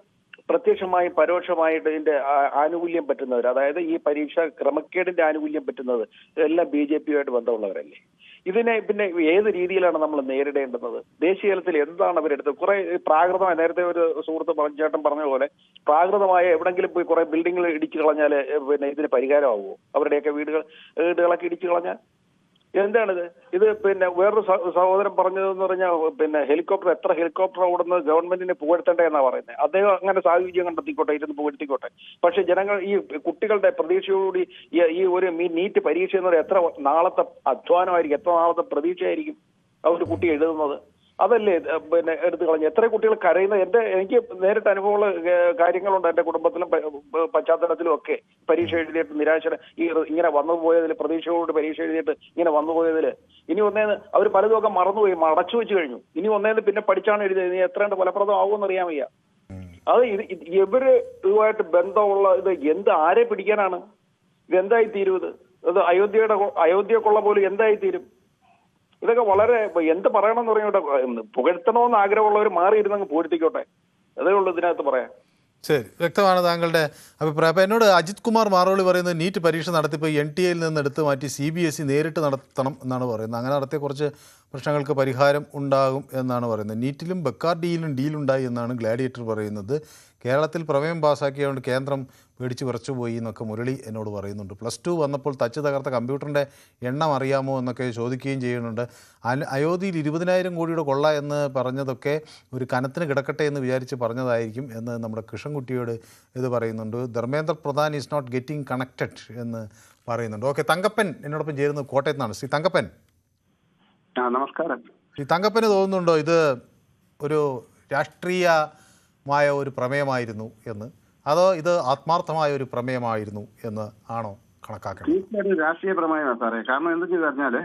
പ്രത്യക്ഷമായും പരോക്ഷമായിട്ട് ഇതിന്റെ ആനുകൂല്യം പറ്റുന്നവർ, അതായത് ഈ പരീക്ഷ ക്രമക്കേടിന്റെ ആനുകൂല്യം പറ്റുന്നത് എല്ലാം BJPയുമായിട്ട് ബന്ധമുള്ളവരല്ലേ? ഇതിനെ പിന്നെ ഏത് രീതിയിലാണ് നമ്മൾ നേരിടേണ്ടുന്നത്? ദേശീയ തലത്തിൽ എന്താണ് അവരെടുത്തത്? കുറെ പ്രാകൃതമായ, നേരത്തെ ഒരു സുഹൃത്ത് ചേട്ടൻ പറഞ്ഞ പോലെ, പ്രാകൃതമായ എവിടെങ്കിലും പോയി കുറെ ബിൽഡിങ്ങുകൾ ഇടിച്ചു കളഞ്ഞാൽ പിന്നെ ഇതിന് പരിഹാരമാവുമോ? അവരുടെയൊക്കെ വീടുകളൊക്കെ ഇടിച്ചു കളഞ്ഞാൽ എന്താണിത്? ഇത് പിന്നെ വേറൊരു സഹോദരൻ പറഞ്ഞതെന്ന് പറഞ്ഞാൽ, പിന്നെ എത്ര ഹെലികോപ്റ്റർ ഓടുന്നത് ഗവൺമെന്റിനെ പുകഴ്ത്തേണ്ടേ എന്നാ പറയുന്നത്. അദ്ദേഹം അങ്ങനെ സാഹചര്യം കണ്ടെത്തിക്കോട്ടെ, ഇരുന്ന് പുകഴ്ത്തിക്കോട്ടെ. പക്ഷെ ജനങ്ങൾ, ഈ കുട്ടികളുടെ പ്രതീക്ഷയോടുകൂടി ഈ ഒരു നീറ്റ് പരീക്ഷ എന്ന് പറയുന്നത് എത്ര നാളത്തെ അധ്വാനമായിരിക്കും, എത്ര നാളത്തെ പ്രതീക്ഷയായിരിക്കും ആ ഒരു കുട്ടി എഴുതുന്നത്. അതല്ലേ പിന്നെ എടുത്തു കളഞ്ഞു. എത്ര കുട്ടികൾ കരയുന്നത്? എനിക്ക് നേരിട്ട് അനുഭവമുള്ള കാര്യങ്ങളുണ്ട്. എന്റെ കുടുംബത്തിലും പശ്ചാത്തലത്തിലും ഒക്കെ പരീക്ഷ എഴുതിയിട്ട് ഇങ്ങനെ വന്നു പോയതിൽ, പ്രതീക്ഷയോട് പരീക്ഷ എഴുതിയിട്ട് ഇങ്ങനെ വന്നു പോയതിൽ, ഇനി ഒന്നേന്ന് അവർ പലതുമൊക്കെ മറന്നുപോയി, അടച്ചു വെച്ച് കഴിഞ്ഞു. ഇനി ഒന്നേന്ന് പിന്നെ പഠിച്ചാണ് എഴുതിയത്. ഇനി എത്രണ്ട് ഫലപ്രദം ആവുമെന്ന് അറിയാൻ വയ്യ. അത് ഇവര് ഇതുമായിട്ട് ബന്ധമുള്ള ഇത് ആരെ പിടിക്കാനാണ്? ഇതെന്തായി തീരും? ഇത് അയോധ്യക്കുള്ള പോലും എന്തായി തീരും? ഇതൊക്കെ വളരെ എന്ത് പറയണമെന്ന് പറഞ്ഞോട്ടെ. പുകഴ്ത്തണമെന്ന് ആഗ്രഹമുള്ളവർ മാറിയിരുന്നങ്ങ് പൂഴ്ത്തിക്കോട്ടെ. അതേ ഉള്ളൂ ഇതിനകത്ത് പറയാൻ. ശരി, വ്യക്തമാണ് താങ്കളുടെ അഭിപ്രായം. അപ്പോൾ എന്നോട് അജിത് കുമാർ മാറോളി പറയുന്നത് നീറ്റ് പരീക്ഷ നടത്തിപ്പോൾ NTA-യിൽ നിന്ന് എടുത്ത് മാറ്റി CBSE നേരിട്ട് നടത്തണം എന്നാണ് പറയുന്നത്. അങ്ങനെ നടത്തിയ കുറച്ച് പ്രശ്നങ്ങൾക്ക് പരിഹാരം ഉണ്ടാകും എന്നാണ് പറയുന്നത്. നീറ്റിലും ബക്കാർഡിയിലും ഡീലുണ്ടായി എന്നാണ് ഗ്ലാഡിയേറ്റർ പറയുന്നത്. കേരളത്തിൽ പ്രമേയം പാസ്സാക്കിയതുകൊണ്ട് കേന്ദ്രം പേടിച്ച് വിറച്ചുപോയി എന്നൊക്കെ മുരളി എന്നോട് പറയുന്നുണ്ട്. +2 വന്നപ്പോൾ തച്ച് തകർത്ത കമ്പ്യൂട്ടറിൻ്റെ എണ്ണം അറിയാമോ എന്നൊക്കെ ചോദിക്കുകയും ചെയ്യുന്നുണ്ട്. അയോധ്യയിൽ 20,000 കോടിയുടെ കൊള്ള എന്ന് പറഞ്ഞതൊക്കെ ഒരു കനത്തിന് കിടക്കട്ടെ എന്ന് വിചാരിച്ച് പറഞ്ഞതായിരിക്കും എന്ന് നമ്മുടെ കൃഷ്ണൻകുട്ടിയോട് ഇത് പറയുന്നുണ്ട്. Dharmendra Pradhan is not getting connected എന്ന് പറയുന്നുണ്ട്. ഓക്കെ, തങ്കപ്പൻ എന്നോടൊപ്പം ചേരുന്നത് കോട്ടയത്ത് നിന്നാണ്. ശ്രീ തങ്കപ്പൻ. നമസ്കാരം. ശ്രീ തങ്കപ്പന് തോന്നുന്നുണ്ടോ ഇത് ഒരു രാഷ്ട്രീയമായ ഒരു പ്രമേയമായിരുന്നു എന്ന്, അതോ ഇത് ആത്മാർത്ഥമായ ഒരു പ്രമേയമായിരുന്നു എന്ന് ആണോ കണക്കാക്കുന്നത്? തീർച്ചയായിട്ടും രാഷ്ട്രീയ പ്രമേയമാണ് സാറേ. കാരണം എന്താ പറഞ്ഞാല്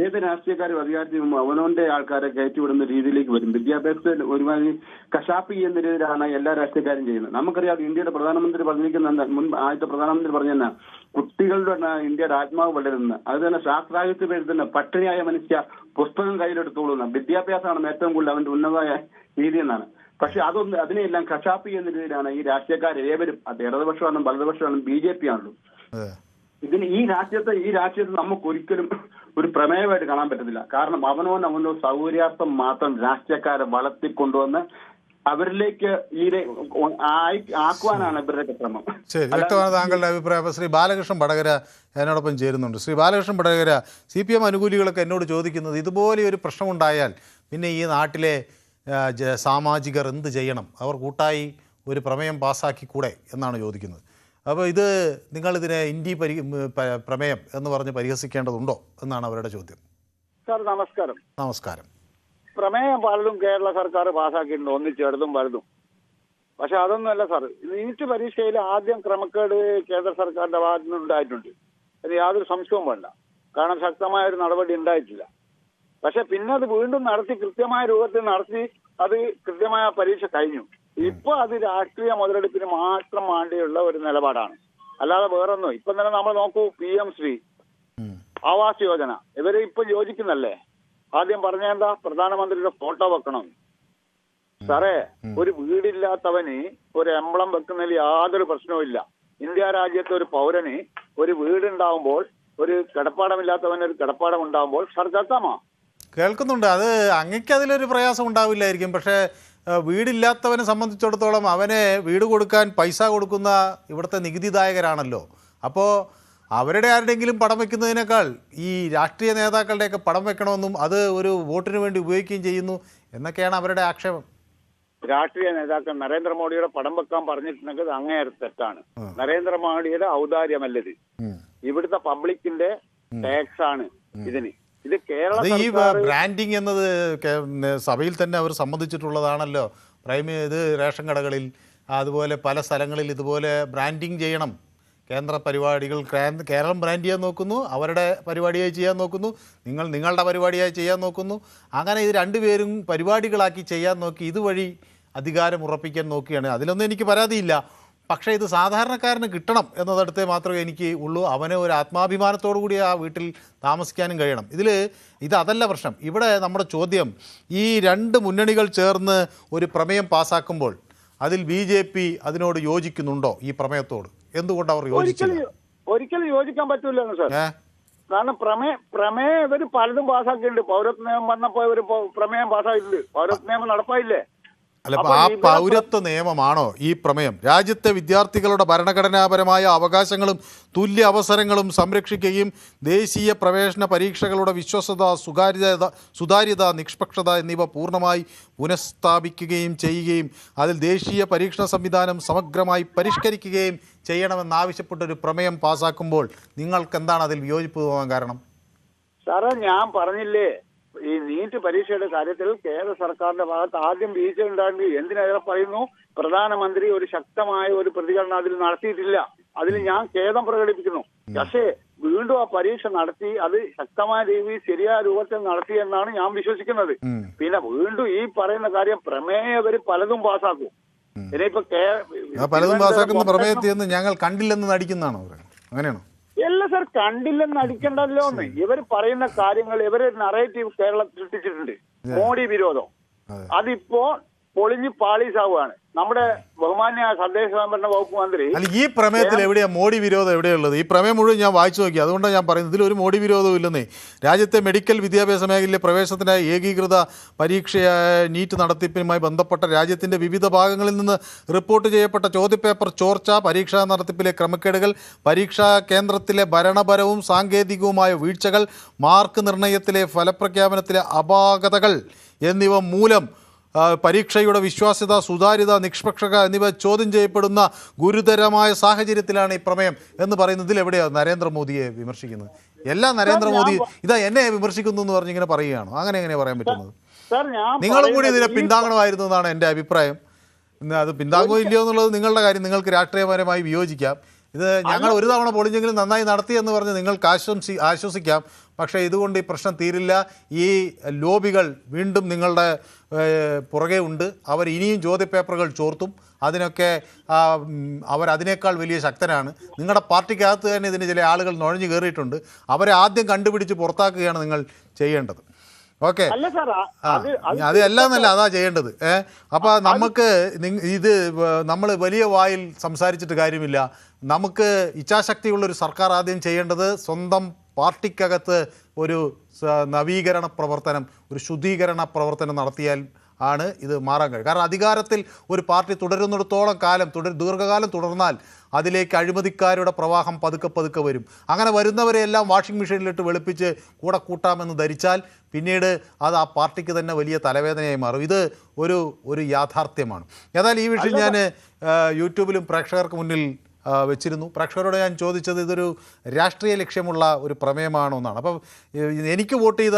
ഏത് രാഷ്ട്രീയക്കാരും അധികാരത്തിൽ അവനവന്റെ ആൾക്കാരെ കയറ്റിവിടുന്ന രീതിയിലേക്ക് വരും. വിദ്യാഭ്യാസത്തിൽ ഒരുമാതിരി കശാപ്പ് ചെയ്യുന്ന രീതിയിലാണ് എല്ലാ രാഷ്ട്രീയക്കാരും ചെയ്യുന്നത്. നമുക്കറിയാം, ഇന്ത്യയുടെ പ്രധാനമന്ത്രി പറഞ്ഞിരിക്കുന്ന ആദ്യത്തെ പ്രധാനമന്ത്രി പറഞ്ഞ കുട്ടികളുടെ ഇന്ത്യയുടെ ആത്മാവ് വളരുന്നത്. അത് തന്നെ ശാസ്ത്രായുധ പേരിൽ തന്നെ പട്ടിണിയായ മനുഷ്യ പുസ്തകം കയ്യിലെടുത്തോളുന്ന വിദ്യാഭ്യാസമാണ് ഏറ്റവും കൂടുതൽ അവന്റെ ഉന്നതമായ രീതി എന്നാണ്. പക്ഷെ അതിനെല്ലാം കശാപ്പ് ചെയ്യുന്ന രീതിയിലാണ് ഈ രാഷ്ട്രീയക്കാർ ഏവരും. അത് ഇടതുപക്ഷമാണ്, വലതുപക്ഷമാണ്, BJP ആണല്ലോ. ഈ രാഷ്ട്രീയത്തെ നമുക്ക് ഒരിക്കലും ഒരു പ്രമേയമായിട്ട് കാണാൻ പറ്റത്തില്ല. കാരണം അവനോ സൗകര്യാർത്ഥം മാത്രം രാഷ്ട്രീയക്കാരെ വളർത്തിക്കൊണ്ടുവന്ന് അവരിലേക്ക് ആക്കുവാനാണ് ഇവരുടെ ശ്രമം. ശരി, വ്യക്തമാണ് താങ്കളുടെ അഭിപ്രായം. അപ്പോൾ ശ്രീ ബാലകൃഷ്ണൻ വടകര എന്നോടൊപ്പം ചേരുന്നുണ്ട്. ശ്രീ ബാലകൃഷ്ണൻ വടകര, CPM അനുകൂലികളൊക്കെ എന്നോട് ചോദിക്കുന്നത്, ഇതുപോലെ ഒരു പ്രശ്നമുണ്ടായാൽ പിന്നെ ഈ നാട്ടിലെ സാമാജികർ എന്ത് ചെയ്യണം? അവർ കൂട്ടായി ഒരു പ്രമേയം പാസ്സാക്കിക്കൂടെ എന്നാണ് ചോദിക്കുന്നത്. അപ്പോൾ ഇത് നിങ്ങളിതിനെ പ്രമേയം എന്ന് പറഞ്ഞ് പരിഹസിക്കേണ്ടതുണ്ടോ എന്നാണ് അവരുടെ ചോദ്യം. സാർ നമസ്കാരം. നമസ്കാരം. പ്രമേയം പലതും കേരള സർക്കാർ പാസ്സാക്കിയിട്ടുണ്ട്, ഒന്നിച്ചെടുത്തും പലതും. പക്ഷെ അതൊന്നുമല്ല സാർ. നീറ്റ് പരീക്ഷയിൽ ആദ്യം ക്രമക്കേട് കേന്ദ്ര സർക്കാരിന്റെ ഭാഗത്തു നിന്ന് ഉണ്ടായിട്ടുണ്ട്. അത് യാതൊരു സംശയവും വേണ്ട. കാരണം ശക്തമായ ഒരു നടപടി ഉണ്ടായിട്ടില്ല. പക്ഷെ പിന്നെ അത് വീണ്ടും നടത്തി, കൃത്യമായ രൂപത്തിൽ നടത്തി, അത് കൃത്യമായ പരീക്ഷ കഴിഞ്ഞു. ഇപ്പൊ അത് രാഷ്ട്രീയ മുതലെടുപ്പിന് മാത്രം വേണ്ടിയുള്ള ഒരു നിലപാടാണ്, അല്ലാതെ വേറൊന്നും. ഇപ്പൊ തന്നെ നമ്മൾ നോക്കൂ, PM ശ്രീ ആവാസ് യോജന ഇവര് ഇപ്പൊ യോജിക്കുന്നല്ലേ. ആദ്യം പറഞ്ഞെന്താ, പ്രധാനമന്ത്രിയുടെ ഫോട്ടോ വെക്കണം. സാറേ, ഒരു വീടില്ലാത്തവന് ഒരു എംബ്ലം വെക്കുന്നതിൽ യാതൊരു പ്രശ്നവും ഇല്ല. ഇന്ത്യ രാജ്യത്തെ ഒരു പൗരന് ഒരു വീടുണ്ടാവുമ്പോൾ, ഒരു കിടപ്പാടമില്ലാത്തവന് ഒരു കിടപ്പാടം ഉണ്ടാവുമ്പോൾ സർക്കാർ കേൾക്കുന്നുണ്ട്. അത് അങ്ങക്ക് അതിലൊരു പ്രയാസം ഉണ്ടാവില്ലായിരിക്കും. പക്ഷേ വീടില്ലാത്തവനെ സംബന്ധിച്ചിടത്തോളം അവനെ വീട് കൊടുക്കാൻ പൈസ കൊടുക്കുന്ന ഇവിടുത്തെ നികുതിദായകരാണല്ലോ. അപ്പോൾ അവരുടെ ആരുടെയെങ്കിലും പടം വെക്കുന്നതിനേക്കാൾ ഈ രാഷ്ട്രീയ നേതാക്കളുടെയൊക്കെ പടം വെക്കണമെന്നും അത് ഒരു വോട്ടിന് വേണ്ടി ഉപയോഗിക്കുകയും ചെയ്യുന്നു എന്നൊക്കെയാണ് അവരുടെ ആക്ഷേപം. രാഷ്ട്രീയ നേതാക്കൾ നരേന്ദ്രമോദിയുടെ പടം വെക്കാൻ പറഞ്ഞിട്ടുണ്ടെങ്കിൽ അത് അങ്ങേയറ്റം തെറ്റാണ്. നരേന്ദ്രമോദിയുടെ ഔദാര്യമല്ലത്, ഇവിടുത്തെ പബ്ലിക്കിന്റെ ടാക്സ് ആണ് ഇതിന്. ഇത് കേരള ഈ ബ്രാൻഡിങ് എന്നത് സഭയിൽ തന്നെ അവർ സമ്മതിച്ചിട്ടുള്ളതാണല്ലോ. ഇത് റേഷൻ കടകളിൽ അതുപോലെ പല സ്ഥലങ്ങളിൽ ഇതുപോലെ ബ്രാൻഡിങ് ചെയ്യണം. കേന്ദ്ര പരിപാടികൾ കേരളം ബ്രാൻഡ് ചെയ്യാൻ നോക്കുന്നു, അവരുടെ പരിപാടിയായി ചെയ്യാൻ നോക്കുന്നു, നിങ്ങളുടെ പരിപാടിയായി ചെയ്യാൻ നോക്കുന്നു. അങ്ങനെ ഇത് രണ്ടുപേരും പരിപാടികളാക്കി ചെയ്യാൻ നോക്കി ഇതുവഴി അധികാരം ഉറപ്പിക്കാൻ നോക്കുകയാണ്. അതിലൊന്നും എനിക്ക് പരാതിയില്ല. പക്ഷേ ഇത് സാധാരണക്കാരന് കിട്ടണം എന്നതടുത്തേ മാത്രമേ എനിക്ക് ഉള്ളൂ. അവന് ഒരു ആത്മാഭിമാനത്തോടു കൂടി ആ വീട്ടിൽ താമസിക്കാനും കഴിയണം. ഇതല്ല പ്രശ്നം. ഇവിടെ നമ്മുടെ ചോദ്യം, ഈ രണ്ട് മുന്നണികൾ ചേർന്ന് ഒരു പ്രമേയം പാസ്സാക്കുമ്പോൾ അതിൽ BJP അതിനോട് യോജിക്കുന്നുണ്ടോ? ഈ പ്രമേയത്തോട് എന്തുകൊണ്ട് അവർ യോജിക്കില്ല? ഒരിക്കലും യോജിക്കാൻ പറ്റൂലെന്ന് സാർ. കാരണം പ്രമേയം ഇവർ പലതും പാസ്സാക്കിയിട്ടുണ്ട്. പൗരത്വ നിയമം വന്നപ്പോ ഇവർ പ്രമേയം പാസ്സാക്കിയിട്ടുണ്ട്. പൗരത്വ നിയമം നടപ്പായില്ലേ? അല്ല, ആ പൗരത്വ നിയമമാണോ ഈ പ്രമേയം? രാജ്യത്തെ വിദ്യാർത്ഥികളുടെ ഭരണഘടനാപരമായ അവകാശങ്ങളും തുല്യ അവസരങ്ങളും സംരക്ഷിക്കുകയും ദേശീയ പ്രവേശന പരീക്ഷകളുടെ വിശ്വസത, സുതാര്യത, നിഷ്പക്ഷത എന്നിവ പൂർണ്ണമായി പുനഃസ്ഥാപിക്കുകയും ചെയ്യുകയും അതിൽ ദേശീയ പരീക്ഷണ സംവിധാനം സമഗ്രമായി പരിഷ്കരിക്കുകയും ചെയ്യണമെന്നാവശ്യപ്പെട്ടൊരു പ്രമേയം പാസ്സാക്കുമ്പോൾ നിങ്ങൾക്ക് എന്താണ് അതിൽ വിയോജിപ്പ് തോന്നാൻ കാരണം? സാറേ, ഞാൻ പറഞ്ഞില്ലേ, ഈ നീറ്റ് പരീക്ഷയുടെ കാര്യത്തിൽ കേന്ദ്ര സർക്കാരിന്റെ ഭാഗത്ത് ആദ്യം വീഴ്ച ഉണ്ടായിരുന്നു. എന്തിനേറെ പറയുന്നു, പ്രധാനമന്ത്രി ഒരു ശക്തമായ ഒരു പ്രതികരണം അതിൽ നടത്തിയിട്ടില്ല. അതിൽ ഞാൻ ഖേദം പ്രകടിപ്പിക്കുന്നു. പക്ഷേ വീണ്ടും ആ പരീക്ഷ നടത്തി, അത് ശക്തമായ രീതിയിൽ ശരിയായ രൂപത്തിൽ നടത്തി എന്നാണ് ഞാൻ വിശ്വസിക്കുന്നത്. പിന്നെ വീണ്ടും ഈ പറയുന്ന കാര്യം പ്രമേയം പലതും പാസ്സാക്കും. ഇനിയിപ്പോ പലതും പാസ്സാക്കുന്ന പ്രമേയത്തിൽ ഞങ്ങൾ കണ്ടില്ലെന്ന് നടിക്കുന്നതാണോ? അങ്ങനെയാണോ? എല്ലാ സാർ, കണ്ടില്ലെന്ന് അടിക്കണ്ടല്ലോ എന്ന്. ഇവർ പറയുന്ന കാര്യങ്ങൾ, ഇവര് നറേറ്റീവ് കേരളത്തിൽ സൃഷ്ടിച്ചിട്ടുണ്ട്. മോഡി വിരോധം അതിപ്പോ പൊളിഞ്ഞ് പാളീസാവുകയാണ്. നമ്മുടെ ബഹുമാന്യ തദ്ദേശ സ്വയംഭരണ വകുപ്പ് മന്ത്രി ഈ പ്രമേയത്തിൽ എവിടെയാ മോഡി വിരോധം? എവിടെയുള്ളത്? ഈ പ്രമേയം മുഴുവൻ ഞാൻ വായിച്ചു നോക്കി. അതുകൊണ്ടാണ് ഞാൻ പറയുന്നത് ഇതിലൊരു മോഡി വിരോധവും ഇല്ലെന്നേ. രാജ്യത്തെ മെഡിക്കൽ വിദ്യാഭ്യാസ മേഖലയിലെ പ്രവേശനത്തിനായി ഏകീകൃത പരീക്ഷയായ നീറ്റ് നടത്തിപ്പിനുമായി ബന്ധപ്പെട്ട രാജ്യത്തിൻ്റെ വിവിധ ഭാഗങ്ങളിൽ നിന്ന് റിപ്പോർട്ട് ചെയ്യപ്പെട്ട ചോദ്യപേപ്പർ ചോർച്ച, പരീക്ഷാ നടത്തിപ്പിലെ ക്രമക്കേടുകൾ, പരീക്ഷാ കേന്ദ്രത്തിലെ ഭരണപരവും സാങ്കേതികവുമായ വീഴ്ചകൾ, മാർക്ക് നിർണയത്തിലെ ഫലപ്രഖ്യാപനത്തിലെ അപാകതകൾ എന്നിവ മൂലം പരീക്ഷയുടെ വിശ്വാസ്യത, സുതാര്യത, നിഷ്പക്ഷത എന്നിവ ചോദ്യം ചെയ്യപ്പെടുന്ന ഗുരുതരമായ സാഹചര്യത്തിലാണ് ഈ പ്രമേയം എന്ന് പറയുന്നത്. ഇതിലെവിടെയാണ് നരേന്ദ്രമോദിയെ വിമർശിക്കുന്നത്? എല്ലാം നരേന്ദ്രമോദി എന്നെ വിമർശിക്കുന്നു എന്ന് പറഞ്ഞിങ്ങനെ പറയുകയാണോ? അങ്ങനെ എങ്ങനെയാണ് പറയാൻ പറ്റുന്നത്? നിങ്ങളും കൂടി ഇതിനെ പിന്താങ്ങണമായിരുന്നു എന്നാണ് എൻ്റെ അഭിപ്രായം. അത് പിന്താങ്ങോ ഇല്ലയോ എന്നുള്ളത് നിങ്ങളുടെ കാര്യം. നിങ്ങൾക്ക് രാഷ്ട്രീയപരമായി വിയോജിക്കാം. ഇത് ഞങ്ങൾ ഒരു തവണ പൊളിഞ്ഞെങ്കിലും നന്നായി നടത്തി എന്ന് പറഞ്ഞ് നിങ്ങൾക്ക് ആശ്വസിക്കാം. പക്ഷേ ഇതുകൊണ്ട് ഈ പ്രശ്നം തീരില്ല. ഈ ലോബികൾ വീണ്ടും നിങ്ങളുടെ പുറകെ ഉണ്ട്. അവർ ഇനിയും ചോദ്യപേപ്പറുകൾ ചോർത്തും. അതിനൊക്കെ അവരതിനേക്കാൾ വലിയ ശക്തരാണ്. നിങ്ങളുടെ പാർട്ടിക്കകത്ത് തന്നെ ഇതിന് ചില ആളുകൾ നുഴഞ്ഞു കയറിയിട്ടുണ്ട്. അവരെ ആദ്യം കണ്ടുപിടിച്ച് പുറത്താക്കുകയാണ് നിങ്ങൾ ചെയ്യേണ്ടത്. ഓക്കെ, അത് എല്ലാം എന്നല്ല, അതാ ചെയ്യേണ്ടത്. അപ്പോൾ നമുക്ക് ഇത് നമ്മൾ വലിയ വായിൽ സംസാരിച്ചിട്ട് കാര്യമില്ല. നമുക്ക് ഇച്ഛാശക്തിയുള്ളൊരു സർക്കാർ ആദ്യം ചെയ്യേണ്ടത് സ്വന്തം പാർട്ടിക്കകത്ത് ഒരു നവീകരണ പ്രവർത്തനം, ഒരു ശുദ്ധീകരണ പ്രവർത്തനം നടത്തിയാൽ ആണ് ഇത് മാറാൻ കഴിയും. കാരണം അധികാരത്തിൽ ഒരു പാർട്ടി തുടരുന്നിടത്തോളം കാലം ദീർഘകാലം തുടർന്നാൽ അതിലേക്ക് അഴിമതിക്കാരുടെ പ്രവാഹം പതുക്കെ വരും. അങ്ങനെ വരുന്നവരെയെല്ലാം വാഷിംഗ് മെഷീനിലിട്ട് വെളുപ്പിച്ച് കൂടെ കൂട്ടാമെന്ന് ധരിച്ചാൽ പിന്നീട് അത് ആ പാർട്ടിക്ക് തന്നെ വലിയ തലവേദനയായി മാറും. ഇത് ഒരു യാഥാർത്ഥ്യമാണ്. ഏതായാലും ഈ വിഷയം ഞാൻ യൂട്യൂബിലും പ്രേക്ഷകർക്ക് മുന്നിൽ വെച്ചിരുന്നു. പ്രേക്ഷകരോട് ഞാൻ ചോദിച്ചത് ഇതൊരു രാഷ്ട്രീയ ലക്ഷ്യമുള്ള ഒരു പ്രമേയമാണോ എന്നാണ്. അപ്പം എനിക്ക് വോട്ട് ചെയ്ത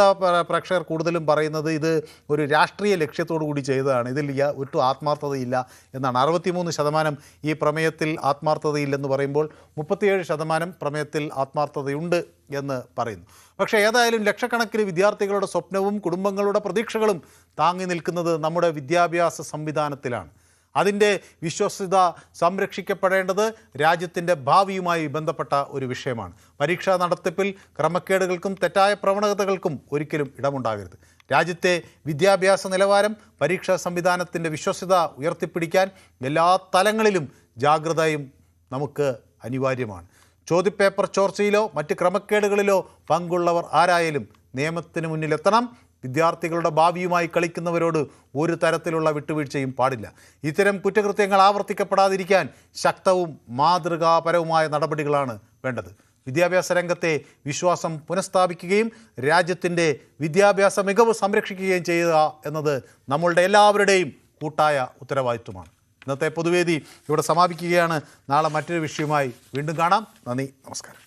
പ്രേക്ഷകർ കൂടുതലും പറയുന്നത് ഇത് ഒരു രാഷ്ട്രീയ ലക്ഷ്യത്തോടു കൂടി ചെയ്തതാണ്, ഇതിൽ ഒട്ടും ആത്മാർത്ഥതയില്ല എന്നാണ്. 63% ഈ പ്രമേയത്തിൽ ആത്മാർത്ഥതയില്ലെന്ന് പറയുമ്പോൾ 37% പ്രമേയത്തിൽ ആത്മാർത്ഥതയുണ്ട് എന്ന് പറയുന്നു. പക്ഷേ ഏതായാലും ലക്ഷക്കണക്കിന് വിദ്യാർത്ഥികളുടെ സ്വപ്നവും കുടുംബങ്ങളുടെ പ്രതീക്ഷകളും താങ്ങി നിൽക്കുന്നത് നമ്മുടെ വിദ്യാഭ്യാസ സംവിധാനത്തിലാണ്. അതിൻ്റെ വിശ്വസ്തത സംരക്ഷിക്കപ്പെടേണ്ടത് രാജ്യത്തിൻ്റെ ഭാവിയുമായി ബന്ധപ്പെട്ട ഒരു വിഷയമാണ്. പരീക്ഷാ നടത്തിപ്പിൽ ക്രമക്കേടുകൾക്കും തെറ്റായ പ്രവണതകൾക്കും ഒരിക്കലും ഇടമുണ്ടാകരുത്. രാജ്യത്തെ വിദ്യാഭ്യാസ നിലവാരം, പരീക്ഷാ സംവിധാനത്തിൻ്റെ വിശ്വസ്തത ഉയർത്തിപ്പിടിക്കാൻ എല്ലാ തലങ്ങളിലും ജാഗ്രതയും നമുക്ക് അനിവാര്യമാണ്. ചോദ്യപേപ്പർ ചോർച്ചയിലോ മറ്റ് ക്രമക്കേടുകളിലോ പങ്കുള്ളവർ ആരായാലും നിയമത്തിന് മുന്നിലെത്തണം. വിദ്യാർത്ഥികളുടെ ഭാവിയുമായി കളിക്കുന്നവരോട് ഒരു തരത്തിലുള്ള വിട്ടുവീഴ്ചയും പാടില്ല. ഇത്തരം കുറ്റകൃത്യങ്ങൾ ആവർത്തിക്കപ്പെടാതിരിക്കാൻ ശക്തവും മാതൃകാപരവുമായ നടപടികളാണ് വേണ്ടത്. വിദ്യാഭ്യാസ രംഗത്തെ വിശ്വാസം പുനഃസ്ഥാപിക്കുകയും രാജ്യത്തിൻ്റെ വിദ്യാഭ്യാസ മികവ് സംരക്ഷിക്കുകയും ചെയ്യുക എന്നത് നമ്മളുടെ എല്ലാവരുടെയും കൂട്ടായ ഉത്തരവാദിത്വമാണ്. ഇന്നത്തെ പൊതുവേദി ഇവിടെ സമാപിക്കുകയാണ്. നാളെ മറ്റൊരു വിഷയവുമായി വീണ്ടും കാണാം. നന്ദി, നമസ്കാരം.